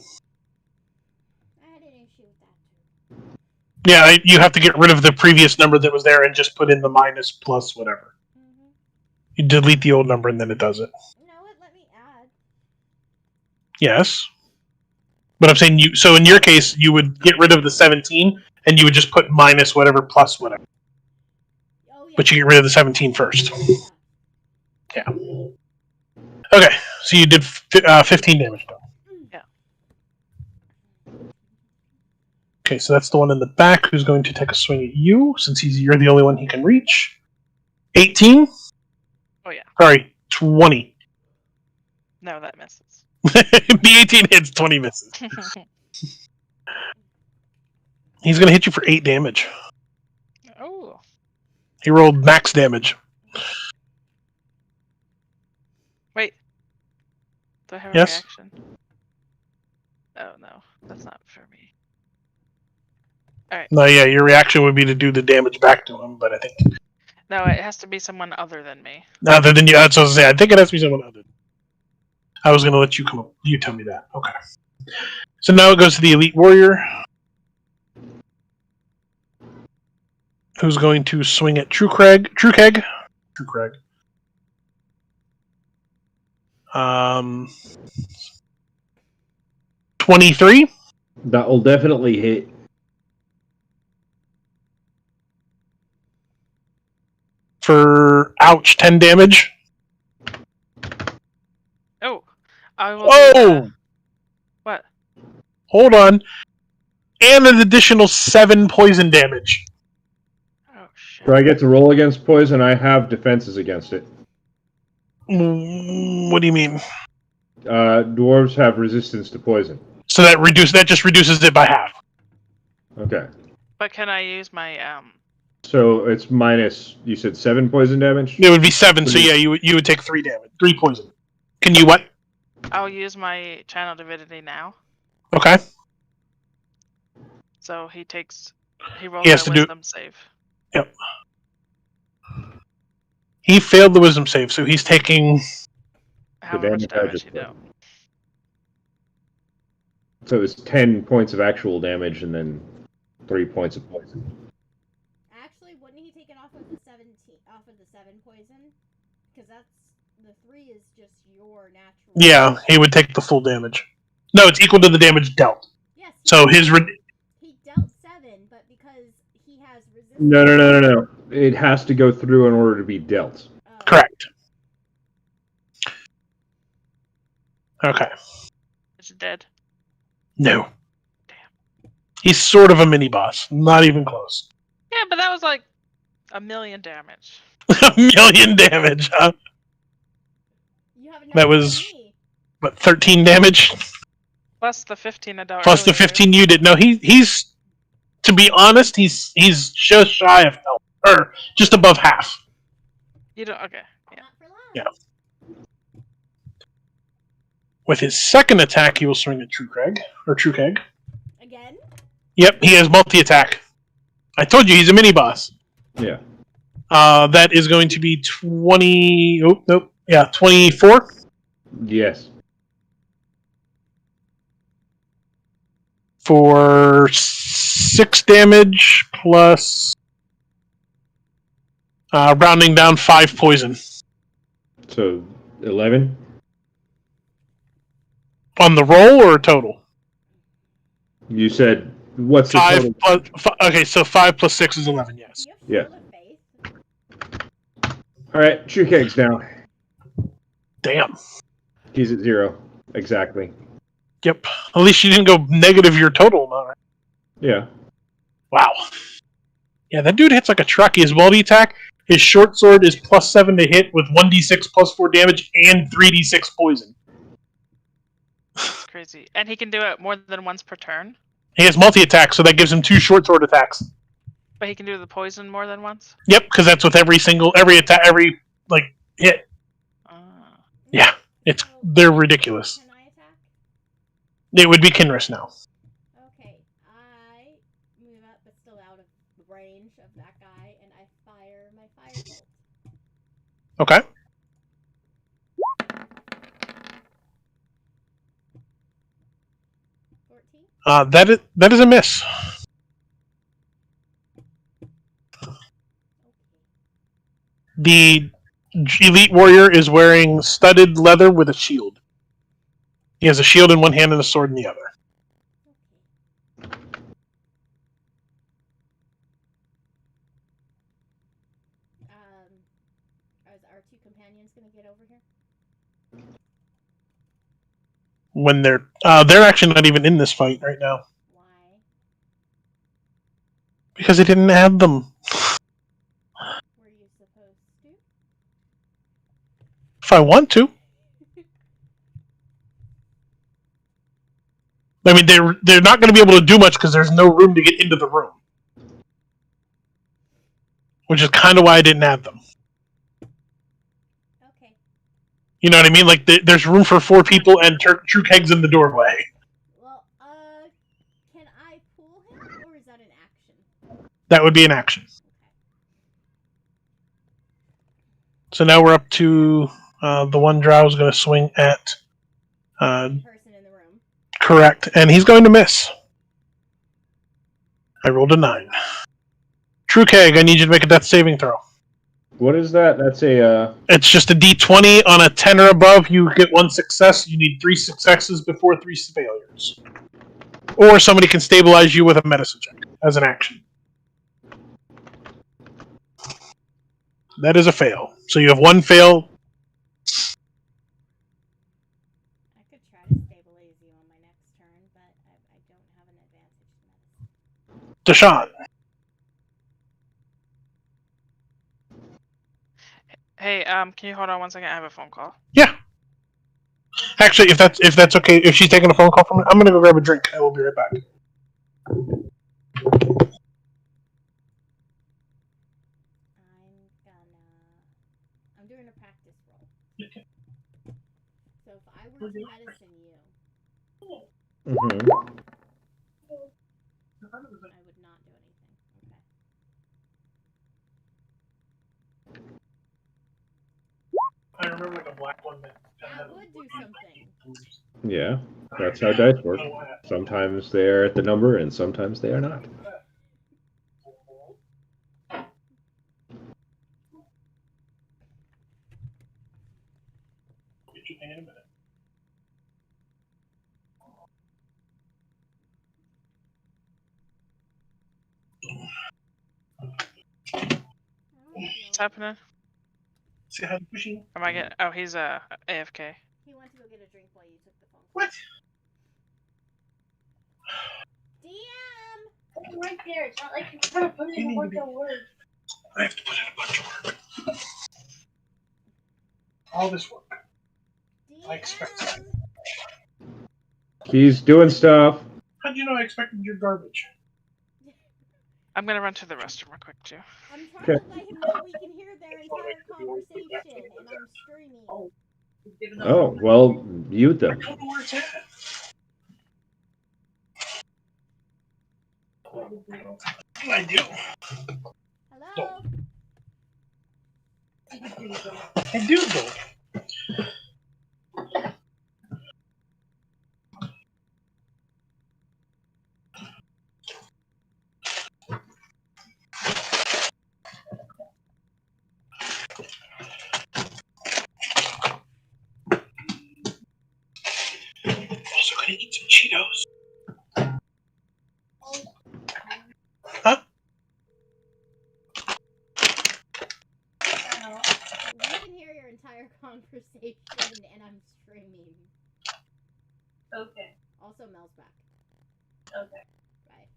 I had an issue with that too. Yeah, you have to get rid of the previous number that was there and just put in the minus plus whatever. Mm-hmm. You delete the old number and then it does it. No, it let me add. Yes. But I'm saying you. So in your case, you would get rid of the 17 and you would just put minus whatever plus whatever. Oh yeah. But you get rid of the 17 first. Yeah. Yeah. Okay, so you did 15 damage. Yeah. Okay, so that's the one in the back who's going to take a swing at you, since you're the only one he can reach. 18? Oh yeah. Sorry, 20. No, that misses. The 18 hits, 20 misses. He's going to hit you for 8 damage. Oh. He rolled max damage. Wait. Do I have a Yes? reaction? Oh no, that's not for me. Alright. No, yeah, your reaction would be to do the damage back to him, but I think No, it has to be someone other than me. other than you, that's what I was saying. I think it has to be someone other. I was going to let you come up. You tell me that. Okay. So now it goes to the Elite Warrior, who's going to swing at True Keg. 23 That will definitely hit. for 10 damage. Oh. I will do Oh! what? Hold on. And an additional 7 poison damage. Oh shit. Do I get to roll against poison? I have defenses against it. What do you mean? Dwarves have resistance to poison. So that just reduces it by half. Okay. But can I use my So it's minus, you said 7 poison damage? It would be 7, so yeah, you would take 3 damage. 3 poison. Can you what? I'll use my channel divinity now. Okay. So he rolls He has a to do- wisdom save. Yep. He failed the wisdom save, so he's taking... How The much damage I damage just you do? did. So it's 10 points of actual damage and then 3 points of poison. Actually, wouldn't he take it off of the 7 poison? Because the 3 is just your natural. Yeah, he would take the full damage. No, it's equal to the damage dealt. Yes. So his... He dealt 7, but because he has resistance. No. It has to go through in order to be dealt. Correct. Okay. Is it dead? No. He's sort of a mini-boss. Not even close. Yeah, but that was like 1,000,000 damage. 1,000,000 damage, huh? You have That was... What, 13 damage? Plus the 15 I dealt Plus the earlier. 15 you did. No, he's... To be honest, he's just shy of health. Or just above half. You don't. Okay. Yeah. Not for long. Yeah. With his second attack, he will swing at True Keg. Again? Yep, he has multi-attack. I told you, he's a mini-boss. Yeah. That is going to be 20... Oh, nope. Yeah, 24. Yes. For 6 damage, plus... rounding down 5 poison. So 11? On the roll or total? You said, what's the 5 total? okay, so 5 plus 6 is 11, yes. You have Yeah. solid faith. Alright, True Keg's now. Damn. He's at 0. Exactly. Yep. At least you didn't go negative your total amount, right? Yeah. Wow. Yeah, that dude hits like a truck. He has multi-attack. His short sword is plus 7 to hit with 1d6 plus 4 damage and 3d6 poison. It's crazy. And he can do it more than once per turn. He has multi-attack, so that gives him 2 short sword attacks. But he can do the poison more than once. Yep, because that's with every attack, hit. Ah. Yeah, they're ridiculous. Can I attack? It would be Kinrys now. Okay, I move up, but still out of range of that guy, and I fire my firebolt. Okay. That is a miss. The elite warrior is wearing studded leather with a shield. He has a shield in one hand and a sword in the other. Are our two companions gonna get over here? When they're actually not even in this fight right now Why? because they didn't add them. Were you supposed to? If I want to, I mean they're not going to be able to do much because there's no room to get into the room, which is kind of why I didn't add them. Okay. You know what I mean? Like there's room for 4 people and True Keg's in the doorway. Well, can I pull him, or is that an action? That would be an action. Okay. So now we're up to the one drow is going to swing at The person in the room. correct, and he's going to miss. I rolled a 9. True Keg, I need you to make a death saving throw. What is that? That's a. It's just a d20 on a 10 or above. You get 1 success. You need 3 successes before 3 failures. Or somebody can stabilize you with a medicine check as an action. That is a fail. So you have 1 fail. I could try to stabilize you on my next turn, but I don't have an advantage to medicine. Deshaun. Hey, can you hold on 1 second? I have a phone call. Yeah. Actually, if that's okay, if she's taking a phone call from me, I'm gonna go grab a drink. I will be right back. I'm doing a practice roll. Okay. So if I were to medicine you, Mm-hmm. I would not do anything. Okay. I remember like a black one that would do something. Yeah, that's how dice work. Sometimes they're at the number, and sometimes they are not. Get your thing in a minute. What's happening? See how pushing? Am I getting? Oh, he's AFK. He went to go get a drink while you took the phone call. What? DM! It's right there. It's not like you're trying to put it in a bunch of words. I have to put in a bunch of work. All this work. DM! I expect that. He's doing stuff. How'd you know I expected your garbage? I'm gonna run to the restroom real quick too. I'm trying Okay. to let him know we can hear their entire conversation, and I'm streaming. Oh, well, mute them. I don't know where it's at. I do. Hello? I do though. Also gonna eat some Cheetos. Huh? We can hear your entire conversation, and I'm streaming. Okay. Also, Mel's back. Okay. Bye.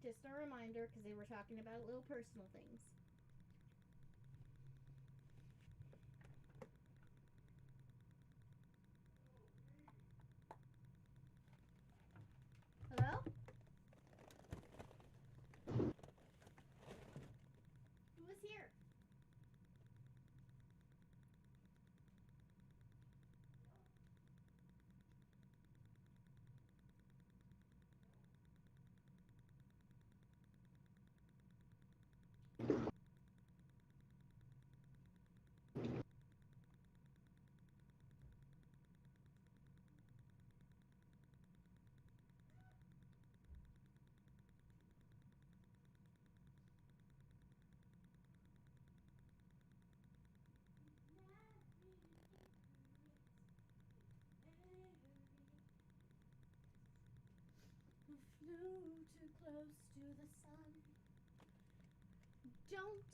Just a reminder, because they were talking about little personal things. Hello? Who was here? flew too close to the sun. Don't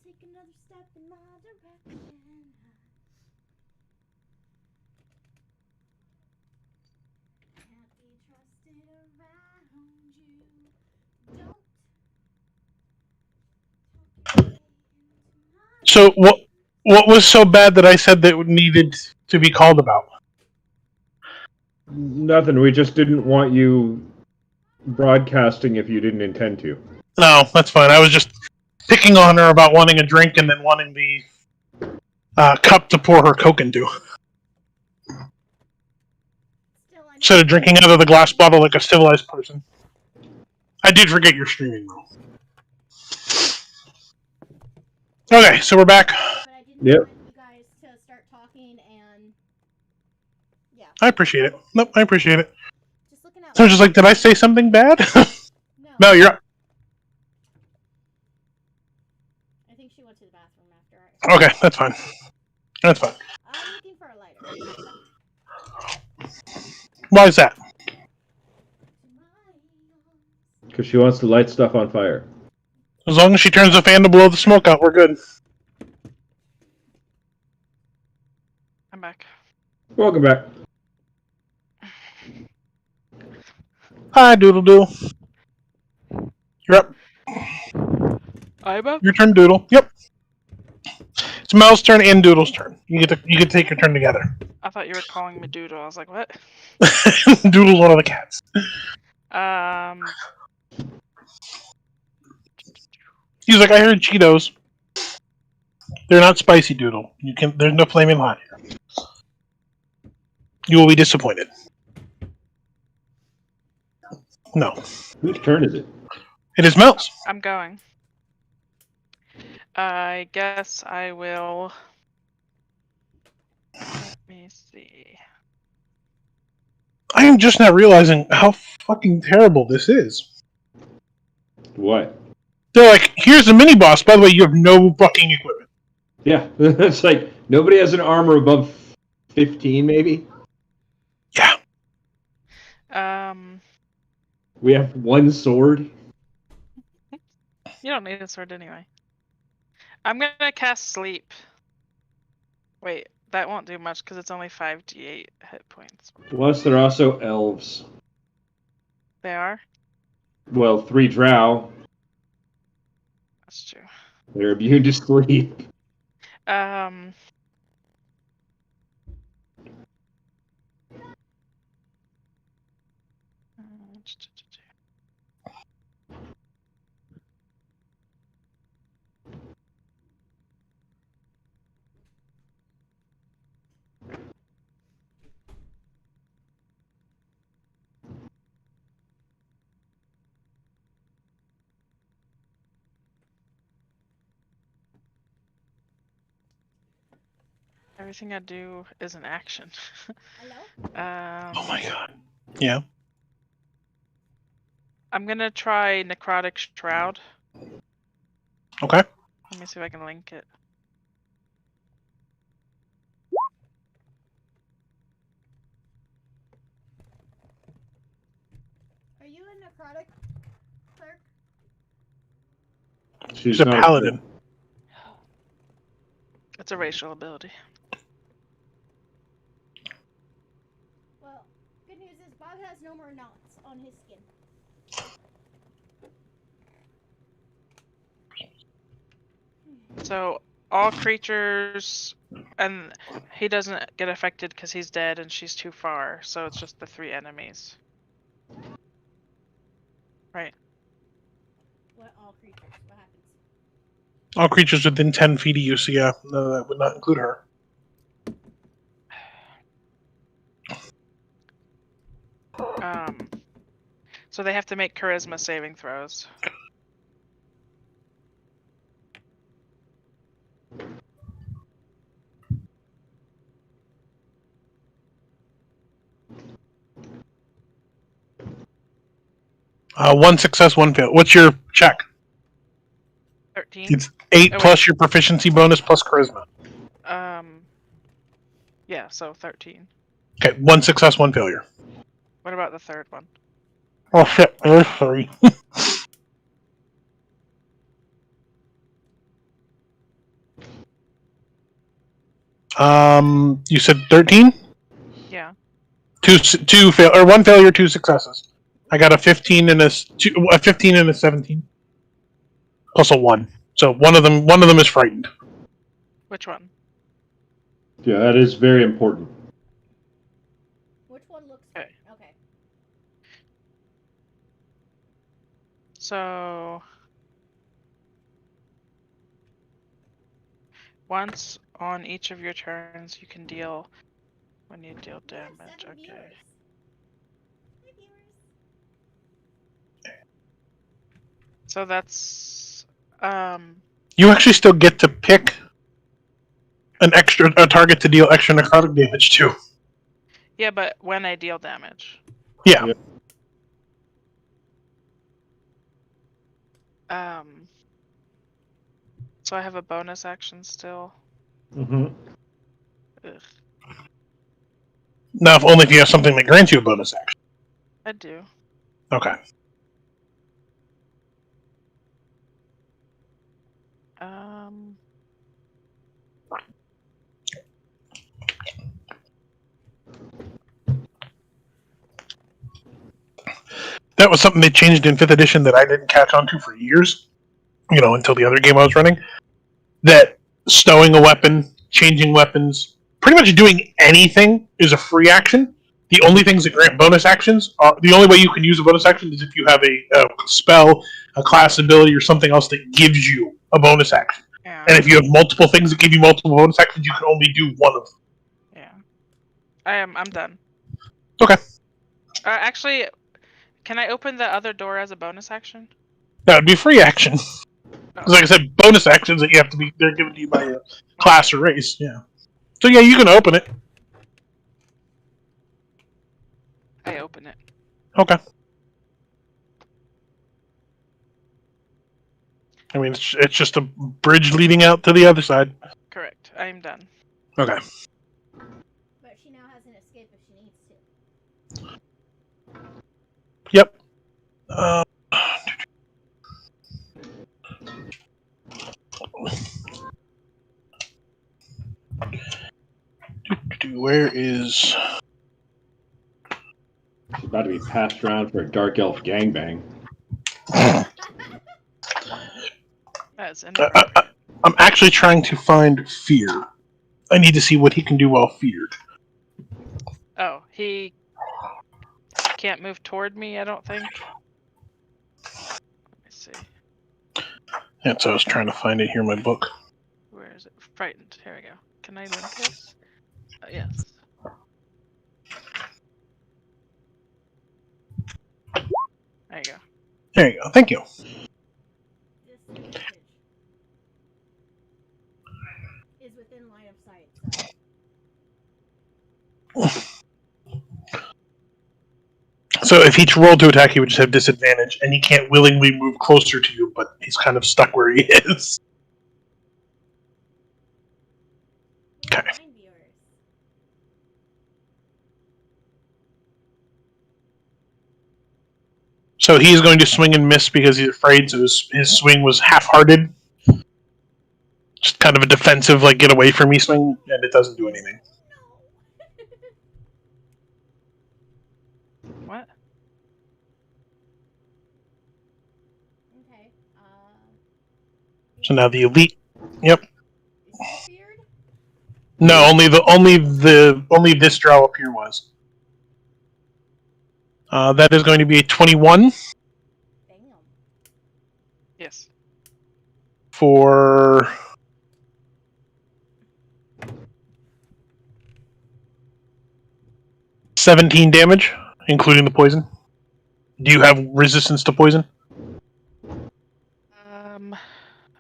take another step in my direction. Can't be trusted around you. Don't talk your way into my So what was so bad that I said that it needed to be called about? Nothing. We just didn't want you broadcasting if you didn't intend to. No, that's fine. I was just picking on her about wanting a drink and then wanting the cup to pour her Coke into. Still, I Instead of drinking out of the glass bottle like a civilized person. I did forget you're streaming, though. Okay, so we're back. But I didn't Yep. want you guys to start talking and yeah, I appreciate it. Nope, I appreciate it. just looking out. So I'm just like, did I say something bad? No, No, you're... I think she went to the bathroom after. Okay, that's fine. That's fine. I'm looking for a lighter. Why is that? Because she wants to light stuff on fire. As long as she turns the fan to blow the smoke out, we're good. I'm back. Welcome back. Hi, Doodle Doo. You're up. I'm up. Your turn, Doodle. Yep. It's Mel's turn and Doodle's turn. You get to take your turn together. I thought you were calling me Doodle. I was like, what? Doodle's one of the cats. He's like, I heard Cheetos. They're not spicy, Doodle. There's no flaming hot here. You will be disappointed. No. Whose turn is it? It is Mel's. I'm going. I guess I will. Let me see. I am just now realizing how fucking terrible this is. What? They're like, here's the mini boss. By the way, you have no fucking equipment. Yeah, it's like nobody has an armor above 15, maybe. Yeah. We have one sword. You don't need a sword anyway. I'm gonna cast Sleep. Wait, that won't do much because it's only 5d8 hit points. Plus, they're also elves. They are? Well, 3 drow. That's true. They're immune to sleep. Everything I do is an action. Hello? Oh my god. Yeah. I'm gonna try Necrotic Shroud. Okay. Let me see if I can link it. Are you a necrotic clerk? She's a not paladin. It's a racial ability. Well, good news is Bob has no more knots on his skin. So all creatures, and he doesn't get affected because he's dead and she's too far. So it's just the 3 enemies. Right. What all creatures? What happens? All creatures within 10 feet of you, so yeah, no, that would not include her. So they have to make charisma saving throws. One success, one fail. What's your check? 13. It's 8 Oh, plus your proficiency bonus plus charisma. Yeah, so 13. Okay, one success, one failure. What about the third one? Oh shit, there's 3. You said 13? Yeah. One failure, 2 successes. I got a 15 and a 15 and a 17. Plus a 1. So one of them is frightened. Which one? Yeah, that is very important. Which one looks Okay. good? Okay. So once on each of your turns, you can deal when you deal We have damage. 7 Okay. viewers. Hi, viewers. So that's You actually still get to pick a target to deal extra necrotic damage to. yeah, but when I deal damage. Yeah. Yeah. So I have a bonus action still. Mm-hmm. Ugh, Now, if only if you have something that grants you a bonus action. I do. Okay. Um, That was something they changed in 5th edition that I didn't catch on to for years. Until the other game I was running. That stowing a weapon, changing weapons, pretty much doing anything is a free action. The only things that grant bonus actions are the only way you can use a bonus action is if you have a spell, a class ability, or something else that gives you a bonus action. yeah. And if you have multiple things that give you multiple bonus actions, you can only do one of them. Yeah. I'm done. Okay. Actually, can I open the other door as a bonus action? That would be a free action. Oh, Like I said, bonus actions that they're given to you by a class or race. Yeah. So yeah, you can open it. I open it. Okay. I mean, it's just a bridge leading out to the other side. Correct. I am done. Okay. But she now has an escape if she needs to. Yep. Where is? She's about to be passed around for a dark elf gangbang. That's inappropriate. I'm actually trying to find Fear. I need to see what he can do while feared. Oh, he can't move toward me, I don't think. Let me see. And so I was trying to find it here in my book. Where is it? Frightened. Here we go. Can I link this? Yes. There you go. There you go. Thank you. Disadvantage is within line of sight, so. So if he rolled to attack, he would just have disadvantage, and he can't willingly move closer to you, but he's kind of stuck where he is. We have Okay. 9 viewers. So he's going to swing and miss because he's afraid, so his swing was half-hearted. Just kind of a defensive, like, get away from me swing, and it doesn't do anything. No. What? Okay. So now the elite. Yep. Is he feared? No, only this draw up here was. That is going to be a 21 Damn. Yes. for 17 damage, including the poison. Do you have resistance to poison?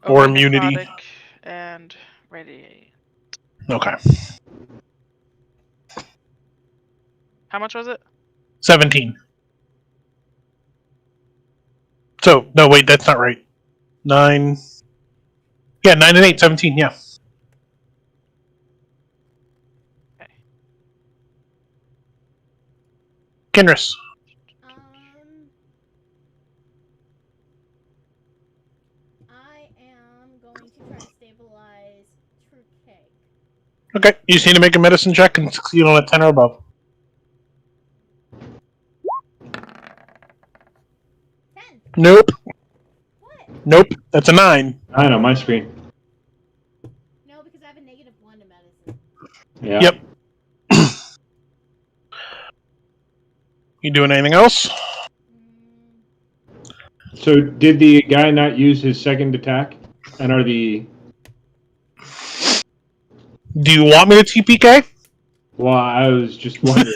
Over immunity? necrotic and radiate. Okay. How much was it? 17. So, no, wait, that's not right. 9. Yeah, 9 and 8, 17, yeah. Okay. Kinris. Okay, you just need to make a medicine check and succeed on a 10 or above. 10. Nope. What? Nope. That's a 9. I don't know, my screen. No, because I have a -1 to medicine. Yeah. Yep. You doing anything else? So did the guy not use his second attack? And are the... Do you want me to TPK? Well, I was just wondering.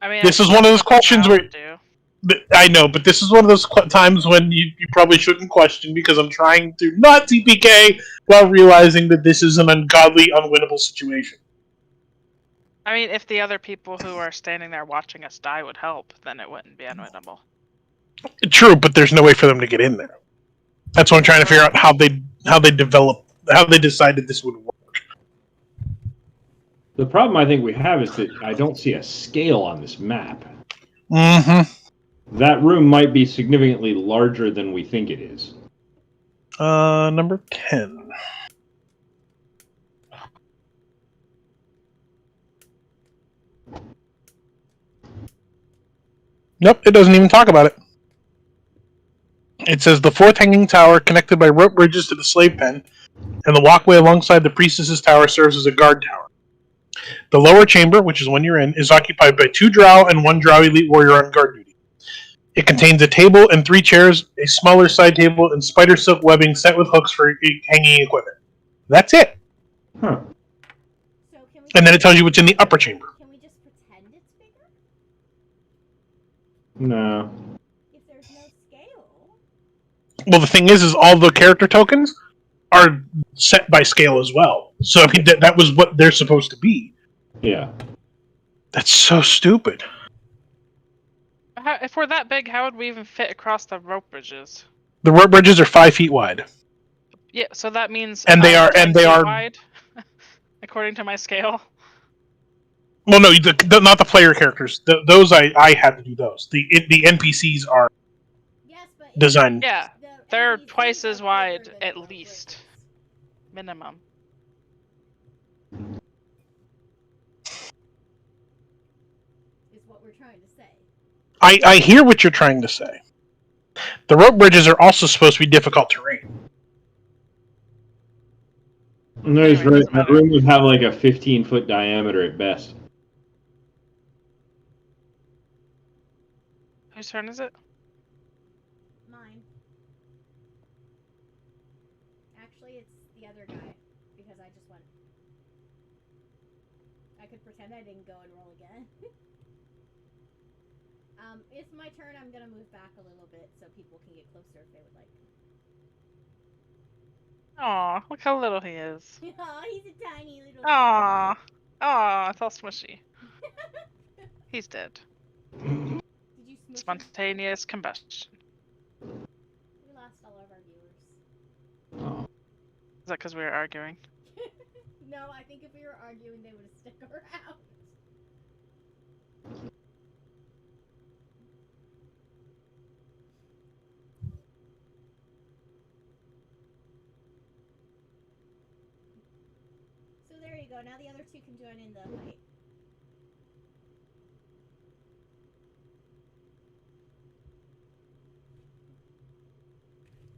I mean, This is that's one of those what the questions drow where- would do. I know, but this is one of those times when you probably shouldn't question because I'm trying to not TPK while realizing that this is an ungodly, unwinnable situation. I mean, if the other people who are standing there watching us die would help, then it wouldn't be unwinnable. True, but there's no way for them to get in there. That's what I'm trying to figure out how they decided this would work. The problem I think we have is that I don't see a scale on this map. Mm-hmm. That room might be significantly larger than we think it is. Number 10. Nope, it doesn't even talk about it. It says the fourth hanging tower connected by rope bridges to the slave pen, and the walkway alongside the priestess's tower serves as a guard tower. The lower chamber, which is one you're in, is occupied by 2 drow and 1 drow elite warrior on guard duty. It contains a table and 3 chairs, a smaller side table, and spider silk webbing set with hooks for hanging equipment. That's it. Huh. So can we And then it tells you what's in the upper chamber. Can we just pretend it's bigger? No. If there's no scale. Well, the thing is all the character tokens are set by scale as well. So I mean, that was what they're supposed to be. Yeah. That's so stupid. If we're that big, how would we even fit across the rope bridges? The rope bridges are 5 feet wide. Yeah, so that means And they I'm are- 10 and they feet are- wide, according to my scale. Well, no, not the player characters. Those I had to do those. The NPCs are Yes, but designed. Yeah, the they're NPCs twice are as bigger wide than at the rope least. bridges. Minimum. Is what we're trying to say. I hear what you're trying to say. The rope bridges are also supposed to be difficult terrain. No, he's Anyway, right. doesn't That matter. room would have like a 15-foot diameter at best. Whose turn is it? Mine. Actually, it's the other guy because I just went. I could pretend I didn't go and roll again. It's my turn. I'm gonna move back a little bit so people can get closer if they would like. Aw, look how little he is. Aw, he's a tiny little. Aw. Aw, it's all smushy. He's dead. Did you smush him? Spontaneous combustion. We lost all of our viewers. Is that because we were arguing? No, I think if we were arguing, they would have stuck around. So there you go. Now the other two can join in the fight.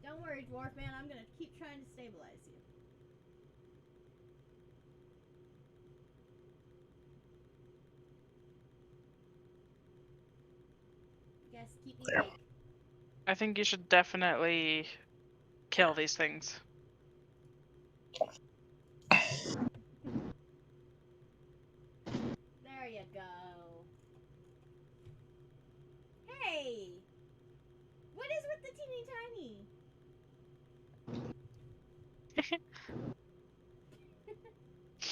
Don't worry, Dwarf Man. I'm gonna keep trying to stabilize you. Yes, keep me There. awake. I think you should definitely kill these things. There you go. Hey! What is with the teeny tiny?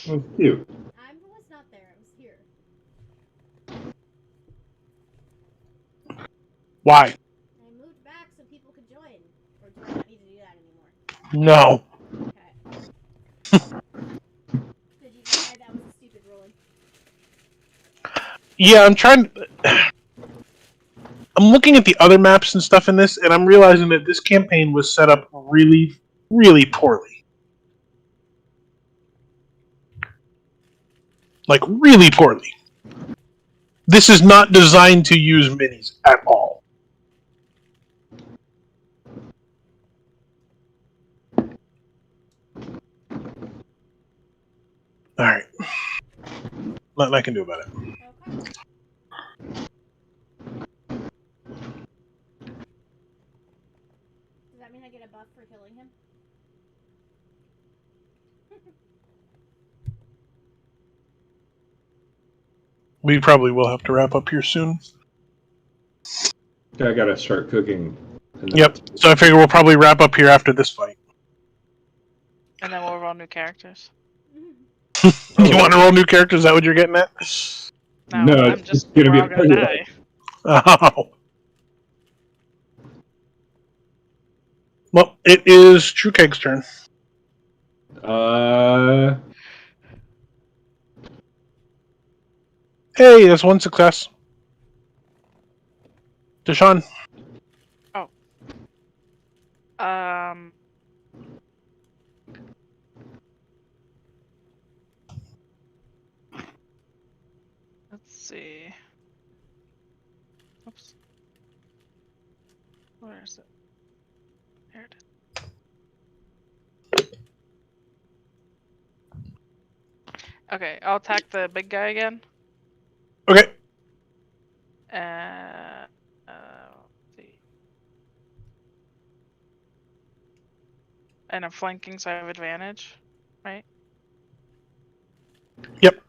That's cute. I was not there. I was here. Why? I moved back so people could join. Or do I not need to do that anymore? No. Okay. Did you decide that was a stupid ruling? Yeah, I'm looking at the other maps and stuff in this, and I'm realizing that this campaign was set up really, really poorly. Like, really poorly. This is not designed to use minis at all. Alright. Nothing I can do about it. Okay. Does that mean I get a buff for killing him? We probably will have to wrap up here soon. I gotta start cooking. Yep. So I figure we'll probably wrap up here after this fight. And then we'll roll new characters. You want to roll new characters? Is that what you're getting at? No, I'm it's just gonna we're be all a gonna party die. Oh. Well, it is True Keg's turn. Hey, that's one success. Deshaun. Let's see. Oops. Where is it? There it is. Okay, I'll attack the big guy again. Okay. Let's see. And I'm flanking, so I have advantage, right? Yep.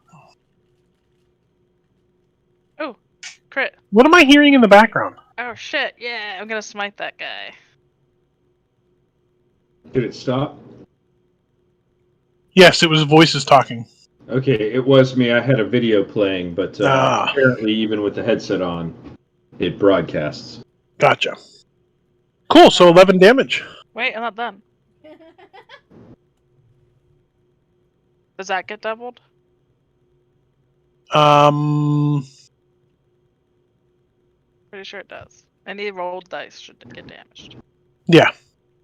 Oh, crit. What am I hearing in the background? Oh shit, yeah, I'm gonna smite that guy. Did it stop? Yes, it was voices talking. Okay, it was me. I had a video playing, but Ah. apparently, even with the headset on, it broadcasts. Gotcha. Cool, so 11 damage. Wait, I'm not done. Does that get doubled? Pretty sure it does. Any rolled dice should get damaged. Yeah.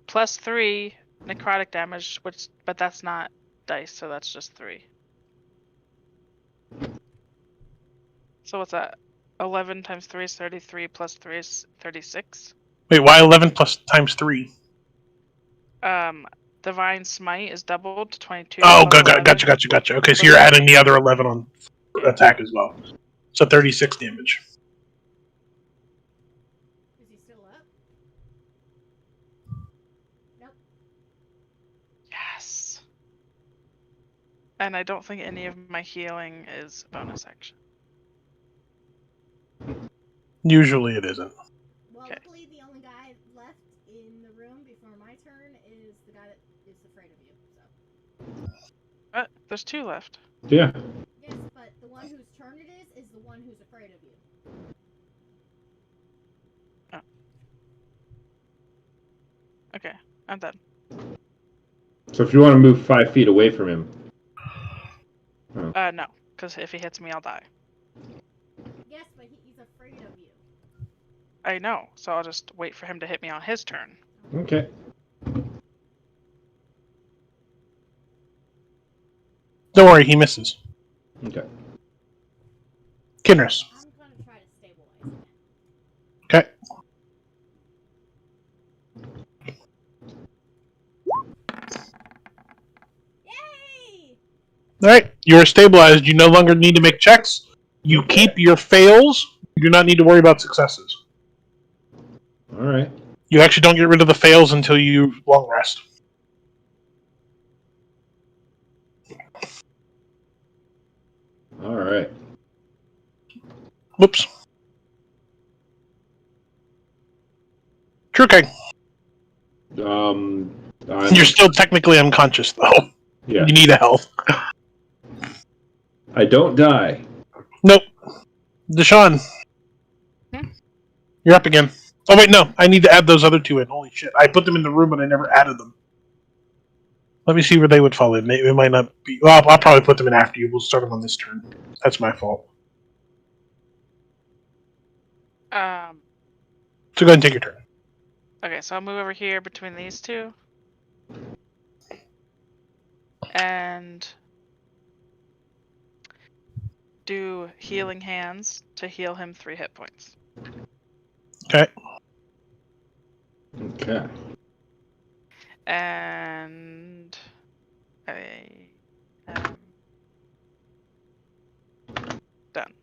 Plus 3 necrotic damage, but that's not dice, so that's just 3. So what's that? 11 times 3 is 33, plus 3 is 36. Wait, why 11 plus times 3? Divine Smite is doubled to 22. Oh, plus 11. gotcha. Okay, so you're adding the other 11 on attack as well. So 36 damage. Is he still up? Nope. Yes. And I don't think any of my healing is bonus action. Usually it isn't. Well, Okay. luckily the only guy left in the room before my turn is the guy that is afraid of you. So. There's 2 left. Yeah. Yes, but the one whose turn it is the one who's afraid of you. Oh. Okay, I'm done. So if you want to move 5 feet away from him. No, because if he hits me, I'll die. Yes, but he's afraid of you. I know, so I'll just wait for him to hit me on his turn. Okay. Don't worry, he misses. Okay. Kinris. I'm gonna try to stabilize him. Okay. Yay! Alright, you're stabilized. You no longer need to make checks. You keep your fails. You do not need to worry about successes. All right. You actually don't get rid of the fails until you long rest. All right. Whoops. True King. You're still technically unconscious, though. Yeah. You need a health. I don't die. Nope. Deshaun. You're up again. Oh, wait, no. I need to add those other 2 in. Holy shit. I put them in the room, but I never added them. Let me see where they would fall in. It might not be... Well, I'll probably put them in after you. We'll start them on this turn. That's my fault. So go ahead and take your turn. Okay, so I'll move over here between these 2. And do healing hands to heal him 3 hit points. Okay. Okay. And I am done.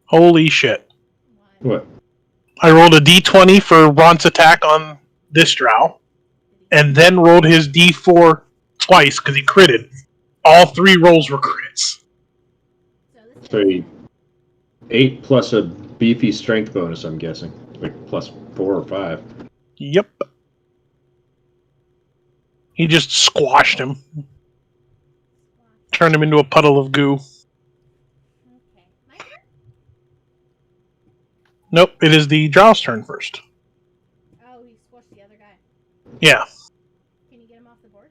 Holy shit. What? What? I rolled a d20 for Ron's attack on this drow, and then rolled his d4 twice because he critted. All 3 rolls were crits. So this is 3, 8 plus a beefy strength bonus, I'm guessing. Like plus 4 or 5. Yep. He just squashed him, turned him into a puddle of goo. Okay. My turn? Nope, it is the drow's turn first. Oh, he squashed the other guy. Yeah. Can you get him off the board?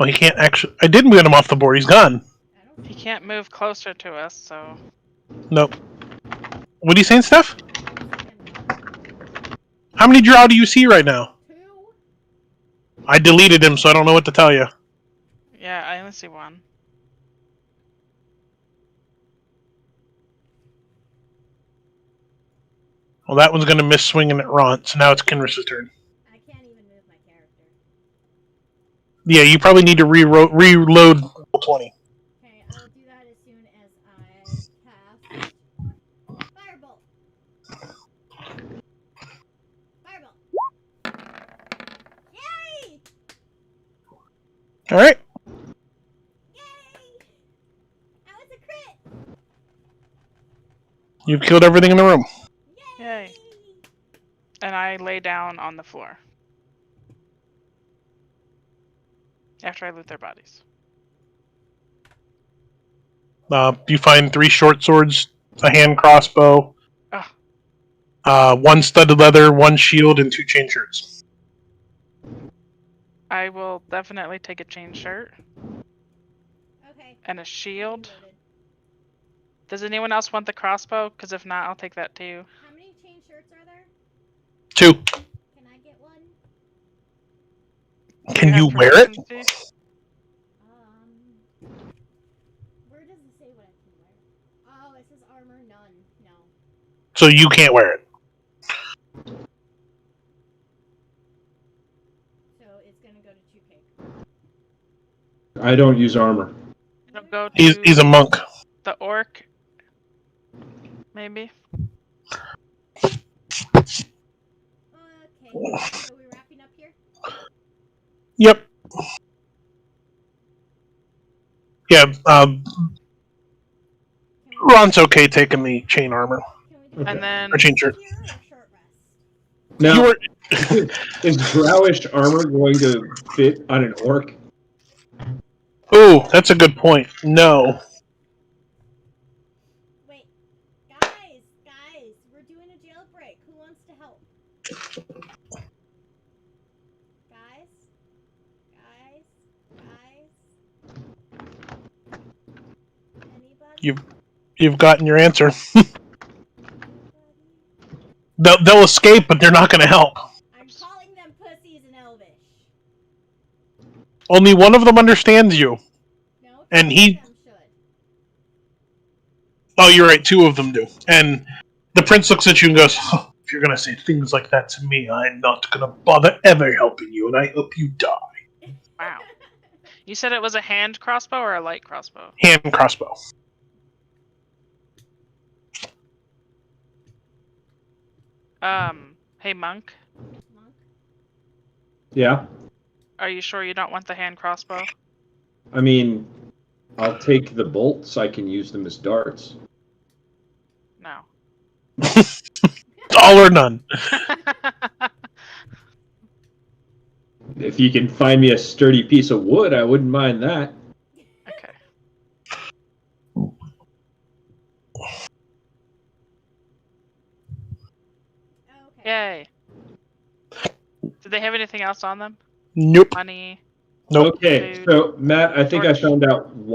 Well, he can't actually. I did get him off the board. He's gone. I don't He see can't him. move closer to us, so Nope. What are you saying, Steph? I don't see him, no. How many drow do you see right now? 2? I deleted him, so I don't know what to tell you. yeah, I only see 1. Well, that one's going to miss swinging at Ron, so now it's Kinris' turn. I can't even move my character. Yeah, you probably need to reload roll 20. Okay, I will do that as soon as I cast Firebolt. Firebolt. Yay! All right. Yay! That was a crit! You've killed everything in the room. Yay. And I lay down on the floor. After I loot their bodies. You find 3 short swords, a hand crossbow, Ugh. 1 studded leather, 1 shield, and 2 chain shirts. I will definitely take a chain shirt Okay. and a shield. Reloaded. Does anyone else want the crossbow? Because if not, I'll take that too. How many chain shirts are there? 2. Can I get one? Can have you wear it? proficiency? Where does it say what I can wear? Oh, it says armor none. No. So you can't wear it. So it's gonna go to 2K. I don't use armor. It'll go to He's a monk. the orc. Maybe. Okay. So we're wrapping up here? Yep. Yeah, Can we, Ron's okay taking the chain armor. can we do And then Or chain shirt. here or short rest? Now, You were, is drowish armor going to fit on an orc? ooh, that's a good point. No. Wait. Guys, we're doing a jailbreak. Who wants to help? Guys? Anybody? You've gotten your answer. Anybody? They'll escape, but they're not going to help. I'm calling them pussies in Elvish. Only one of them understands you. No, And two he- of them should. Oh, you're right. 2 of them do. And the prince looks at you and goes, "Huh, if you're going to say things like that to me, I'm not going to bother ever helping you, and I hope you die." Wow. You said it was a hand crossbow or a light crossbow? Hand crossbow. Hey monk, Monk? Yeah. are you sure you don't want the hand crossbow? I mean, I'll take the bolts. I can use them as darts. No. All or none. If you can find me a sturdy piece of wood, I wouldn't mind that. Okay. Okay. Yay. Did they have anything else on them? Nope. Money, Nope. Okay, Food. so Matt, I think I Torch. found out why.